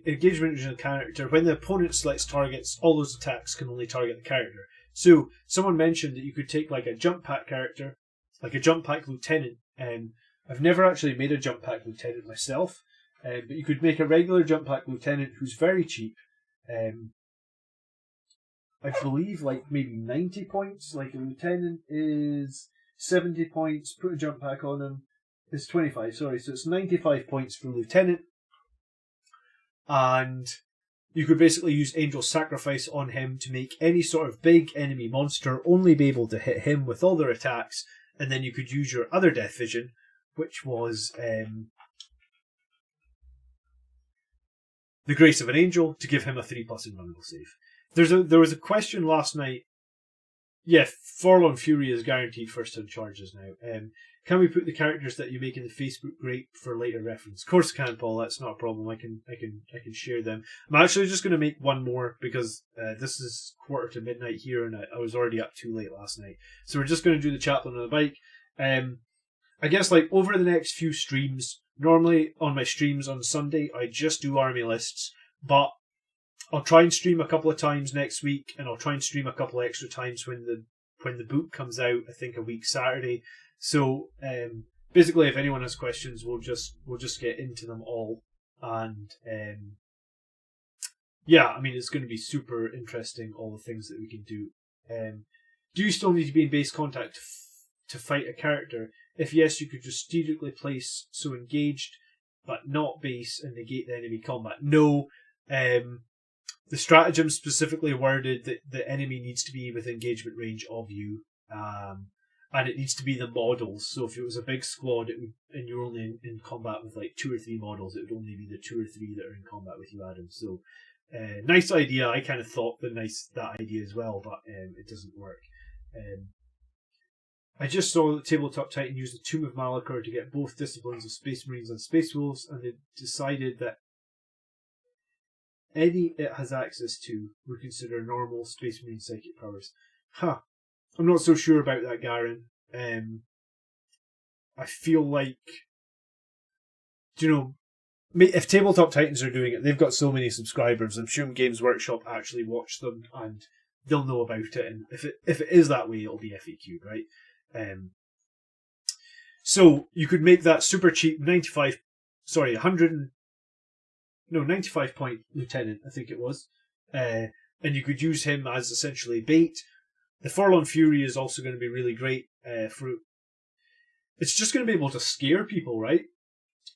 engagement range of the character, when the opponent selects targets, all those attacks can only target the character. So, someone mentioned that you could take like a jump pack character, like a jump pack lieutenant. I've never actually made a jump pack lieutenant myself, but you could make a regular jump pack lieutenant who's very cheap. I believe like maybe 90 points. Like a lieutenant is 70 points. Put a jump pack on him. It's 25. Sorry, so it's 95 points for lieutenant. And you could basically use Angel's Sacrifice on him to make any sort of big enemy monster only be able to hit him with all their attacks, and then you could use your other Death Vision, which was the Grace of an Angel, to give him a 3+ invulnerable save. There was a question last night. Yeah, Forlorn Fury is guaranteed first turn charges now. Can we put the characters that you make in the Facebook group for later reference? Of course I can, Paul. That's not a problem. I can share them. I'm actually just going to make one more because this is 11:45 here, and I was already up too late last night. So we're just going to do the chaplain on the bike. I guess like over the next few streams, normally on my streams on Sunday, I just do army lists, but I'll try and stream a couple of times next week, and I'll try and stream a couple of extra times when the book comes out. I think a week Saturday. So basically, if anyone has questions, we'll just get into them all. And yeah, I mean, it's going to be super interesting, all the things that we can do. Do you still need to be in base contact to fight a character? If yes, you could just strategically place so engaged but not base and negate the enemy combat. No, the stratagem specifically worded that the enemy needs to be with engagement range of you, and it needs to be the models. So if it was a big squad, and you're only in combat with like 2 or 3 models, it would only be the 2 or 3 that are in combat with you, Adam. So nice idea. I kind of thought that idea as well, but it doesn't work. I just saw that Tabletop Titan used the Tomb of Malachor to get both disciplines of Space Marines and Space Wolves, and they decided that any it has access to would consider normal Space Marine psychic powers. I'm not so sure about that, Garen. I feel like, if Tabletop Titans are doing it, they've got so many subscribers. I'm sure Games Workshop actually watch them and they'll know about it. And if it is that way, it'll be FAQ'd, right? So you could make that super cheap 95 point lieutenant, I think it was. And you could use him as essentially bait. The Forlorn Fury is also going to be really great for... It's just going to be able to scare people, right?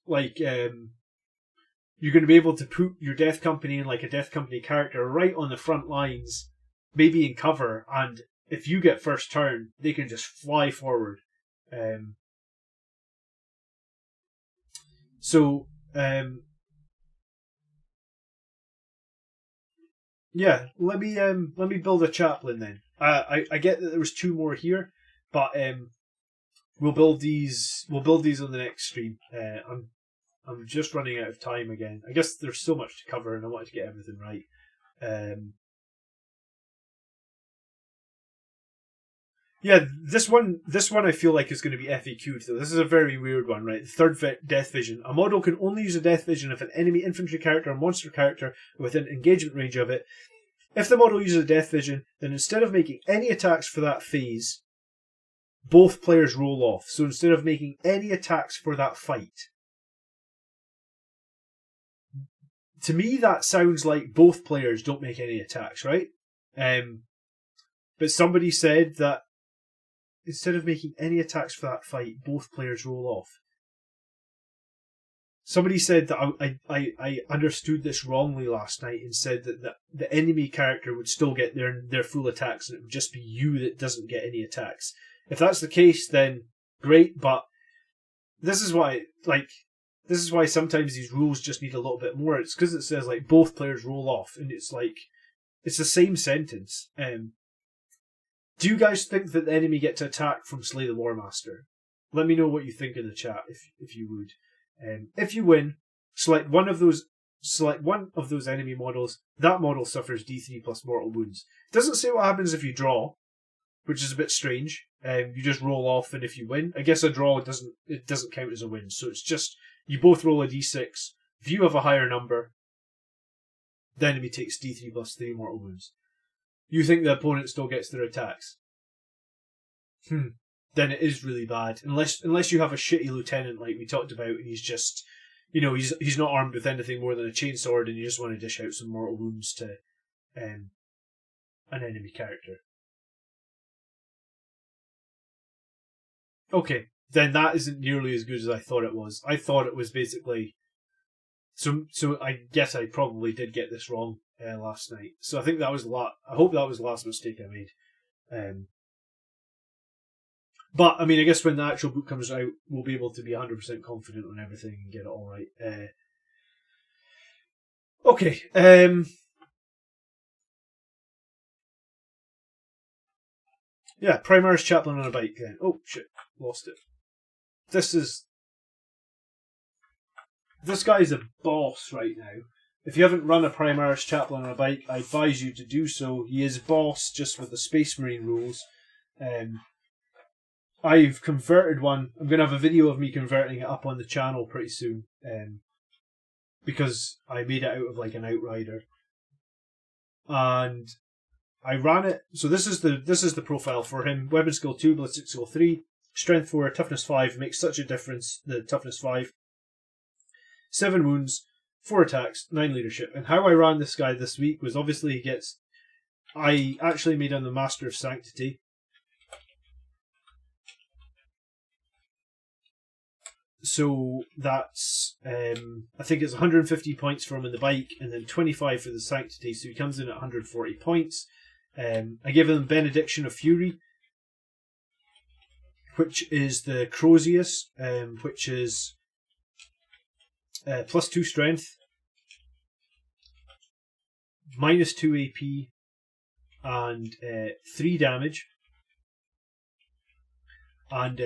Like, you're going to be able to put your Death Company in like a Death Company character right on the front lines, maybe in cover, and if you get first turn, they can just fly forward. Yeah, let me build a chaplain then. I get that there was 2 more here, but we'll build these on the next stream. I'm just running out of time again. I guess there's so much to cover, and I wanted to get everything right. Yeah, this one I feel like is going to be FAQ'd though. This is a very weird one, right? The third Death Vision. A model can only use a Death Vision if an enemy infantry character or monster character within engagement range of it. If the model uses a Death Vision, then instead of making any attacks for that phase, both players roll off. So instead of making any attacks for that fight, to me that sounds like both players don't make any attacks, right? But somebody said that instead of making any attacks for that fight, both players roll off. Somebody said that I understood this wrongly last night and said that the enemy character would still get their full attacks and it would just be you that doesn't get any attacks. If that's the case, then great, but this is why sometimes these rules just need a little bit more. It's because it says like both players roll off, and it's like it's the same sentence. Do you guys think that the enemy get to attack from Slay the War Master? Let me know what you think in the chat if you would. If you win, select one of those enemy models. That model suffers D3 plus mortal wounds. It doesn't say what happens if you draw, which is a bit strange. You just roll off, and if you win, I guess a draw doesn't count as a win. So it's just you both roll a D6. If you have a higher number, the enemy takes D3 plus 3 mortal wounds. You think the opponent still gets their attacks? Then it is really bad. Unless you have a shitty lieutenant like we talked about, and he's just, he's not armed with anything more than a chainsword, and you just want to dish out some mortal wounds to an enemy character. Okay, then that isn't nearly as good as I thought it was. I thought it was basically... So I guess I probably did get this wrong last night. So I think that was I hope that was the last mistake I made. But, I mean, I guess when the actual book comes out, we'll be able to be 100% confident on everything and get it all right. Okay. Yeah, Primaris Chaplain on a bike then. Oh, shit. Lost it. This guy's a boss right now. If you haven't run a Primaris Chaplain on a bike, I advise you to do so. He is boss, just with the Space Marine rules. I've converted one. I'm going to have a video of me converting it up on the channel pretty soon. Because I made it out of like an Outrider. And I ran it. So this is the profile for him. Weapon skill 2, ballistic skill 3, strength 4, toughness 5. Makes such a difference, the toughness 5. 7 wounds, 4 attacks, 9 leadership. And how I ran this guy this week was obviously I actually made him the Master of Sanctity. So that's, I think it's 150 points for him in the bike, and then 25 for the Sanctity, so he comes in at 140 points. I give him Benediction of Fury, which is the Crozius, which is +2 strength, -2 AP, and 3 damage, and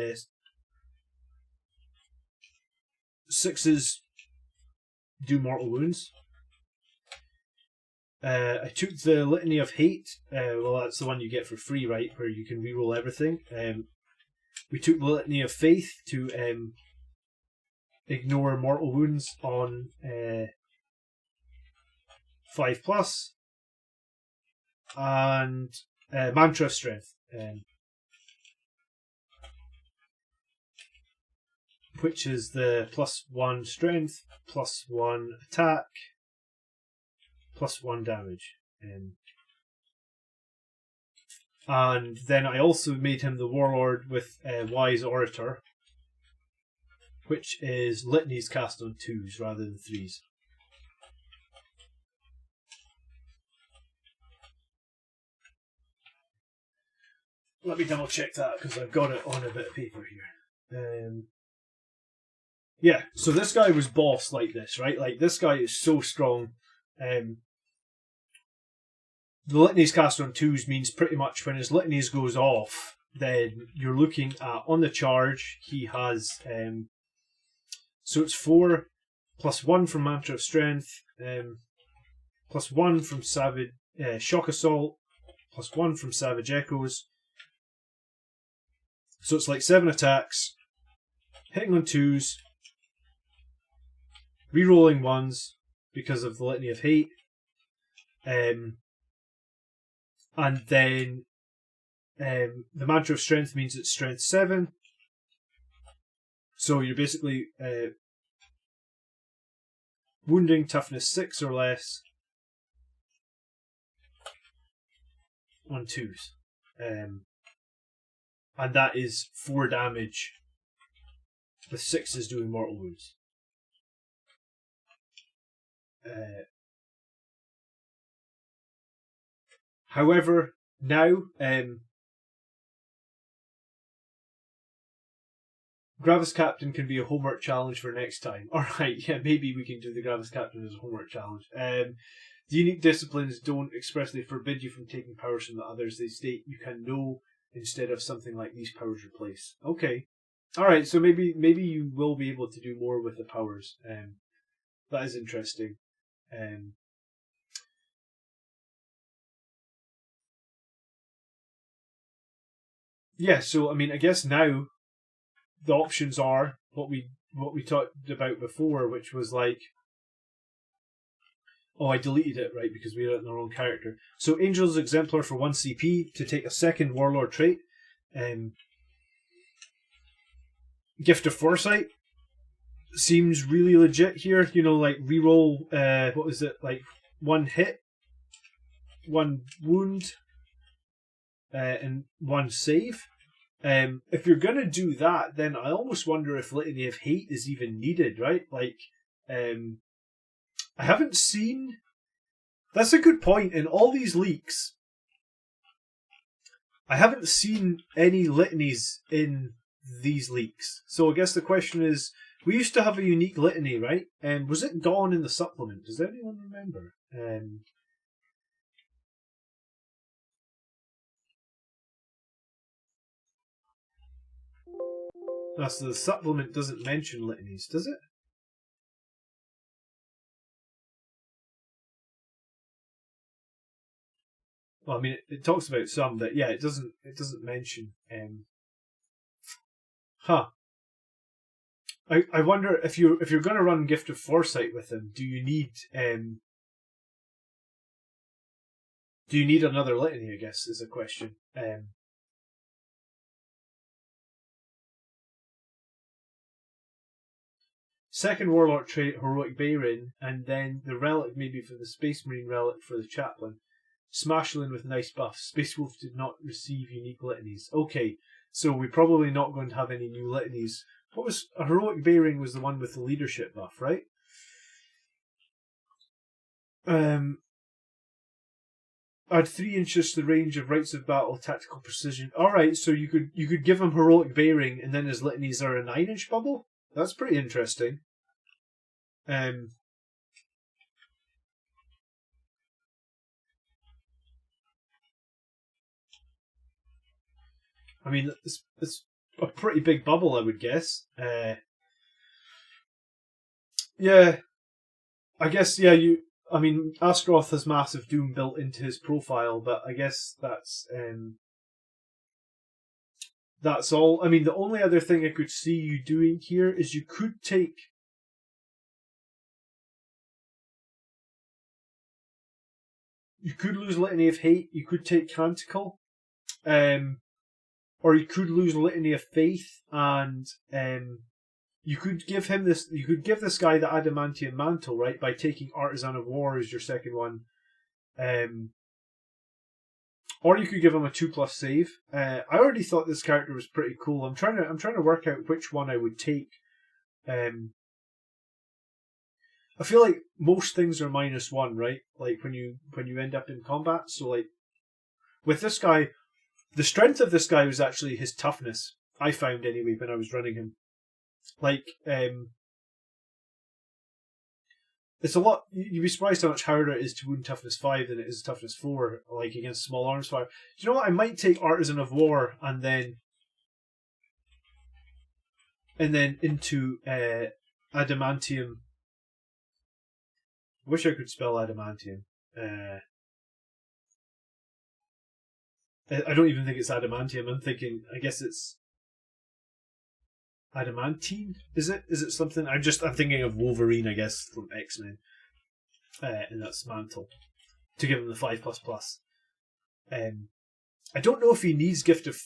6s do mortal wounds. I took the Litany of Hate. Well, that's the one you get for free, right? Where you can reroll everything. We took the Litany of Faith to ignore mortal wounds on 5+, and Mantra of Strength, which is the +1 strength, +1 attack, +1 damage. And then I also made him the Warlord with Wise Orator, which is litanies cast on 2s rather than 3s. Let me double check that because I've got it on a bit of paper here. Yeah, so this guy was bossed like this, right? Like, this guy is so strong. The litanies cast on 2s means pretty much when his litanies goes off, then you're looking at, on the charge, he has, so it's 4 +1 from Mantra of Strength, +1 from Savage Shock Assault, +1 from Savage Echoes. So it's like 7 attacks, hitting on 2s, rerolling 1s because of the Litany of Hate, and then the Mantra of Strength means it's Strength 7. So you're basically wounding toughness 6 or less on 2s. And that is 4 damage with 6s doing mortal wounds. However, now Gravis Captain can be a homework challenge for next time. Alright, yeah, maybe we can do the Gravis Captain as a homework challenge. The unique disciplines don't expressly forbid you from taking powers from the others. They state you can know instead of something like these powers replace. Okay. Alright, so maybe you will be able to do more with the powers. That is interesting. Yeah, so I mean, I guess now the options are what we talked about before, which was like, oh, I deleted it, right, because we had it in the wrong character. So Angel's Exemplar for 1 CP to take a second Warlord trait. Gift of Foresight seems really legit here. You know, like reroll, what was it, like 1 hit, 1 wound, and 1 save. If you're going to do that, then I almost wonder if Litany of Hate is even needed, right? Like, I haven't seen... That's a good point. In all these leaks, I haven't seen any litanies in these leaks. So I guess the question is, we used to have a unique litany, right? Was it gone in the supplement? Does anyone remember? So the supplement doesn't mention litanies, does it? Well, I mean, it talks about some, but yeah, it doesn't mention. I wonder if you're going to run Gift of Foresight with him, do you need another litany? I guess is a question. Second Warlock trait, Heroic Bayrin, and then the relic maybe for the Space Marine relic for the Chaplain. Smashling with nice buffs. Space Wolf did not receive unique litanies. Okay, so we're probably not going to have any new litanies What was a heroic bearing? Was the one with the leadership buff, right? Add 3 inches to the range of rites of battle, tactical precision. Alright, so you could give him heroic bearing and then his litanies are a 9-inch bubble? That's pretty interesting. I mean, it's a pretty big bubble, I would guess. Yeah, I guess, yeah, I mean, Askroth has massive Doom built into his profile, but I guess that's all. I mean, the only other thing I could see you doing here is you could take... You could lose Litany of Hate, you could take Canticle, or you could lose Litany of Faith, and you could give him this. You could give this guy the Adamantium Mantle, right, by taking Artisan of War as your second one, or you could give him a 2+ save. I already thought this character was pretty cool. I'm trying to work out which one I would take. I feel like most things are -1, right? Like when you end up in combat. So like with this guy, the strength of this guy was actually his toughness. I found anyway when I was running him. Like it's a lot. You'd be surprised how much harder it is to wound toughness 5 than it is toughness 4. Like against small arms fire. Do you know what? I might take Artisan of War and then into Adamantium. Wish I could spell Adamantium. I don't even think it's Adamantium. I'm thinking, I guess it's Adamantine. Is it something? I'm thinking of Wolverine, I guess, from X-Men. And that's Mantle to give him the 5++. I don't know if he needs Gift of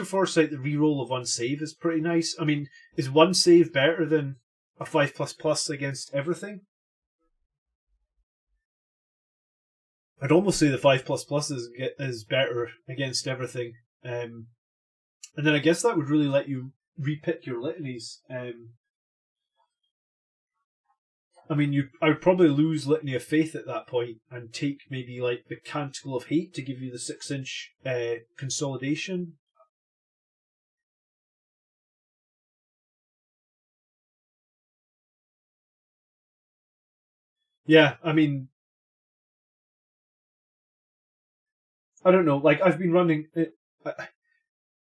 Foresight. The reroll of 1 save is pretty nice. I mean, is 1 save better than a 5++ against everything? I'd almost say the 5++ is better against everything. And then I guess that would really let you repick your litanies. I mean, I would probably lose Litany of Faith at that point and take maybe like the Canticle of Hate to give you the 6-inch consolidation. Yeah, I mean, I don't know. Like I've been running.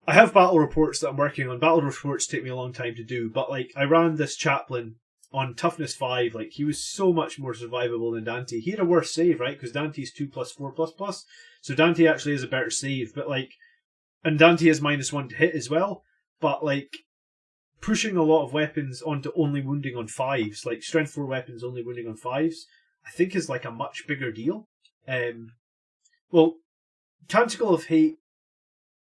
I have battle reports that I'm working on. Battle reports take me a long time to do, but like I ran this chaplain on toughness 5. Like he was so much more survivable than Dante. He had a worse save, right? Because Dante's 2+4++. So Dante actually has a better save, but like, and Dante has -1 to hit as well. But like, pushing a lot of weapons onto only wounding on 5s, like strength 4 weapons only wounding on 5s, I think is like a much bigger deal. Well, Canticle of Hate,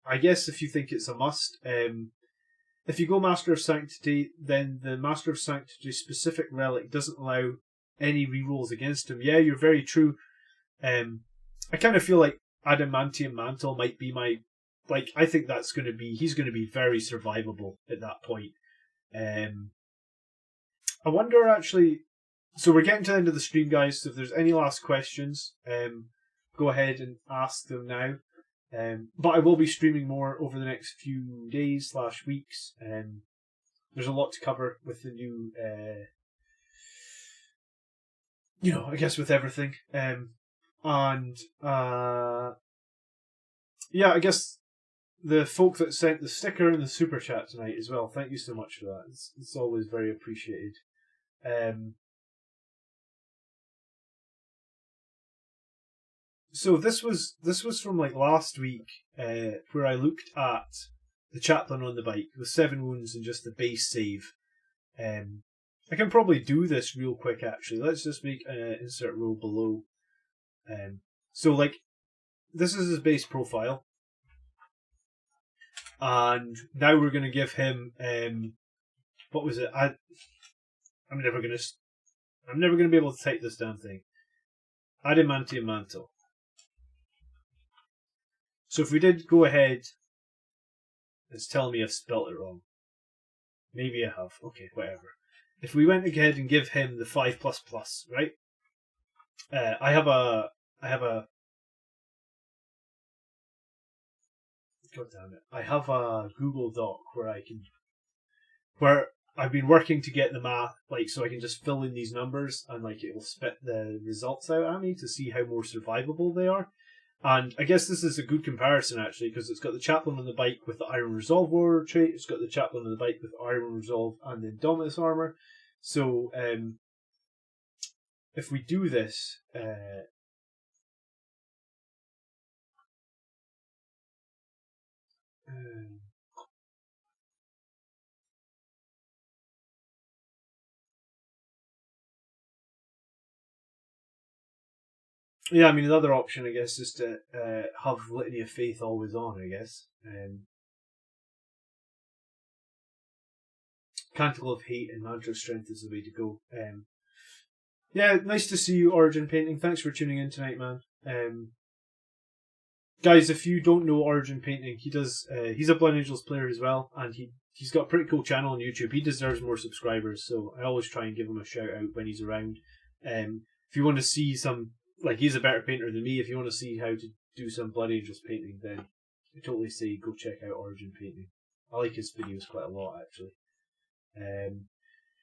I guess if you think it's a must, if you go Master of Sanctity, then the Master of Sanctity specific relic doesn't allow any rerolls against him. Yeah, you're very true. I kind of feel like Adamantium Mantle might be my... Like, I think he's going to be very survivable at that point. I wonder actually... So we're getting to the end of the stream, guys, so if there's any last questions, go ahead and ask them now. But I will be streaming more over the next few days / weeks. There's a lot to cover with the new, I guess with everything. Yeah, I guess the folk that sent the sticker and the super chat tonight as well. Thank you so much for that. It's always very appreciated. So this was from like last week, where I looked at the chaplain on the bike with 7 wounds and just the base save. I can probably do this real quick actually. Let's just make an insert row below. So like, this is his base profile, and now we're going to give him what was it? I'm never going to be able to type this damn thing. Adamantium Mantle. So if we did go ahead, it's telling me I've spelt it wrong. Maybe I have. Okay, whatever. If we went ahead and give him the 5++, right? I have a. God damn it! I have a Google Doc where I've been working to get the math, like, so I can just fill in these numbers and like it'll spit the results out at me to see how more survivable they are. And I guess this is a good comparison actually, because it's got the Chaplain on the bike with the Iron Resolve Warrior trait. It's got the Chaplain on the bike with Iron Resolve and the Indomitus armor. So if we do this, yeah, I mean another option I guess is to have Litany of Faith always on. I guess Canticle of Hate and Mantra of Strength is the way to go. Yeah, nice to see you, Origin Painting. Thanks for tuning in tonight, man. Guys, if you don't know Origin Painting, he's a Blood Angels player as well, and he's got a pretty cool channel on YouTube. He deserves more subscribers, so I always try and give him a shout out when he's around. If you want to see some, like, he's a better painter than me. If you want to see how to do some Blood Angels painting, then I totally say go check out Origin Painting. I like his videos quite a lot, actually.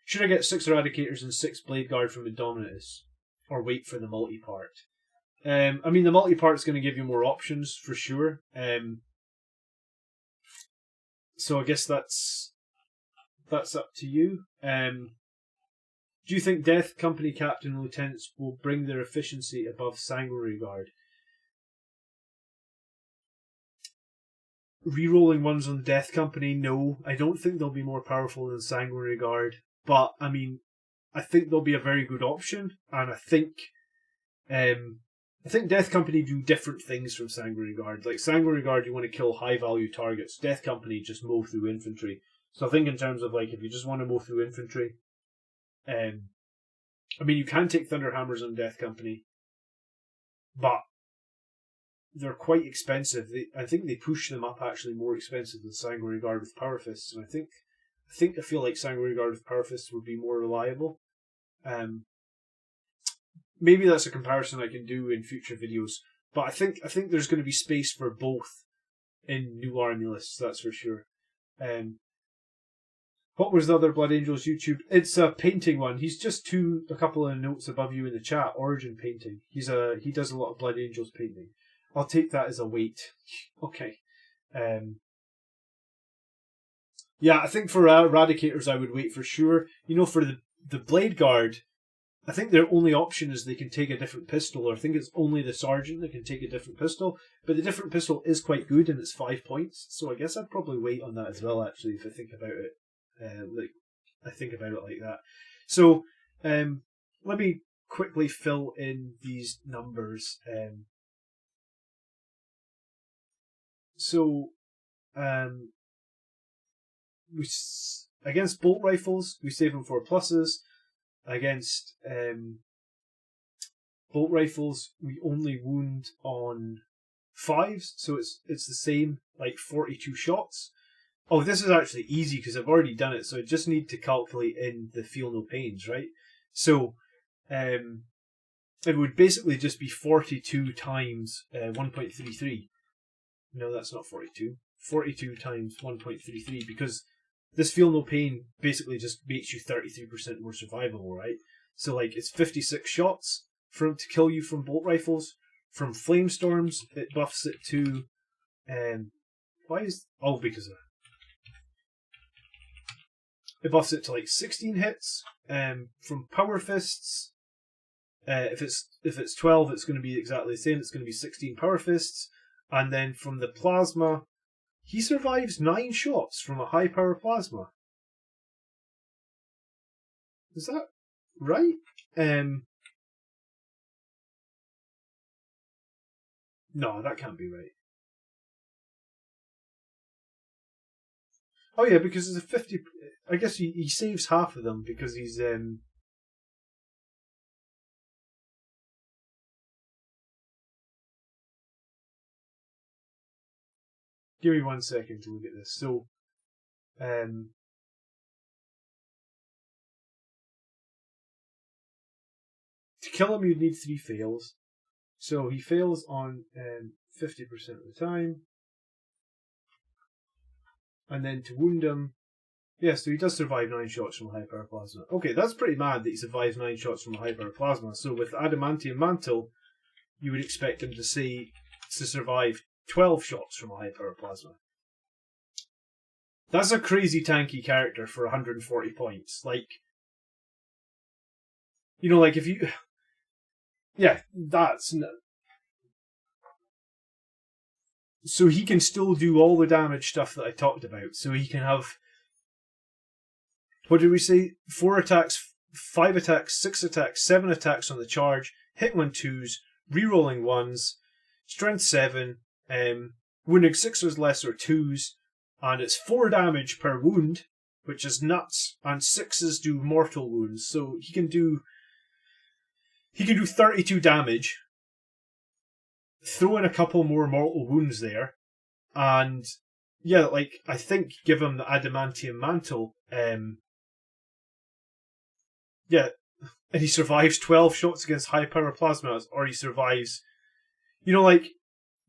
Should I get 6 Eradicators and 6 Blade Guard from Indomitus, or wait for the multi-part? I mean, the multi-part's going to give you more options for sure. So I guess that's up to you. Do you think Death Company Captain and Lieutenants will bring their efficiency above Sanguinary Guard? Rerolling ones on Death Company, no. I don't think they'll be more powerful than Sanguinary Guard. But, I mean, I think they'll be a very good option. And I think Death Company do different things from Sanguinary Guard. Like, Sanguinary Guard, you want to kill high-value targets. Death Company just mow through infantry. So I think in terms of, like, if you just want to mow through infantry, I mean, you can take Thunderhammers on Death Company, but they're quite expensive. I think they push them up actually more expensive than Sanguinary Guard with Power Fists, and I feel like Sanguinary Guard with Power Fists would be more reliable. Maybe that's a comparison I can do in future videos, but I think there's going to be space for both in new army lists, that's for sure. What was the other Blood Angels YouTube? It's a painting one. He's just a couple of notes above you in the chat. Origin Painting. He does a lot of Blood Angels painting. I'll take that as a wait. Okay. Yeah, I think for Eradicators I would wait for sure. You know, for the Blade Guard, I think their only option is they can take a different pistol, or I think it's only the Sergeant that can take a different pistol. But the different pistol is quite good, and it's 5 points. So I guess I'd probably wait on that as well, actually, if I think about it. Like that. So let me quickly fill in these numbers. Against bolt rifles, we save them 4 pluses. Against bolt rifles, we only wound on 5s, so it's the same, like 42 shots. Oh, this is actually easy because I've already done it, so I just need to calculate in the feel no pains, right? So it would basically just be 42 times 1.33. No, that's not 42. 42 times 1.33, because this feel no pain basically just makes you 33% more survivable, right? So like it's 56 shots to kill you from bolt rifles. From flame storms, it buffs it to because of that. It buffs it to like 16 hits. From power fists, if it's 12, it's going to be exactly the same. It's going to be 16 power fists, and then from the plasma, he survives 9 shots from a high power plasma. Is that right? No, that can't be right. Oh yeah, because it's a 50. I guess he saves half of them because he's Give me 1 second to look at this. So, kill him, you'd need 3 fails. So he fails on 50% of the time. And then to wound him, yeah, so he does survive 9 shots from a high power plasma. Okay, that's pretty mad that he survives 9 shots from a high power plasma. So with Adamantium Mantle, you would expect him to survive 12 shots from a high power plasma. That's a crazy tanky character for 140 points. Like, you know, like if you... Yeah, that's... So he can still do all the damage stuff that I talked about. So he can have... What did we say? 4 attacks, 5 attacks, 6 attacks, 7 attacks on the charge, hitting on 2s, rerolling 1s, strength 7, wounding 6 less or 2s, and it's 4 damage per wound, which is nuts, and 6s do mortal wounds, so he can do 32 damage, throw in a couple more mortal wounds there, and yeah, like, I think give him the Adamantium Mantle, yeah, and he survives 12 shots against high power plasmas, or he survives, you know, like,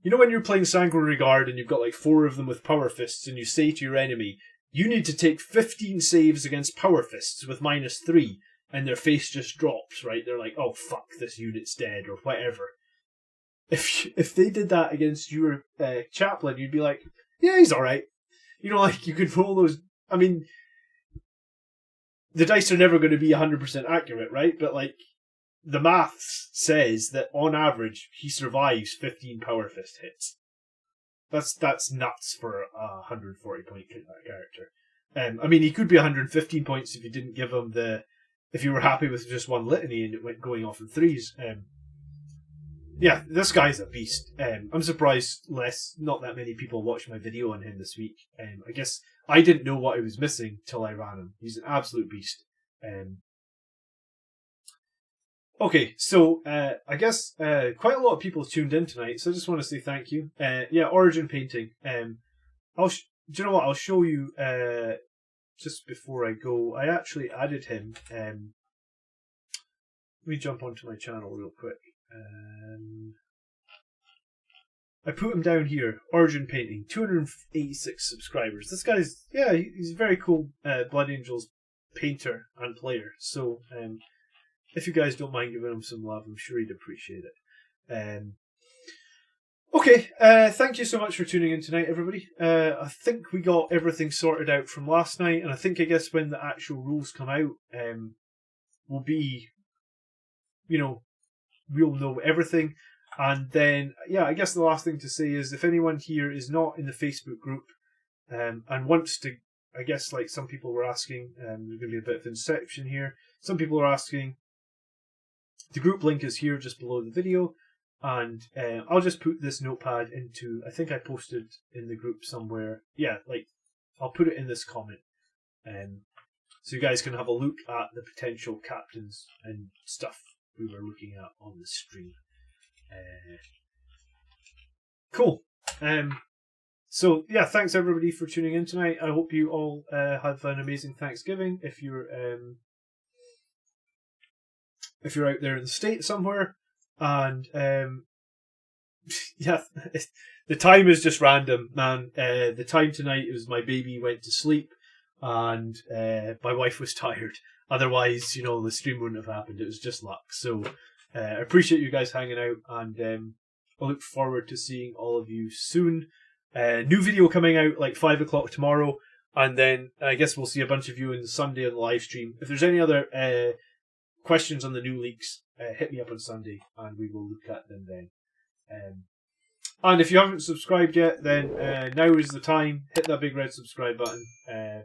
you know when you're playing Sangro Regard and you've got like 4 of them with power fists, and you say to your enemy, you need to take 15 saves against power fists with -3, and their face just drops, right? They're like, oh fuck, this unit's dead, or whatever. If they did that against your chaplain, you'd be like, yeah, he's alright. You know, like, you could roll those, I mean, the dice are never going to be 100% accurate, right? But like, the maths says that on average he survives 15 power fist hits. That's nuts for a 140 point character. I mean, he could be 115 points if you didn't give him if you were happy with just one litany and it went going off in 3s. Yeah, this guy's a beast. I'm surprised not that many people watched my video on him this week. I guess I didn't know what I was missing till I ran him. He's an absolute beast. Okay, so I guess quite a lot of people tuned in tonight, so I just want to say thank you. Yeah, Origin Painting. Do you know what? I'll show you just before I go. I actually added him. Let me jump onto my channel real quick. I put him down here. Origin Painting, 286 subscribers. This guy's, yeah, he's a very cool Blood Angels painter and player. So if you guys don't mind giving him some love, I'm sure he'd appreciate it. Okay, thank you so much for tuning in tonight, everybody. I think we got everything sorted out from last night, and I guess when the actual rules come out, will be, you know, we'll know everything. And then, yeah, I guess the last thing to say is if anyone here is not in the Facebook group and wants to, I guess, like some people were asking, there's going to be a bit of inception here. Some people are asking. The group link is here just below the video, and I'll just put this notepad into, I think I posted in the group somewhere. Yeah, like, I'll put it in this comment. So you guys can have a look at the potential captains and stuff we were looking at on the stream. Cool. So yeah, thanks everybody for tuning in tonight. I hope you all have an amazing Thanksgiving. If you're out there in the States somewhere, and yeah, the time is just random, man. The time tonight, it was my baby went to sleep, and my wife was tired. Otherwise, you know, the stream wouldn't have happened. It was just luck. So I appreciate you guys hanging out, and I look forward to seeing all of you soon. New video coming out like 5 o'clock tomorrow, and then I guess we'll see a bunch of you on Sunday on the live stream. If there's any other questions on the new leaks, hit me up on Sunday and we will look at them then. And if you haven't subscribed yet, then now is the time. Hit that big red subscribe button.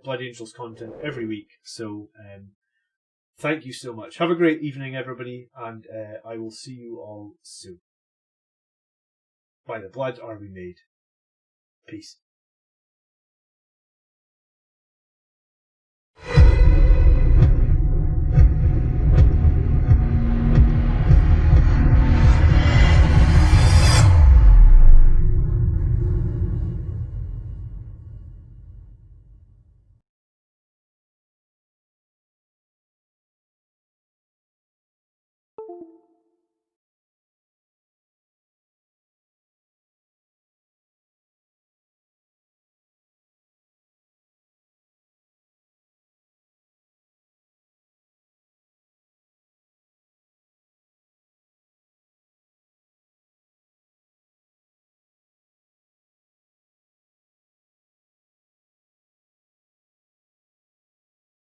Blood Angels content every week. So thank you so much. Have a great evening, everybody, and I will see you all soon. By the blood are we made. Peace.